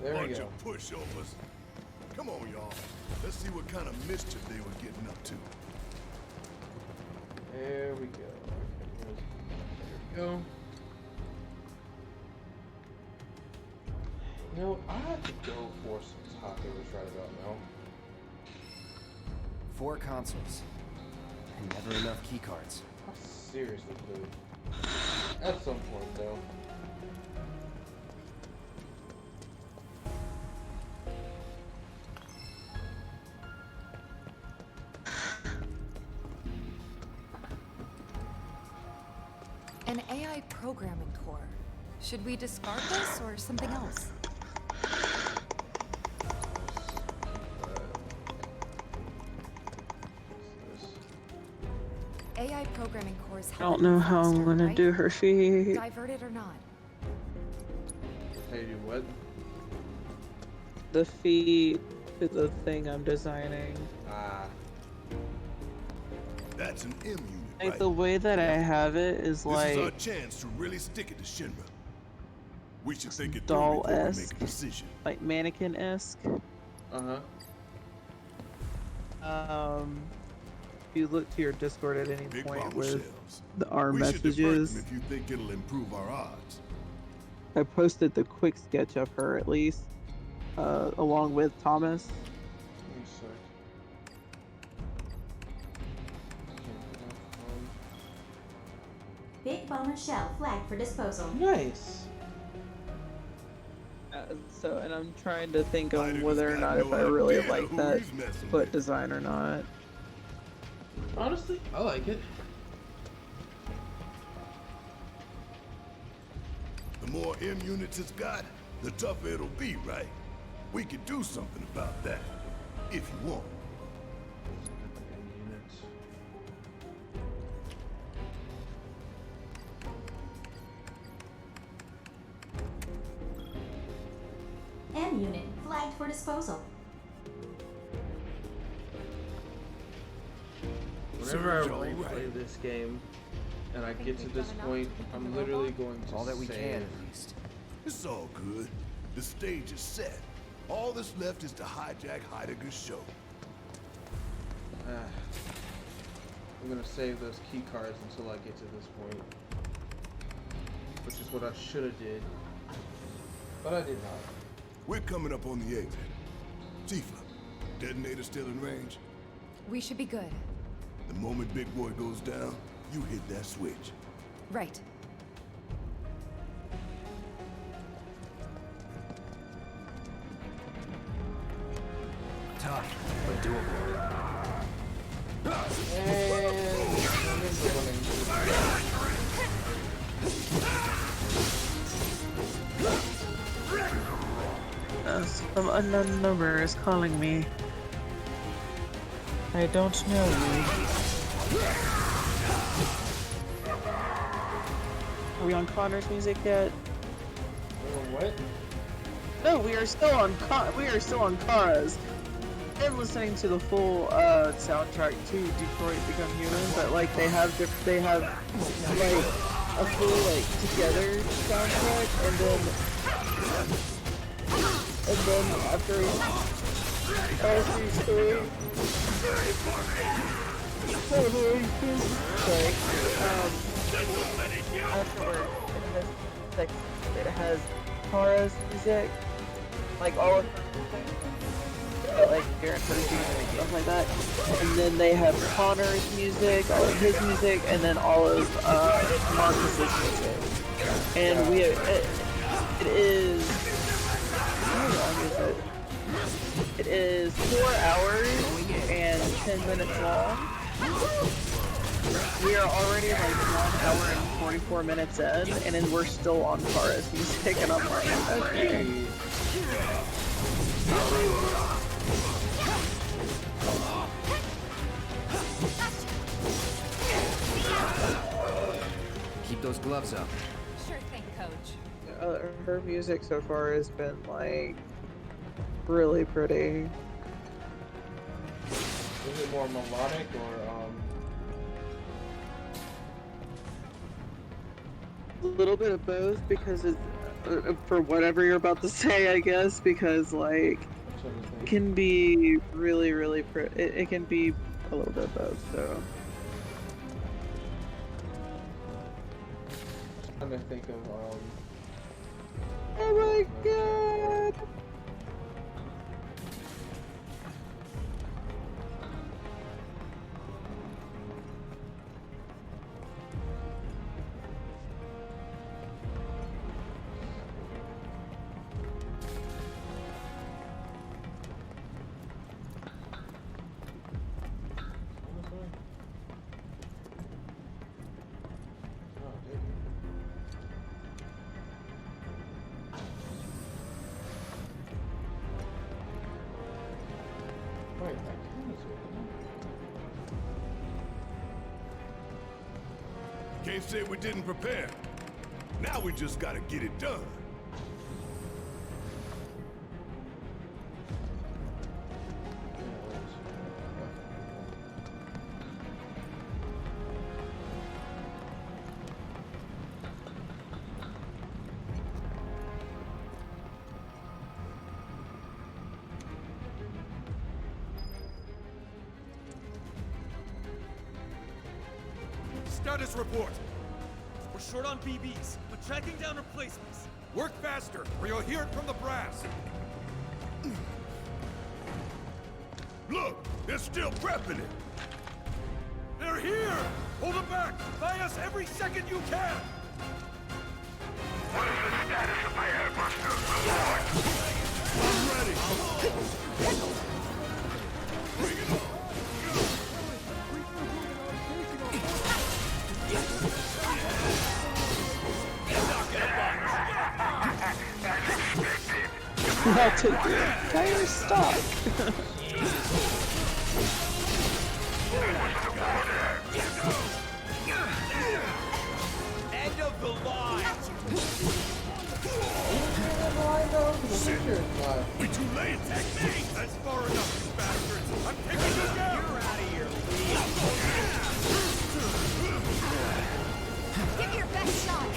S1: There we
S5: Bunch
S1: go.
S5: of pushovers. Come on, y'all. Let's see what kind of mischief they were getting up to.
S1: There we go. There we go. You know, I have to go for some tacos right about now.
S3: 4 consoles. And never enough keycards.
S1: I seriously could. At some point, though.
S4: An AI programming core. Should we discard this or something else? AI programming cores.
S2: I don't know how I'm gonna do her feet.
S4: Diverted or not?
S1: Hey, do what?
S2: The feet to the thing I'm designing.
S1: Ah.
S5: That's an M unit,
S2: Like
S5: right?
S2: the way that I have it is
S5: This
S2: like
S5: is our chance to really stick it to Shinra. We should think it through before we
S2: doll-esque,
S5: make a decision.
S2: like mannequin-esque.
S1: Uh-huh.
S2: If you look to your Discord at any
S5: Big
S2: point
S5: bomber
S2: with
S5: shells.
S2: the ARM
S5: We should divert
S2: messages,
S5: them if you think it'll improve our odds.
S2: I posted the quick sketch of her at least, along with Thomas.
S6: Big bomber shell flagged for disposal.
S1: Nice.
S2: So, and I'm trying to think on whether or not if I really like that foot design or not.
S1: Honestly, I like it.
S5: The more M units it's got, the tougher it'll be, right? We could do something about that, if you want.
S6: M unit flagged for disposal.
S1: Whenever I replay this game and I get to this point, I'm literally going to
S3: all that we
S1: save.
S3: can, at least.
S5: It's all good. The stage is set. All that's left is to hijack Heidegger's show.
S1: I'm gonna save those key cards until I get to this point, which is what I should have did, but I did not.
S5: We're coming up on the exit. Tifa, detonator still in range?
S4: We should be good.
S5: The moment Big Boy goes down, you hit that switch.
S4: Right.
S3: Tough, but doable.
S2: Some unknown number is calling me. I don't know you. Are we on Connor's music yet?
S1: What?
S2: No, we are still on Kara's. I'm listening to the full soundtrack to Detroit Become Human, but like they have like a full like together soundtrack, and then after Kara's story, afterward, it has Kara's music, like all of like Garrett Percy and stuff like that, and then they have Connor's music, all of his music, and then all of Marcus's music. And we have, it is how long is it? It is 4 hours and 10 minutes long. we are already like 1 hour and 44 minutes in, and then we're still on Forest music, and I'm like, okay.
S3: Keep those gloves up.
S4: Sure thing, Coach.
S2: Her music so far has been like really pretty.
S1: Is it more melodic or
S2: A little bit of both, because it's for whatever you're about to say, I guess, because like it can be really, really pretty. It can be a little bit of both. So
S1: I'm trying to think of
S2: oh my god.
S5: Can't say we didn't prepare. Now we just gotta get it done.
S8: Status report. We're short on BBs, but tracking down replacements.
S5: Work faster, or you'll hear it from the brass. Look, they're still prepping it.
S8: They're here! Hold them back! Buy us every second you can!
S12: What is the status of my airbuster?
S5: I'm ready. Bring it on.
S2: Not to entire stock.
S8: End of the line!
S5: We too late.
S8: Technique! That's far enough, you bastards! I'm taking you down! You're out of here,
S9: Give it your best shot!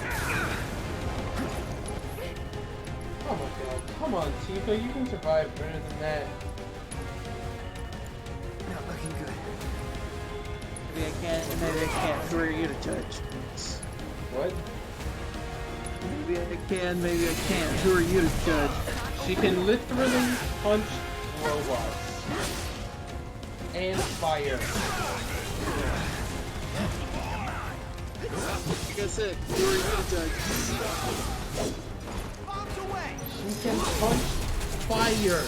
S1: oh my god. Come on, Tifa, you can survive better than that.
S3: Not looking good.
S2: Maybe I can't, and maybe I can't. Who are you to judge?
S1: What?
S2: Maybe I can, maybe I can't. Who are you to judge?
S1: She can literally punch robots. And fire.
S2: Like I said, who are you to judge?
S1: She can punch fire.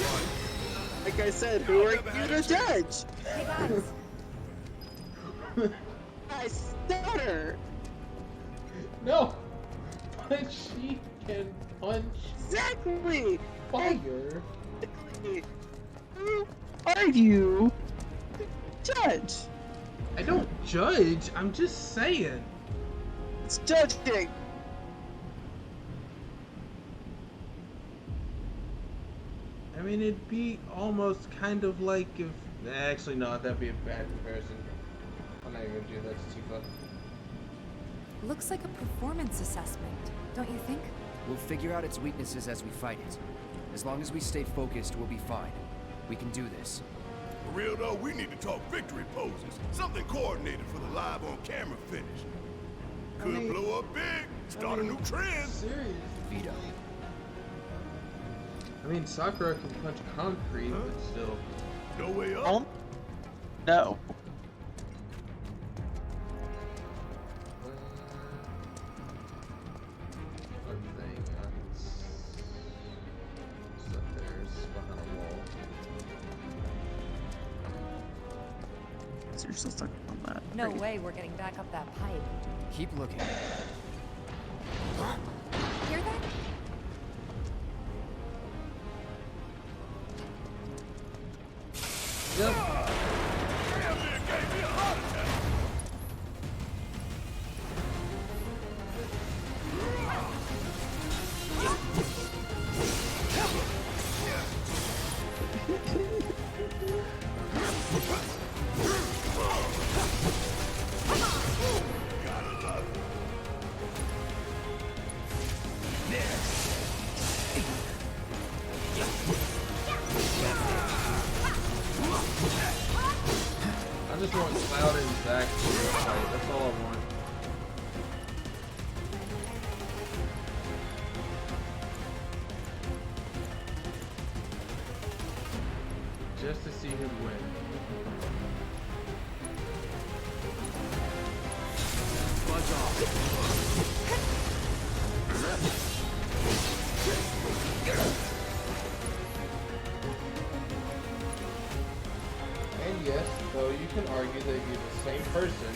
S2: Like I said, who are you to judge?
S9: Hey guys,
S2: I stutter.
S1: No. But she can punch
S2: Exactly.
S1: fire.
S2: Exactly. Who are you to judge?
S1: I don't judge. I'm just saying.
S2: It's judging.
S1: I mean, it'd be almost kind of like if... Actually, no, that'd be a bad comparison. I'm not even gonna do that to Tifa.
S4: Looks like a performance assessment, don't you think?
S3: We'll figure out its weaknesses as we fight it. As long as we stay focused, we'll be fine. We can do this.
S5: For real though, we need to talk victory poses. Something coordinated for the live on camera finish. Could blow up big, start a new trend.
S1: Seriously.
S3: Veto.
S1: I mean, Sakura can punch concrete, but still.
S5: No way up.
S2: No.
S1: One thing, it's up there, it's behind a wall.
S2: So you're still stuck on that.
S4: No
S2: Great.
S4: way we're getting back up that pipe.
S3: Keep looking.
S4: Hear that?
S1: Yep. I just want Cloud and Zack to fight. That's all I want. Just to see who'd win.
S3: Buzz off.
S1: And yes, though you can argue they'd be the same person.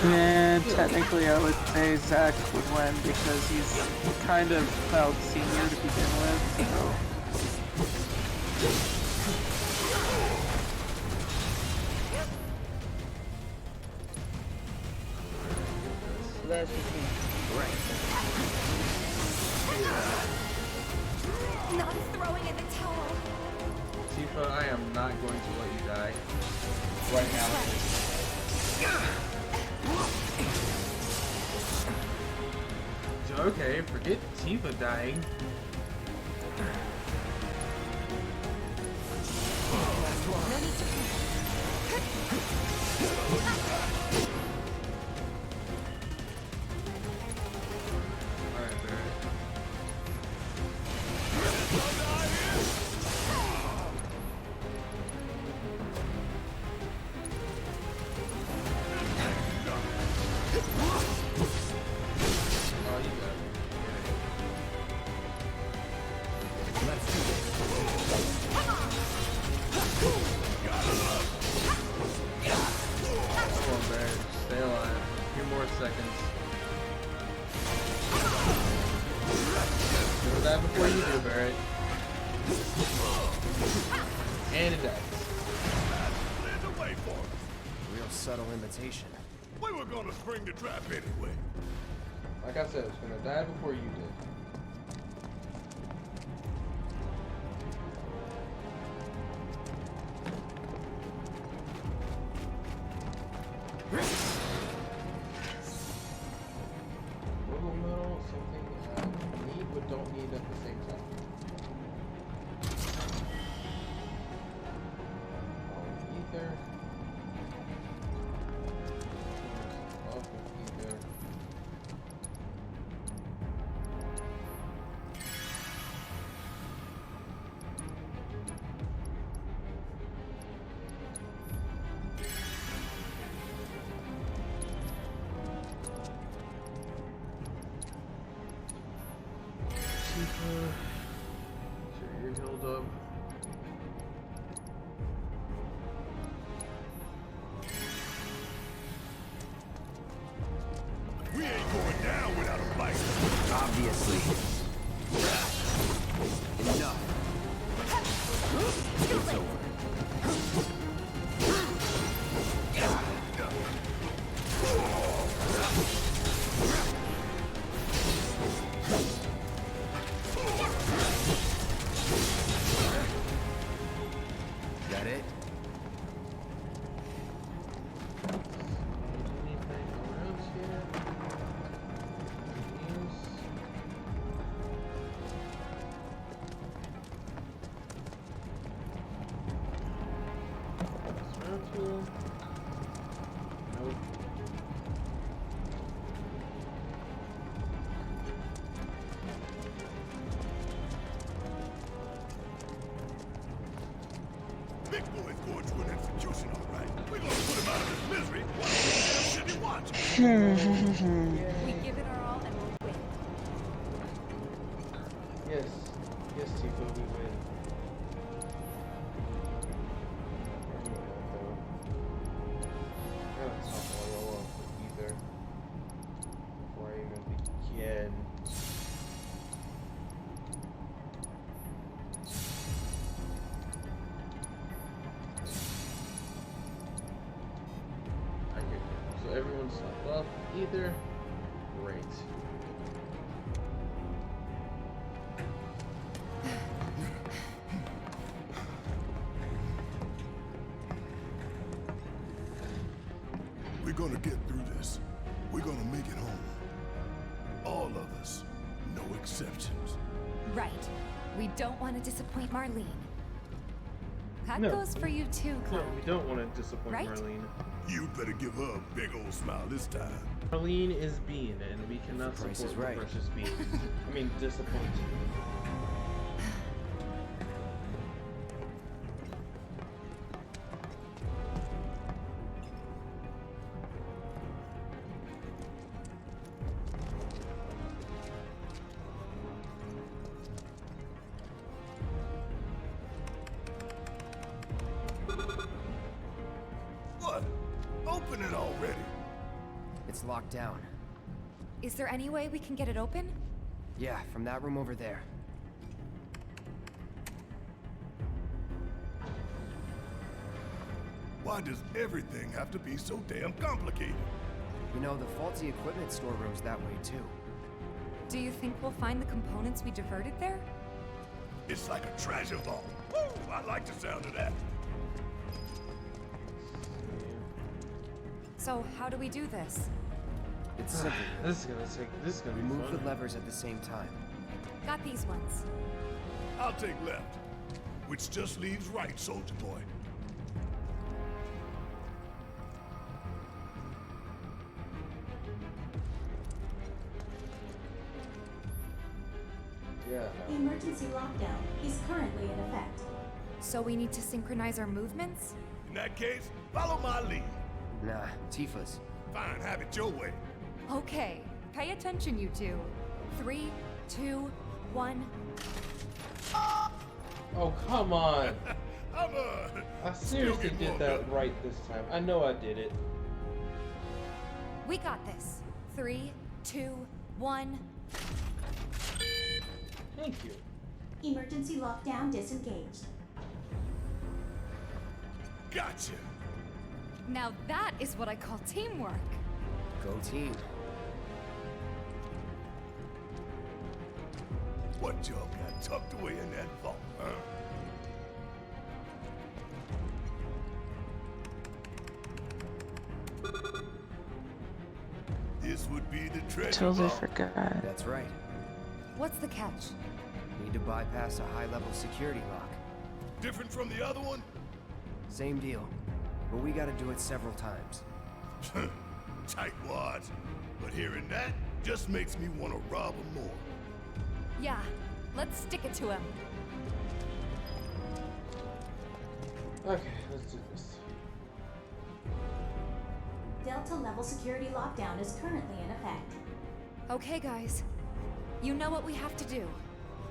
S2: And technically I would say Zach would win because he's kind of Cloud's senior to begin with, so... So that's just me.
S3: Right.
S4: Not throwing in the towel.
S1: Tifa, I am not going to let you die. Right now. Okay, forget Tifa dying. Alright, Barrett. Oh, you got it.
S3: Let's do this.
S1: Come on, Barrett. Stay alive. A few more seconds. Do that before you do, Barrett. And it dies.
S5: Cleared the way for us.
S3: Real subtle imitation.
S5: We were gonna spring the trap anyway.
S1: Like I said, it's gonna die before you did. Little metal, something need but don't need at the same time. Ether. Love with ether. Tifa. Sure you're healed up.
S5: We ain't going down without a fight.
S3: Obviously. Enough. It's over. Is that it?
S1: Anything around here? Use. Around here? Nope.
S5: Big boy's going to an execution, all right. We're gonna put him out of his misery. Why should he watch?
S4: We give it our all and we'll win.
S1: Yes. Yes, Tifa, we win. either. Great.
S5: We're gonna get through this. We're gonna make it home. All of us. No exceptions.
S4: Right. We don't want to disappoint Marlene. That
S1: No.
S4: goes for you too,
S1: No,
S4: Chloe.
S1: we don't want to disappoint
S4: Right?
S1: Marlene.
S5: You better give her a big old smile this time.
S1: Marlene is Bean, and we cannot
S3: Price
S1: support
S3: is
S1: the
S3: right.
S1: precious Bean. I mean, disappoint.
S5: What? Open it already.
S3: It's locked down.
S4: Is there any way we can get it open?
S3: Yeah, from that room over there.
S5: Why does everything have to be so damn complicated?
S3: You know, the faulty equipment storeroom's that way too.
S4: Do you think we'll find the components we diverted there?
S5: It's like a treasure vault. Woo! I like the sound of that.
S4: So how do we do this?
S3: It's simple.
S1: This is gonna be
S3: Remove
S1: fun.
S3: the levers at the same time.
S4: Got these ones.
S5: I'll take left, which just leaves right, soldier boy.
S1: Yeah.
S6: Emergency lockdown is currently in effect.
S4: So we need to synchronize our movements?
S5: In that case, follow my lead.
S3: Nah, Tifa's.
S5: Fine, have it your way.
S4: Okay, pay attention, you two. 3, 2, 1.
S1: Oh, come on. I
S5: Still
S1: seriously
S5: get
S1: did
S5: warmed
S1: that
S5: up.
S1: right this time. I know I did it.
S4: We got this. 3, 2, 1.
S1: Thank you.
S6: Emergency lockdown disengaged.
S5: Gotcha.
S4: Now that is what I call teamwork.
S3: Go team.
S5: What y'all got tucked away in that vault, huh? This would be the treasure
S2: Totally
S5: vault.
S2: forgot.
S3: That's right.
S4: What's the catch?
S3: Need to bypass a high-level security lock.
S5: Different from the other one?
S3: Same deal. But we gotta do it several times.
S5: Tight wads. But hearing that just makes me want to rob him more.
S4: Yeah, let's stick it to him.
S1: Okay, let's do this.
S6: Delta level security lockdown is currently in effect.
S4: Okay, guys. You know what we have to do.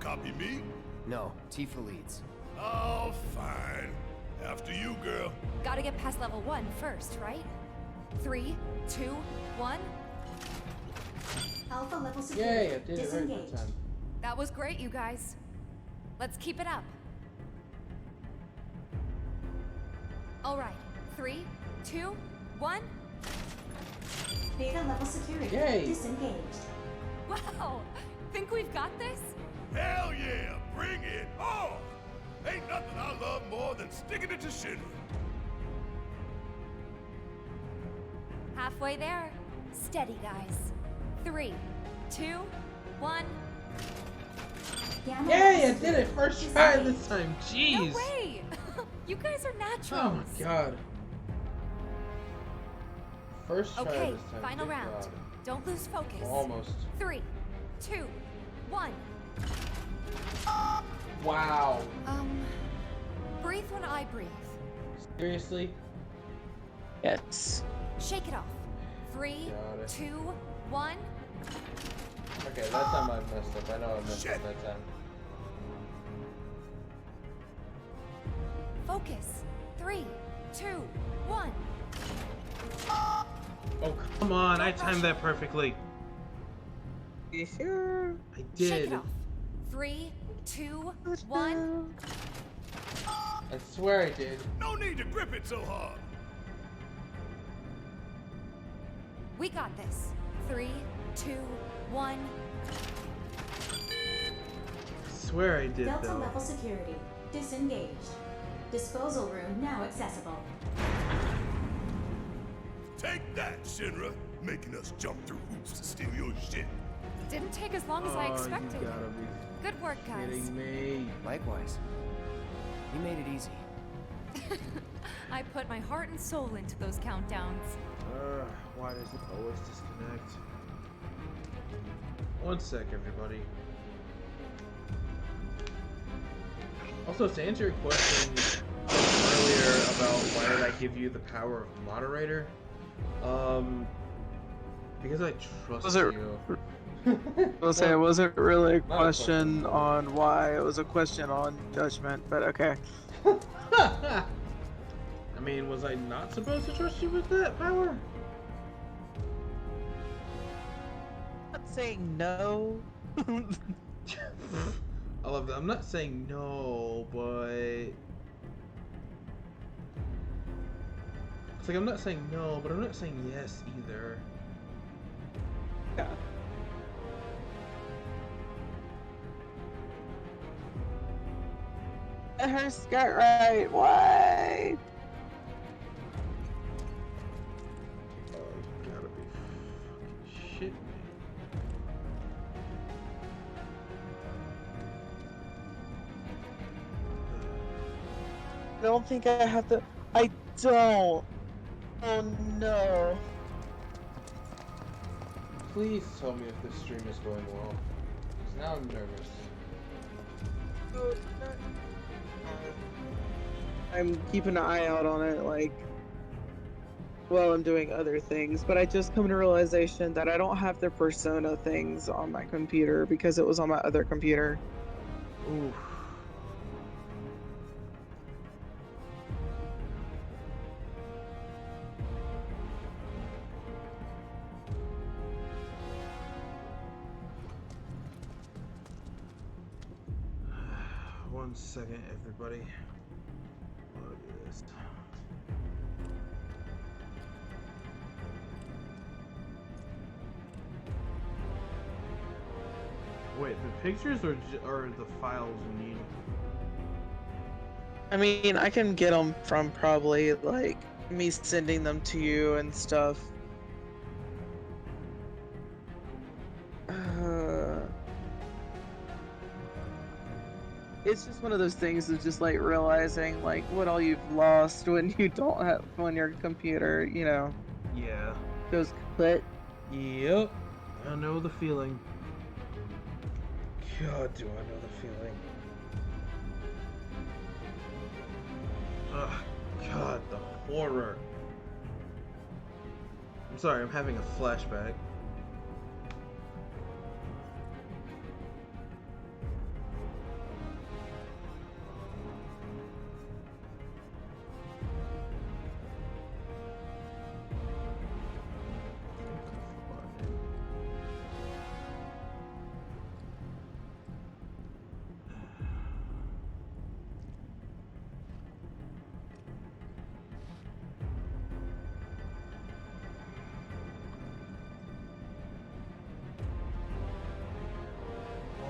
S5: Copy me?
S3: No, Tifa leads.
S5: Oh, fine. After you, girl.
S4: Gotta get past level 1 first, right? 3, 2, 1.
S6: Alpha level
S1: Yay,
S6: security
S1: I did it right
S6: disengaged.
S1: this time.
S4: That was great, you guys. Let's keep it up. All right. 3, 2, 1.
S6: Beta level security
S1: Yay.
S6: disengaged.
S4: Wow! Think we've got this?
S5: Hell yeah, bring it on! Ain't nothing I love more than sticking it to Shinra.
S4: Halfway there. Steady, guys. 3, 2, 1.
S6: Gamma
S1: Yay,
S6: level
S1: I did
S6: security
S1: it first try
S6: disengaged.
S1: this time. Jeez.
S4: No way! You guys are naturals.
S1: Oh my god. First try
S4: Okay,
S1: this time.
S4: final
S1: good
S4: round.
S1: God.
S4: Don't lose focus.
S1: Almost.
S4: 3, 2, 1.
S1: Wow.
S4: Breathe when I breathe.
S1: Seriously?
S2: Yes.
S4: Shake it off. 3,
S1: Got it.
S4: 2, 1.
S1: Okay, that time I messed up. I know I messed up that time.
S4: Focus. 3, 2, 1.
S1: Oh, come on. I timed that perfectly.
S2: You sure?
S1: I
S4: Shake
S1: did.
S4: it off. 3, 2, 1.
S1: I swear I did.
S5: No need to grip it so hard.
S4: We got this. 3, 2, 1.
S1: I swear I did,
S6: Delta
S1: though.
S6: level security. Disengaged. Disposal room now accessible.
S5: Take that, Shinra! Making us jump through hoops to steal your shit.
S4: Didn't take as long as I expected.
S1: You gotta be
S4: Good work, guys.
S1: kidding me.
S3: Likewise. You made it easy.
S4: I put my heart and soul into those countdowns.
S1: Why does it always disconnect? One sec, everybody. Also, to answer your question earlier about why did I give you the power of moderator, because I trust you.
S2: It wasn't really a question on why, it was a question on judgment, but okay.
S1: I mean, was I not supposed to trust you with that power?
S2: I'm not saying no.
S1: I love that. I'm not saying no, but it's like I'm not saying no, but I'm not saying yes either.
S2: Yeah. Her skirt right. Why?
S1: Oh, you gotta be fucking shitting me.
S2: I don't think I have to. I don't. Oh no.
S1: Please tell me if this stream is going well. Because now I'm nervous.
S2: I'm keeping an eye out on it, like, while I'm doing other things, but I just come to realization that I don't have the persona things on my computer because it was on my other computer.
S1: Oof. One second, everybody. Look at this. Wait, the pictures or the files you need?
S2: I mean, I can get them from probably, like, me sending them to you and stuff. It's just one of those things of just, like, realizing, like, what all you've lost when you don't have, when your computer, you know,
S1: Yeah.
S2: goes kaput.
S1: Yep. I know the feeling. God, do I know the feeling. Ugh, God, the horror. I'm sorry, I'm having a flashback.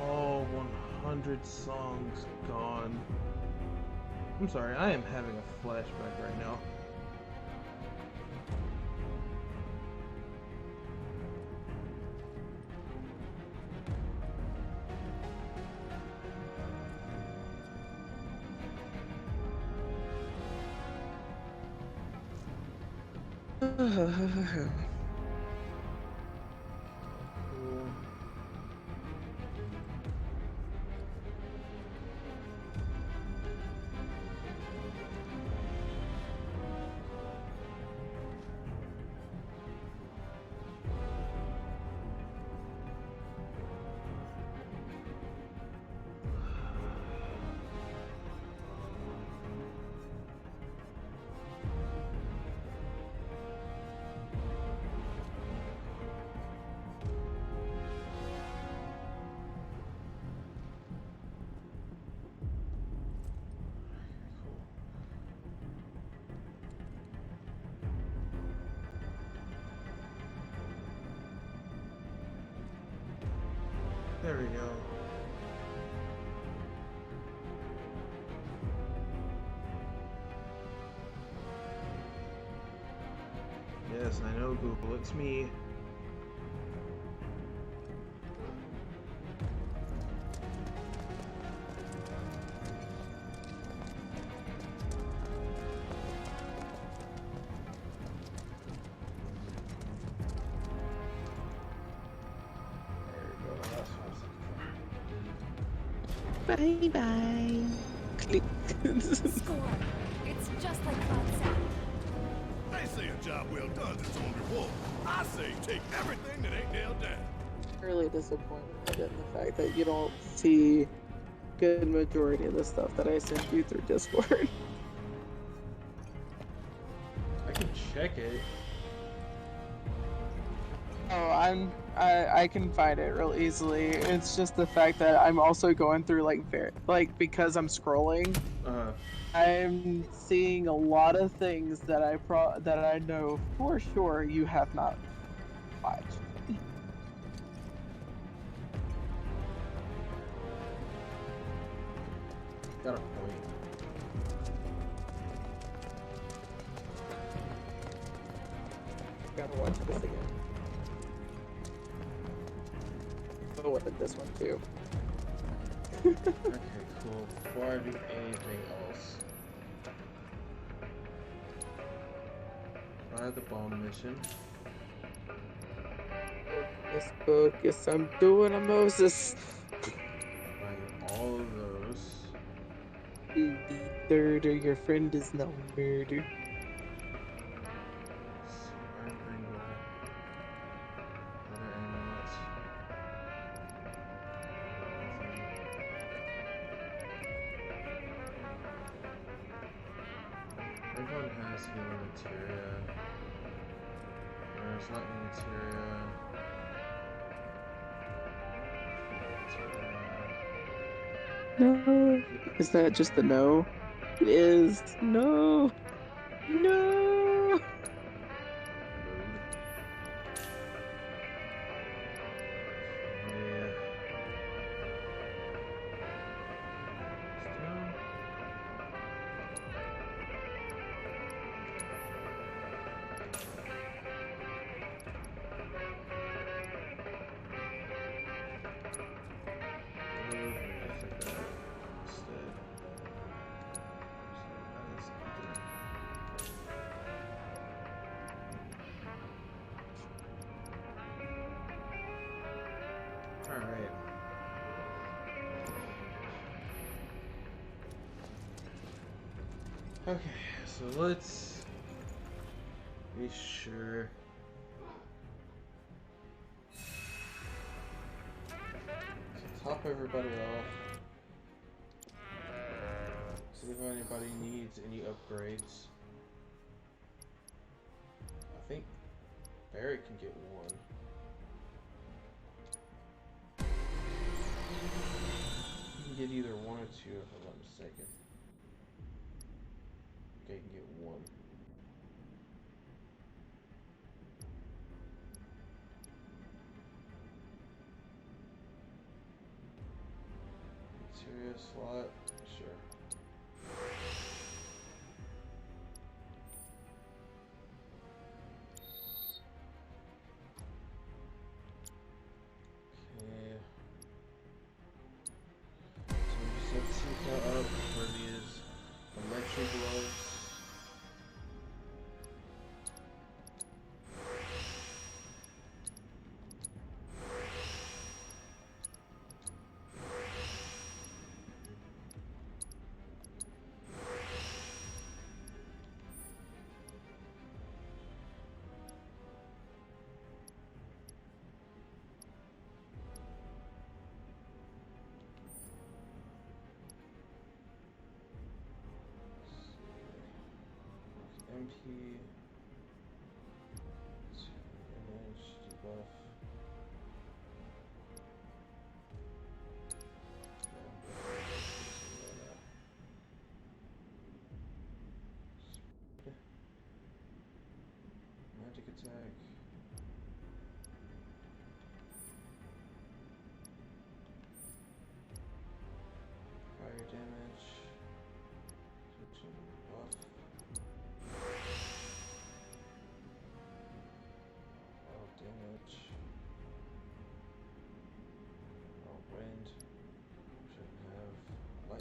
S1: Oh, 100 songs gone. I'm sorry, I am having a flashback right now. There we go. Yes, I know Google, it's me.
S2: Bye bye. Click.
S4: Score. It's just like Cloud said.
S5: They say a job well done is its own reward. I say take everything that ain't nailed down.
S2: Really disappointed in the fact that you don't see good majority of the stuff that I send you through Discord.
S1: I can check it.
S2: Oh, I can find it real easily. It's just the fact that I'm also going through because I'm scrolling. I'm seeing a lot of things that I know for sure you have not watched.
S1: Got a point.
S2: Gotta watch this again. Oh, and this one too.
S1: Okay, cool. Before I do anything else, try the bomb mission.
S2: Focus, I'm doing a Moses.
S1: Find all of those.
S2: The third or your friend is now murdered.
S1: Iron Angle. Other amulets. Everyone has healing materia. No, it's not materia.
S2: No. Is that just a no? It is. No. No.
S1: Yeah. Alright. Okay, so let's be sure. So top everybody off. See if anybody needs any upgrades. I think Barrett can get one. You can get either one or two if I'm not mistaken. Okay, you can get one. Materia slot, sure. Okay. So we set Tika up for these electric gloves.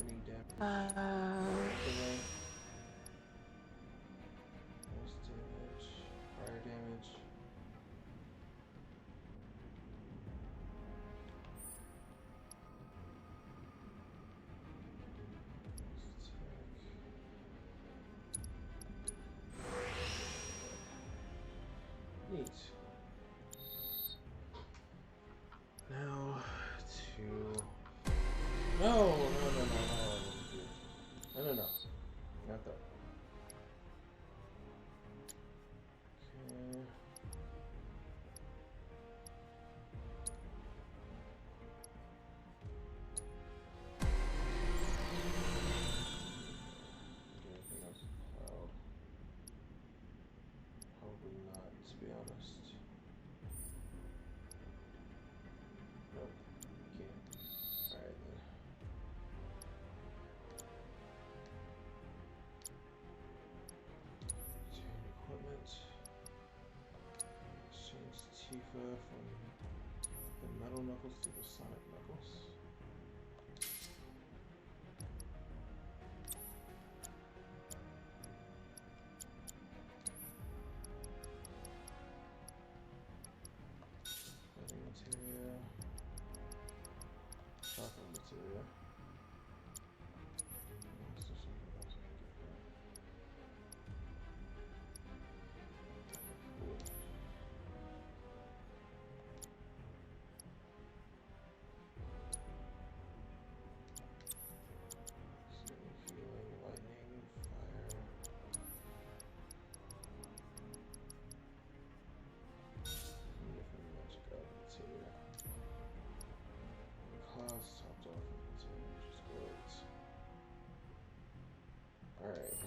S1: lightning damage. Lost damage. Fire damage. Neat. Now to no. Not that. Okay. Anything else? Cloud. Probably not, to be honest. Nope. Can't. Alright then. Change equipment. Change Tifa from the metal knuckles to the sonic knuckles. Clothing material. Chocolate material. Is there something else I can get for that? Cool. Sudden feeling, lightning, fire. Different magic of material. Cost topped off with material, which is great. Alright.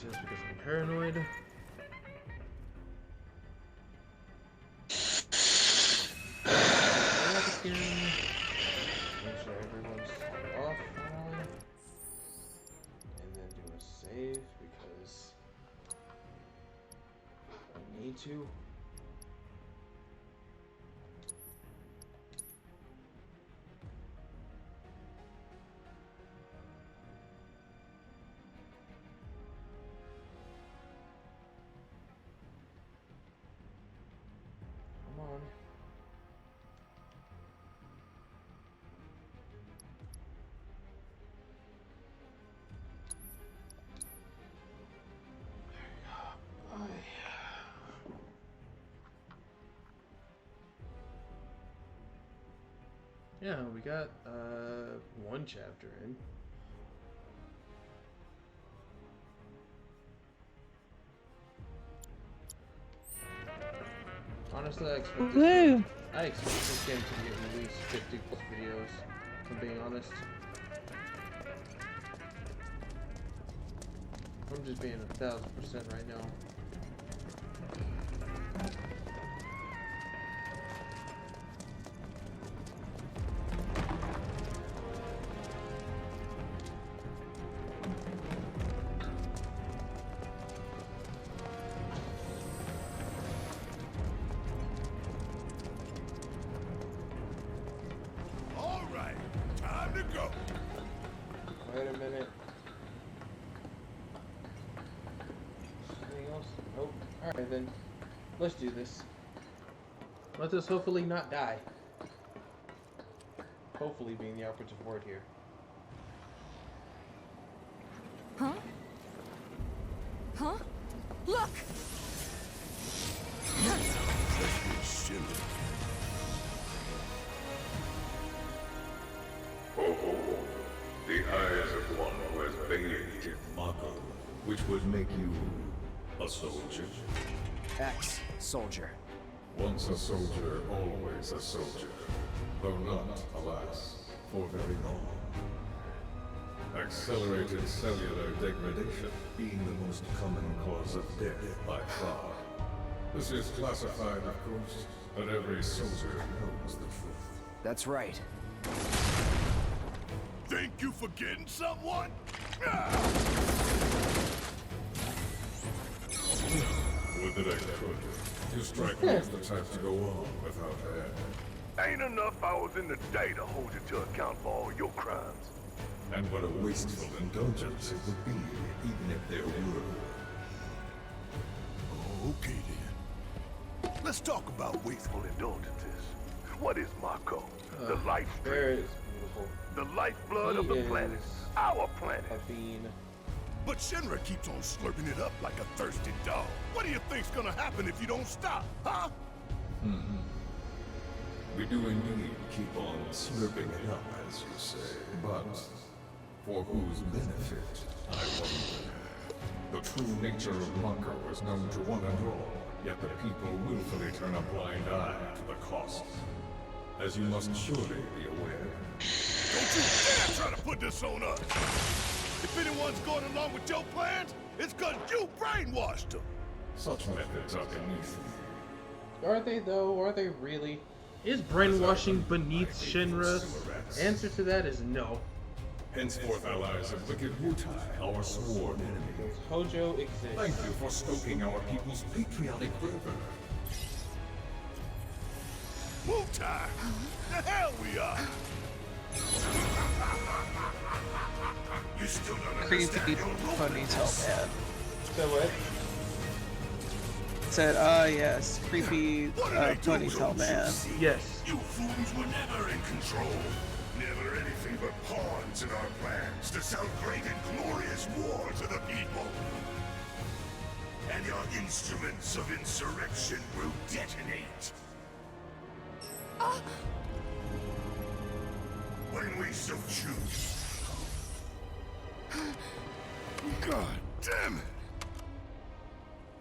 S1: Just because I'm paranoid. Back again. Make sure everyone's turned off finally. And then do a save because I need to. Come on. Yeah, we got one chapter in. Honestly, I expect this game to get at least 50 plus videos, if I'm being honest. I'm just being 1000% right now.
S5: All right, time to go.
S1: Wait a minute. Anything else? Nope. Alright then. Let's do this. Let us hopefully not die. Hopefully being the operative word here.
S4: Huh? Huh? Look!
S13: The eyes of one who has bathed Mako, which would make you a soldier.
S3: Ex-soldier.
S13: Once a soldier, always a soldier. Though not, alas, for very long. Accelerated cellular degradation being the most common cause of death by far. This is classified, of course, but every soldier knows the truth.
S3: That's right.
S5: Think you forgetting someone?
S13: Would that I could. You strike me as the type to go on without air.
S12: Ain't enough hours in the day to hold you to account for all your crimes.
S13: And what a wasteful indulgence it would be, even if there were.
S5: Okay then. Let's talk about wasteful indulgences. What is Mako? The LiveStream. The lifeblood of the planet. Our planet. But Shinra keeps on slurping it up like a thirsty dog. What do you think's gonna happen if you don't stop, huh?
S13: We do indeed keep on slurping it up, as you say, but for whose benefit, I wonder. The true nature of Mako is known to one and all, yet the people willfully turn a blind eye to the cost. As you must surely be aware.
S5: Don't you dare try to put this on us! If anyone's going along with your plans, it's cause you brainwashed them!
S13: Such methods are beneath me.
S1: Are they though? Are they really? Is brainwashing beneath Shinra? Answer to that is no.
S13: Henceforth allies of wicked Wutai, our sworn enemy.
S1: Hojo exists.
S13: Thank you for stoking our people's patriotic fervor.
S5: Wutai! The hell we are! You still don't understand
S2: Creepy ponytail man.
S1: So what?
S2: Said, yes, creepy ponytail man.
S1: Yes.
S5: You fools were never in control. Never anything but pawns in our plans to sell great and glorious war to the people. And your instruments of insurrection will detonate. When we so choose. God damn it!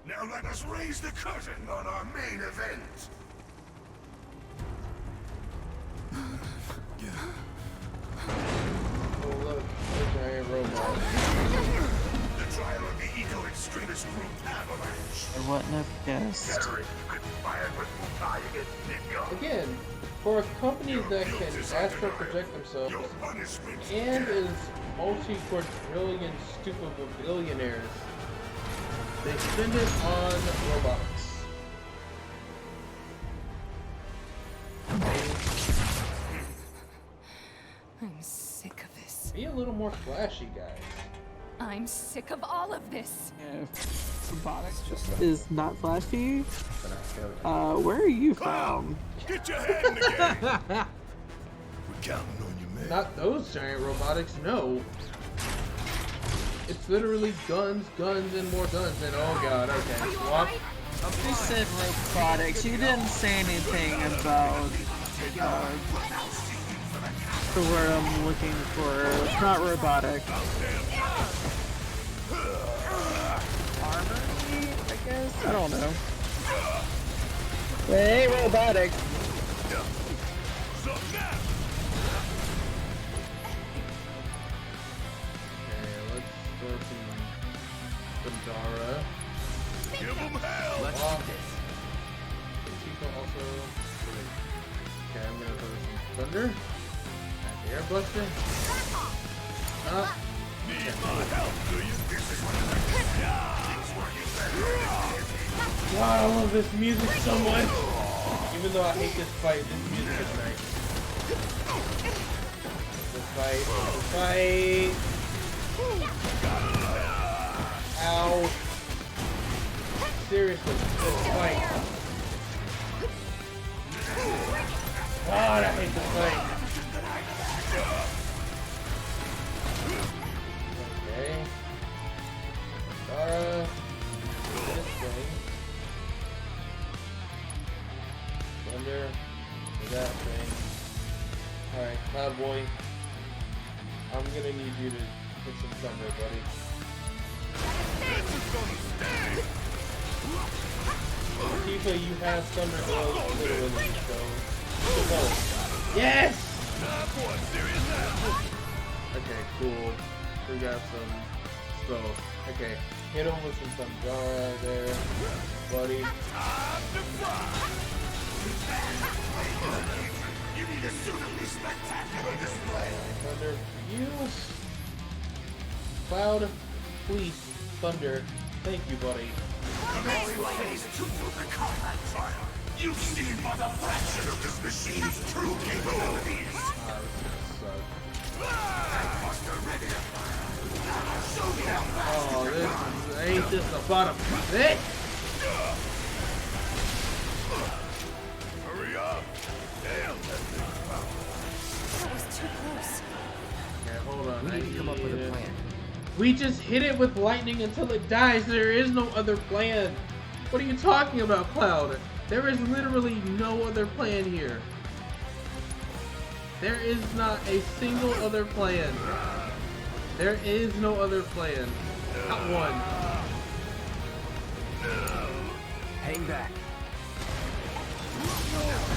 S5: Now let us raise the curtain on our main event.
S1: Oh look, a giant robot.
S5: The trial of the eco-extremist group Avalanche.
S2: I wouldn't have guessed.
S5: Terrorists conspired with Wutai against Ninja.
S1: Again, for a company that can astral project themselves and is multi-quadrillion stupid billionaires, they spend it on robotics.
S4: I'm sick of this.
S1: Be a little more flashy, guys.
S4: I'm sick of all of this.
S2: Yeah. Robotics is not flashy. Where are you from?
S5: Get your head in the game! We're counting on you, man.
S1: Not those giant robotics, no. It's literally guns, guns, and more guns, and oh god, okay. Walk.
S2: You said robotics. You didn't say anything about the word I'm looking for. It's not robotic. Armor, I guess? I don't know. It ain't robotic.
S1: Bandara.
S5: Give them hell!
S1: Let's do this. Also, okay, I'm gonna throw some thunder. At the air buster.
S5: Need my help, do you? This is
S1: Wow, I love this music so much. Even though I hate this fight, this music is nice. This fight. Ow. Seriously, this fight. God, I hate this fight. Okay. Dara. This thing. Thunder. That thing. Alright, Cloud Boy. I'm gonna need you to hit some thunder, buddy. Tifa, you have thunder glow literally, so yes! Okay, cool. We got some spells. Okay, hit him with some Thundara there, buddy.
S5: You need a suitably spectacular display.
S1: Thunder for you. Cloud, please, thunder. Thank you, buddy.
S5: The only way is to do the combat trial. You've seen but a fraction of this machine's true capabilities.
S1: Oh, ain't this about a bitch?
S5: Hurry up! Damn, that thing's powerful.
S4: That was too close.
S1: Okay, hold on.
S3: We need to come up with a plan.
S1: We just hit it with lightning until it dies. There is no other plan. What are you talking about, Cloud? There is literally no other plan here. There is not a single other plan. There is no other plan. Not one.
S3: Hang back.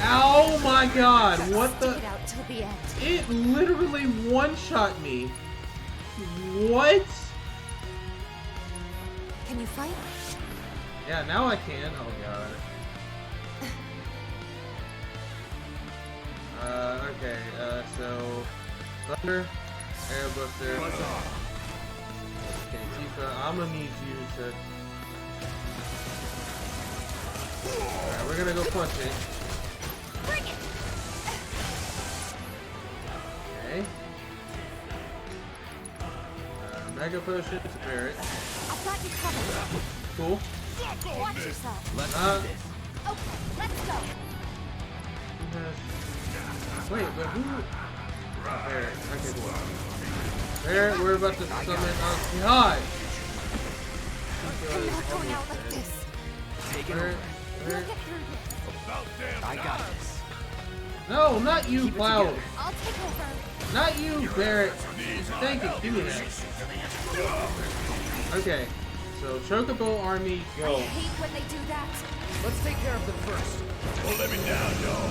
S1: Oh my god, what the?
S4: Stick it out till the end.
S1: It literally one-shot me. What?
S4: Can you fight?
S1: Yeah, now I can. Oh god. Okay, so Thunder, Air Buster. Okay, Tifa, I'm gonna need you to. Alright, we're gonna go punch it.
S4: Bring it.
S1: Okay. Mega Potion to Barret.
S4: I've got you covered.
S1: Cool.
S4: Watch yourself.
S3: Let's do this.
S4: Okay, let's go.
S1: Wait, but who? Oh, Barret. Okay, cool. Barret, we're about to summon. Oh God!
S4: I'm not going out like this.
S3: Take it
S1: Barret,
S3: over.
S4: We'll
S1: Barret.
S4: get through this.
S3: I got this.
S1: No, not you,
S3: Keep it
S1: Cloud.
S3: together.
S4: I'll take over.
S1: Not you, Barret. Thank you. Give me that. Okay. So Chocobo Army,
S4: I
S1: go.
S4: hate when they do that.
S3: Let's take care of them first.
S5: Don't let me down, y'all.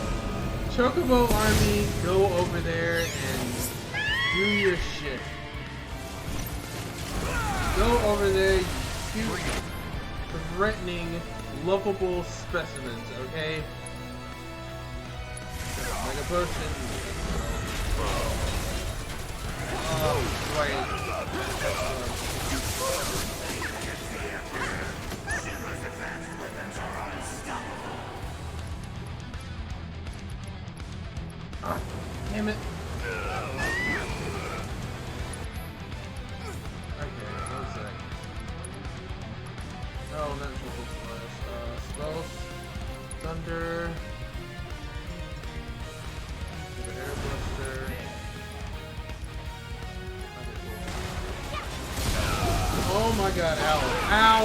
S1: Chocobo Army, go over there and do your shit. Go over there, you cute, threatening, lovable specimens, okay? Mega Potion. Oh, right. Ah, damn it. Okay, one sec. Oh, not triple slash. Spells. Thunder. The Air Buster. Oh my god, ow. Ow!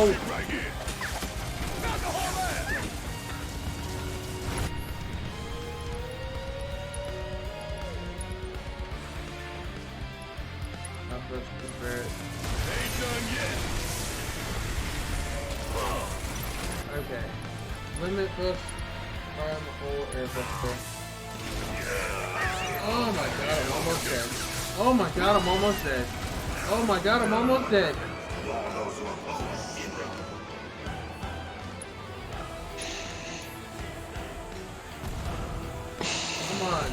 S1: Okay. Limit boost, arm, hole, air buster. Oh my god, I'm almost dead. Oh my god, I'm almost dead. Oh my god, I'm almost dead. Come on.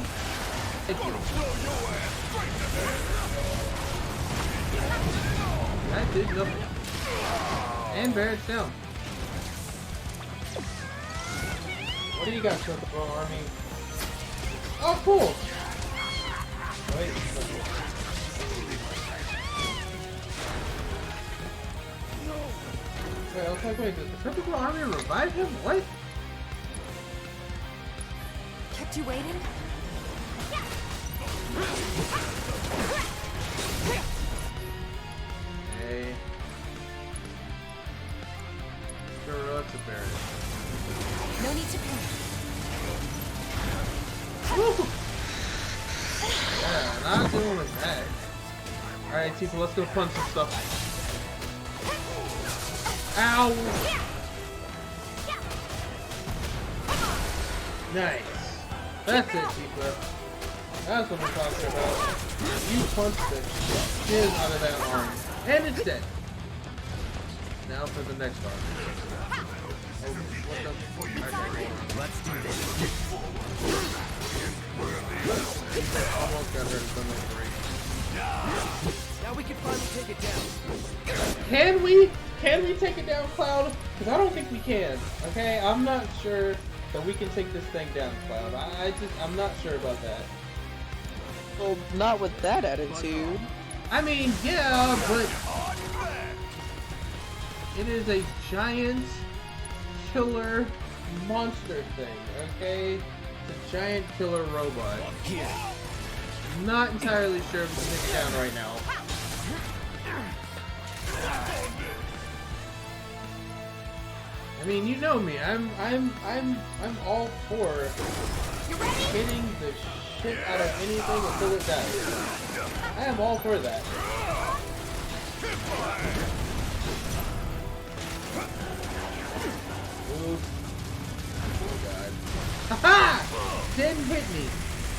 S1: Thank you. That did nothing. And Barret's down. What do you got, Chocobo Army? Oh, cool! Wait. Wait, I was like, wait, did the Chocobo Army revive him? What?
S4: Kept you waiting?
S1: Hey. Gorilla to Barret.
S4: No need to panic.
S1: Yeah, not doing with that. Alright, Tifa, let's go punch some stuff. Ow! Nice. That's it, Tifa. That's what we're talking about. You punched the shit out of that arm. And it's dead. Now for the next arm. Oh, what the? Okay,
S3: let's do this.
S1: Almost got hurt.
S3: Now we can finally take it down.
S1: Can we? Can we take it down, Cloud? Because I don't think we can. Okay, I'm not sure that we can take this thing down, Cloud. I'm not sure about that.
S2: Well, not with that attitude.
S1: I mean, yeah, but it is a giant killer monster thing, okay? It's a giant killer robot. Not entirely sure if we can take it down right now. I mean, you know me. I'm all for hitting the shit out of anything until it dies. I am all for that. Ooh. Oh god. Haha! Didn't hit me.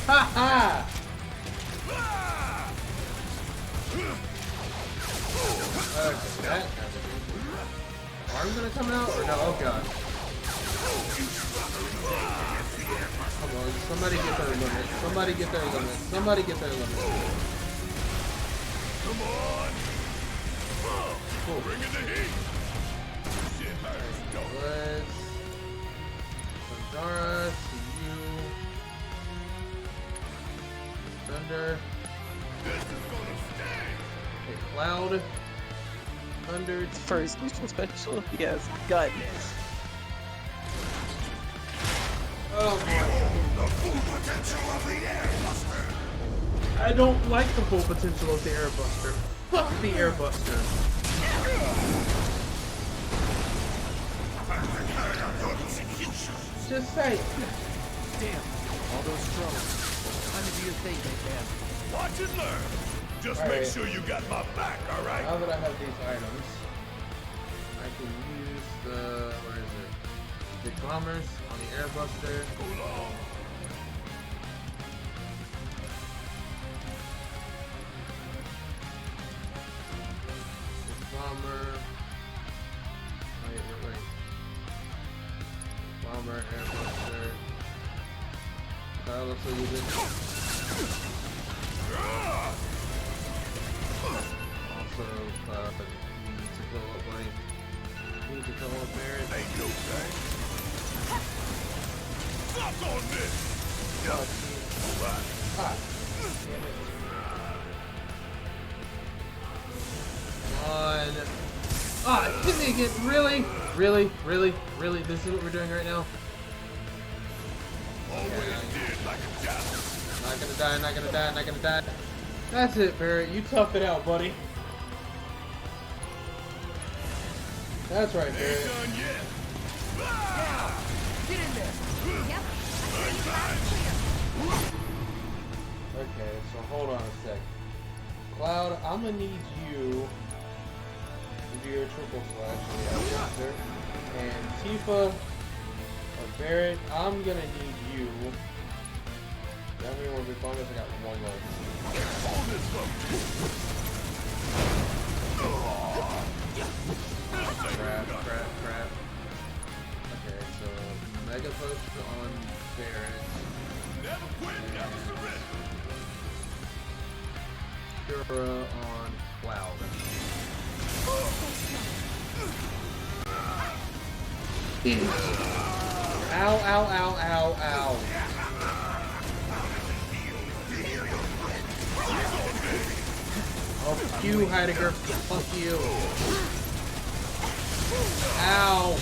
S1: Haha! Okay, that arm gonna come out or no? Oh god. Come on, somebody get their limit. Somebody get their limit. Somebody get their limit.
S5: Come on!
S1: Cool.
S5: Bring in the heat!
S1: Let's Sandara to you. Thunder.
S5: This is gonna stay!
S1: Okay, Cloud. Thunder.
S2: First special. Yes, gun.
S1: Oh boy.
S5: The full potential of the Airbuster!
S1: I don't like the full potential of the Airbuster. Fuck the Airbuster. Just say.
S8: Damn. All those drones. Time to do your thing, big man.
S5: Watch and learn! Just
S1: All
S5: make
S1: right.
S5: sure you got my back, alright?
S1: Now that I have these items, I can use the, where is it? The bombers on the Airbuster.
S5: Hold on!
S1: The bomber. Wait. Bomber, Airbuster. I'll also use it. Also, you need to go up, buddy. You need to go up there.
S5: Ain't no thing. Suck on this!
S1: Damn it. Come on. Hit me again. Really? Really? This is what we're doing right now?
S5: Always did like a job.
S1: Not gonna die. That's it, Barrett. You tough it out, buddy. That's right, Barrett.
S5: Ain't done yet.
S9: Get in there. Yep. I see you loud and clear.
S1: Okay, so hold on a sec. Cloud, I'm gonna need you to do your triple slash after. And Tifa or Barrett, I'm gonna need you. How many more big bombers? I got one left. Crap. Okay, so Mega Push on Barrett.
S5: Never quit, never surrender.
S1: Kira on Cloud. Ow. Oh, you, Heidegger. Fuck you. Ow.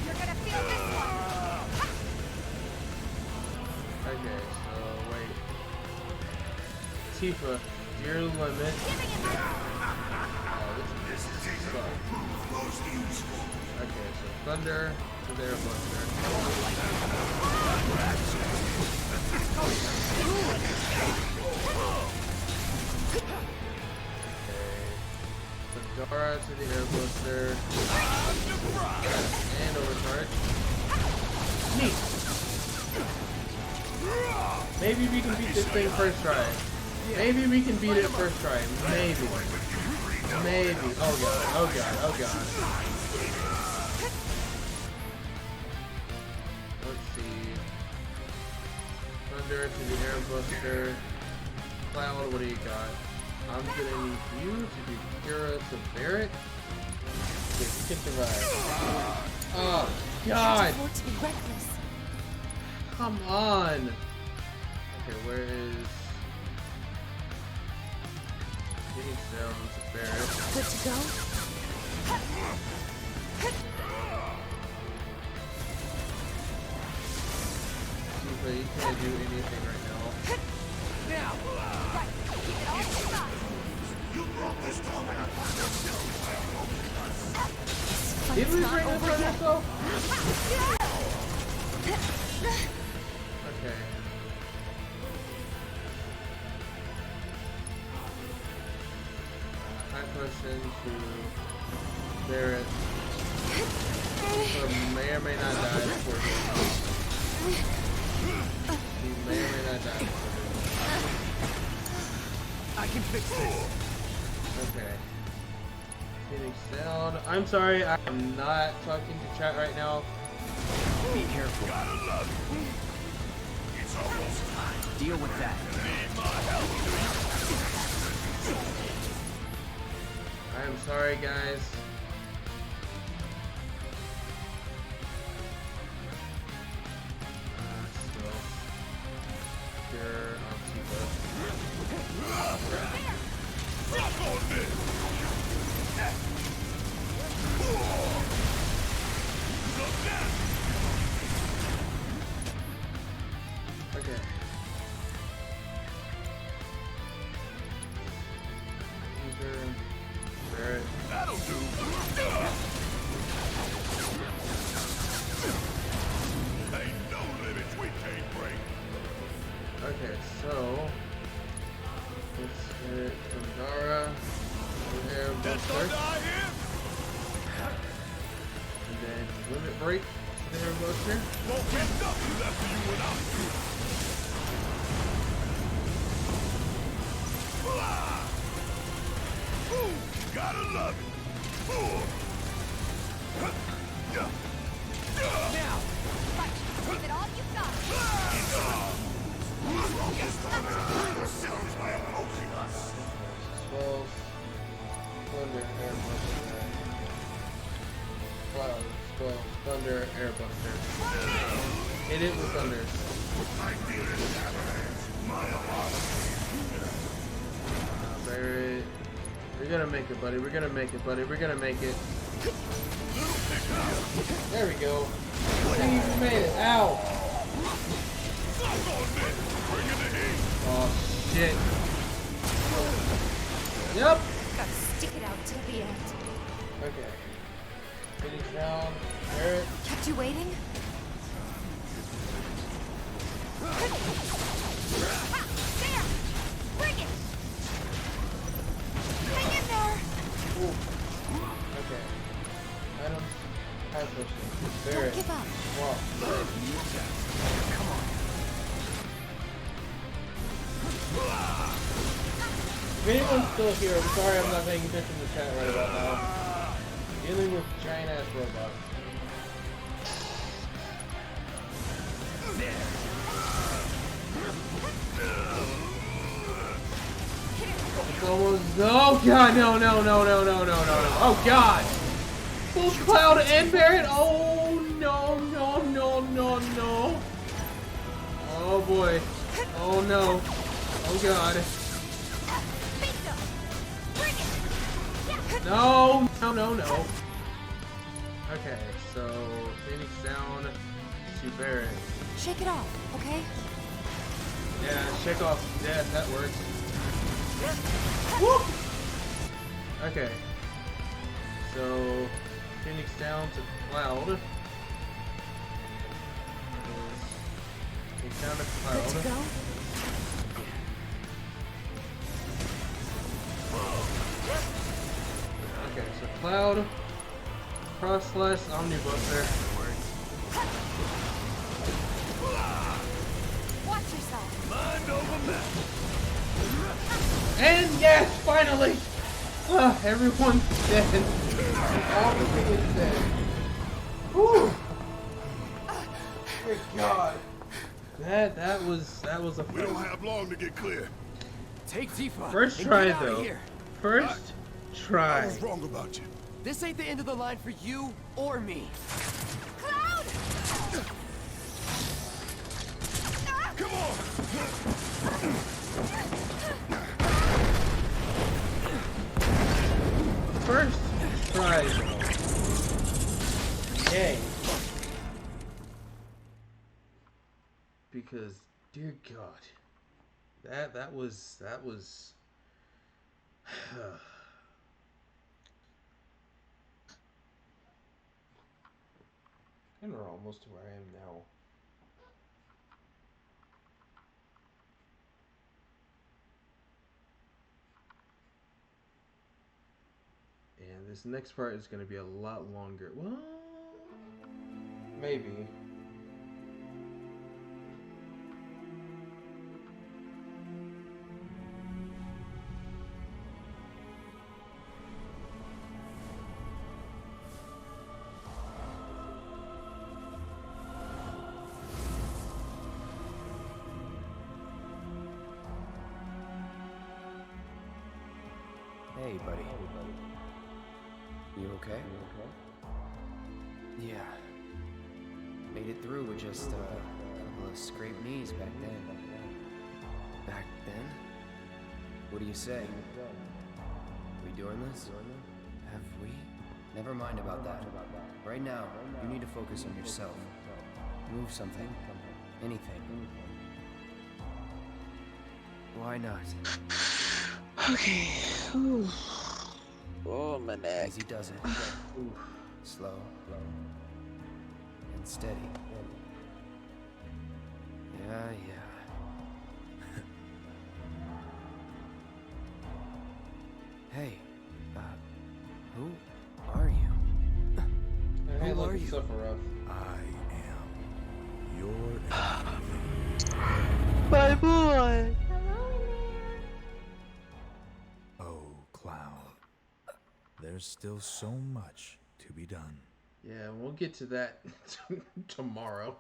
S9: You're gonna feel this one.
S1: Okay, so wait. Tifa, your limit. Oh, this is sucks. Okay, so Thunder to their Buster. Sandara to the Airbuster. And overcharge. Neat. Maybe we can beat this thing first try. Maybe we can beat it first try. Maybe. Oh god. Let's see. Thunder to the Airbuster. Cloud, what do you got? I'm gonna need you to do Kira to Barrett. okay, we can survive. Oh, God!
S4: To be reckless.
S1: Come on! Okay, where is... Getting sounds Barrett.
S4: Good to go?
S1: Tifa, you can't do anything right now.
S11: Now!
S9: Right, keep it all inside.
S5: You brought this torment upon yourself.
S1: Did we bring this on yourself? Okay. High question to Barrett. So may or may not die before he may or may not die before
S8: I can fix this.
S1: Okay. Phoenix down. I'm sorry, I'm not talking to chat right now.
S8: Be careful.
S5: Gotta love it. It's almost time.
S8: Deal with that.
S5: Need my help, do you?
S1: I am sorry, guys. Still. Cure on Tifa.
S5: Rock on this!
S1: Okay. Barrett.
S5: That'll do. Ain't no limits we can't break.
S1: Okay, so let's hit Kandara. Air
S5: That's
S1: Buster.
S5: gonna die here?
S1: And then Limit Break. Air Buster.
S5: Won't be nothing left of you without you. Gotta love it.
S9: Now! Right, keep it all you've got.
S5: Yourselves by opposing us.
S1: Swells. Thunder. Air Buster. Cloud. Swell. Thunder. Air Buster. Hit it with Thunder.
S5: My dearest avalanche, my apologies.
S1: Barrett. We're gonna make it, buddy. We're gonna make it, buddy. We're gonna make it. There we go. We made it. Ow! Oh, shit. Yep.
S4: Gotta stick it out till the end.
S1: Okay. Finish down. Barrett.
S4: Kept you waiting?
S9: There! Bring it! Hang in there!
S1: Ooh. Okay. Items. High pushing. Barrett.
S4: Don't give up.
S1: Wow.
S8: Come on.
S1: If anyone's still here, I'm sorry I'm not paying attention to the chat right about now. Dealing with giant ass robots. It's almost. Oh god, no, no, no, no, no, no, no, no. Oh god! Both Cloud and Barrett. Oh no, no, no, no, no. Oh boy. Oh no. Oh god. No, no, no, no. Okay, so Phoenix down to Barrett.
S4: Shake it off, okay?
S1: Yeah, shake off death, that works. Woo! Okay. So Phoenix down to Cloud. Phoenix down to Cloud.
S4: Good to go?
S1: Okay, so Cloud, Cross Slash, Omnibuster.
S9: Watch yourself!
S5: Mind over matter.
S1: And yes, finally! Everyone's dead. Everything is dead. Whew. Good God. That was a
S5: We don't have long to get clear.
S8: Take Tifa.
S1: first
S8: and
S1: try
S8: get out of
S1: though.
S8: here.
S1: First
S5: I
S1: try.
S5: was wrong about you.
S3: This ain't the end of the line for you or me.
S9: Cloud!
S5: Come on!
S1: First try. Yay. Because, dear God, that was and we're almost to where I am now. And this next part is going to be a lot longer. Well, maybe.
S3: Hey, buddy. You okay? Yeah. Made it through with just a couple of scraped knees back then. Back then? What do you say? We doing this? Have we? Never mind about that. Right now, you need to focus on yourself. Move something. Anything. Why not?
S2: Okay. Ooh. Oh, my neck.
S3: Easy does it. Slow. And steady. Yeah. Hey, who are you?
S1: Hey,
S3: Who
S1: look,
S3: are
S1: it's
S3: you?
S1: Sephiroth.
S5: I am your enemy.
S2: My boy!
S5: Oh, Cloud. There's still so much to be done.
S1: Yeah, we'll get to that tomorrow.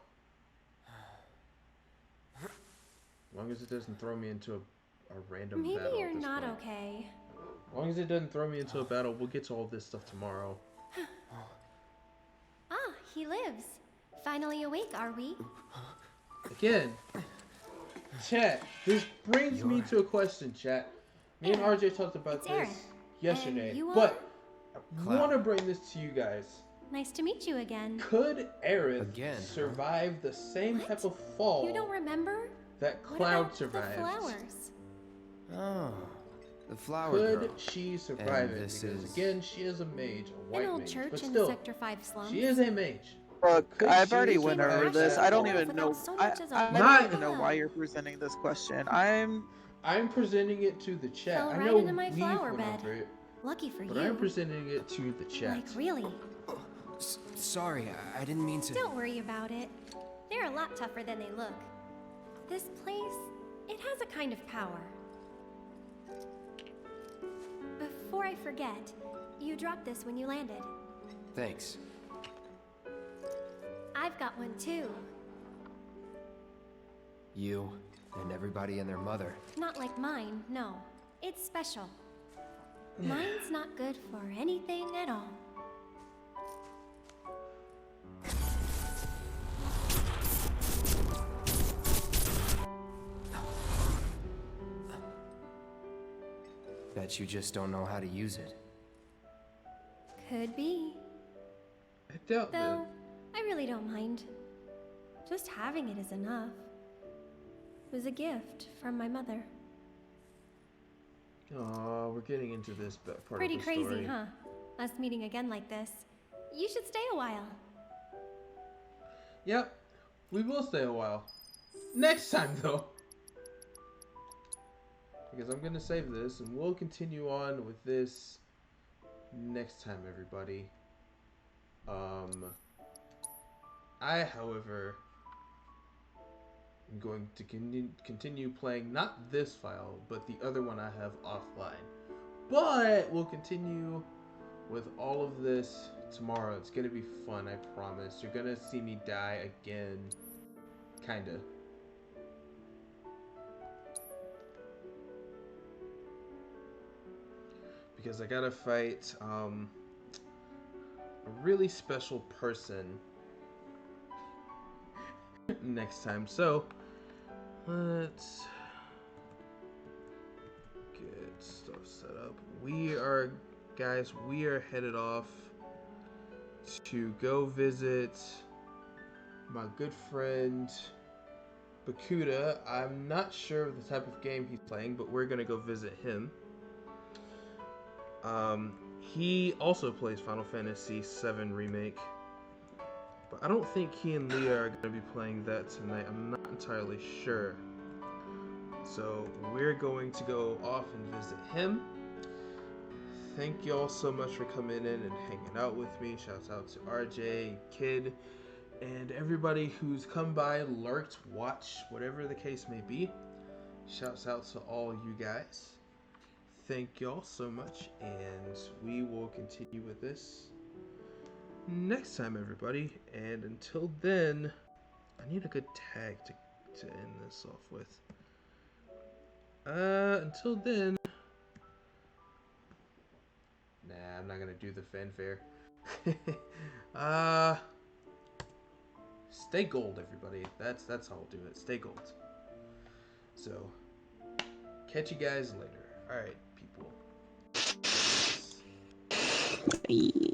S1: As long as it doesn't throw me into a random
S9: Maybe
S1: battle.
S9: you're
S1: at this
S9: not
S1: point.
S9: okay.
S1: As long as it doesn't throw me into a battle, we'll get to all this stuff tomorrow.
S9: Ah, he lives. Finally awake, are we?
S1: Again, chat, this brings me to a question, chat. Me and RJ talked about
S9: It's Aaron.
S1: this yesterday,
S9: And you
S1: but I
S3: Cloud.
S1: want to bring this to you guys.
S9: Nice to meet you again.
S1: Could Aerith
S3: Again, huh?
S1: survive the same
S9: What?
S1: type of fall
S9: You don't remember?
S1: that
S9: What
S1: Cloud
S9: about
S1: survived?
S9: the flowers?
S3: Oh, the flower
S1: Could
S3: girl.
S1: she survive
S3: And
S1: it?
S3: this
S1: Because
S3: is-
S1: again, she is a mage, a white
S9: An old
S1: mage,
S9: church
S1: but
S9: in
S1: still,
S9: Sector 5 slums.
S1: she is a mage.
S2: Look,
S1: Could
S2: I've
S1: she
S2: already went
S1: survive
S2: over this.
S1: that
S2: I don't
S1: fall?
S2: even know.
S9: Without so
S2: I
S9: much as a
S2: don't
S1: Not-
S2: even know why you're presenting this question.
S1: I'm presenting it to the chat.
S9: Fell
S1: I
S9: right
S1: know
S9: into my
S1: we've
S9: flower
S1: went
S9: bed.
S1: over it,
S9: Lucky for
S1: but
S9: you.
S1: I'm presenting it to the chat.
S9: Like, really?
S3: Sorry, I didn't mean to.
S9: Don't worry about it. They're a lot tougher than they look. This place, it has a kind of power. Before I forget, you dropped this when you landed.
S3: Thanks.
S9: I've got one too.
S3: You and everybody and their mother.
S9: Not like mine, no. It's special. Mine's not good for anything at all.
S3: Bet you just don't know how to use it.
S9: Could be.
S1: I doubt that.
S9: Though, I really don't mind. Just having it is enough. It was a gift from my mother.
S1: Oh, we're getting into this part
S9: Pretty
S1: of the
S9: crazy,
S1: story.
S9: huh? Us meeting again like this. You should stay a while.
S1: Yep, we will stay a while. Next time, though. Because I'm going to save this, and we'll continue on with this next time, everybody. I, however, am going to continue playing not this file, but the other one I have offline. But we'll continue with all of this tomorrow. It's going to be fun, I promise. You're going to see me die again. Kinda. Because I gotta fight, really special person next time. So let's get stuff set up. We are headed off to go visit my good friend Bakuda. I'm not sure of the type of game he's playing, but we're gonna go visit him. He also plays Final Fantasy VII Remake, but I don't think he and Leah are gonna be playing that tonight. I'm not entirely sure. So we're going to go off and visit him. Thank you all so much for coming in and hanging out with me. Shouts out to RJ, Kid, and everybody who's come by, lurked, watched, whatever the case may be. Shouts out to all you guys. Thank y'all so much, and we will continue with this next time, everybody. And until then, I need a good tag to end this off with. Until then, nah, I'm not gonna do the fanfare. Stay gold, everybody. That's how I'll do it. Stay gold. So, catch you guys later. All right, people.
S2: Bye.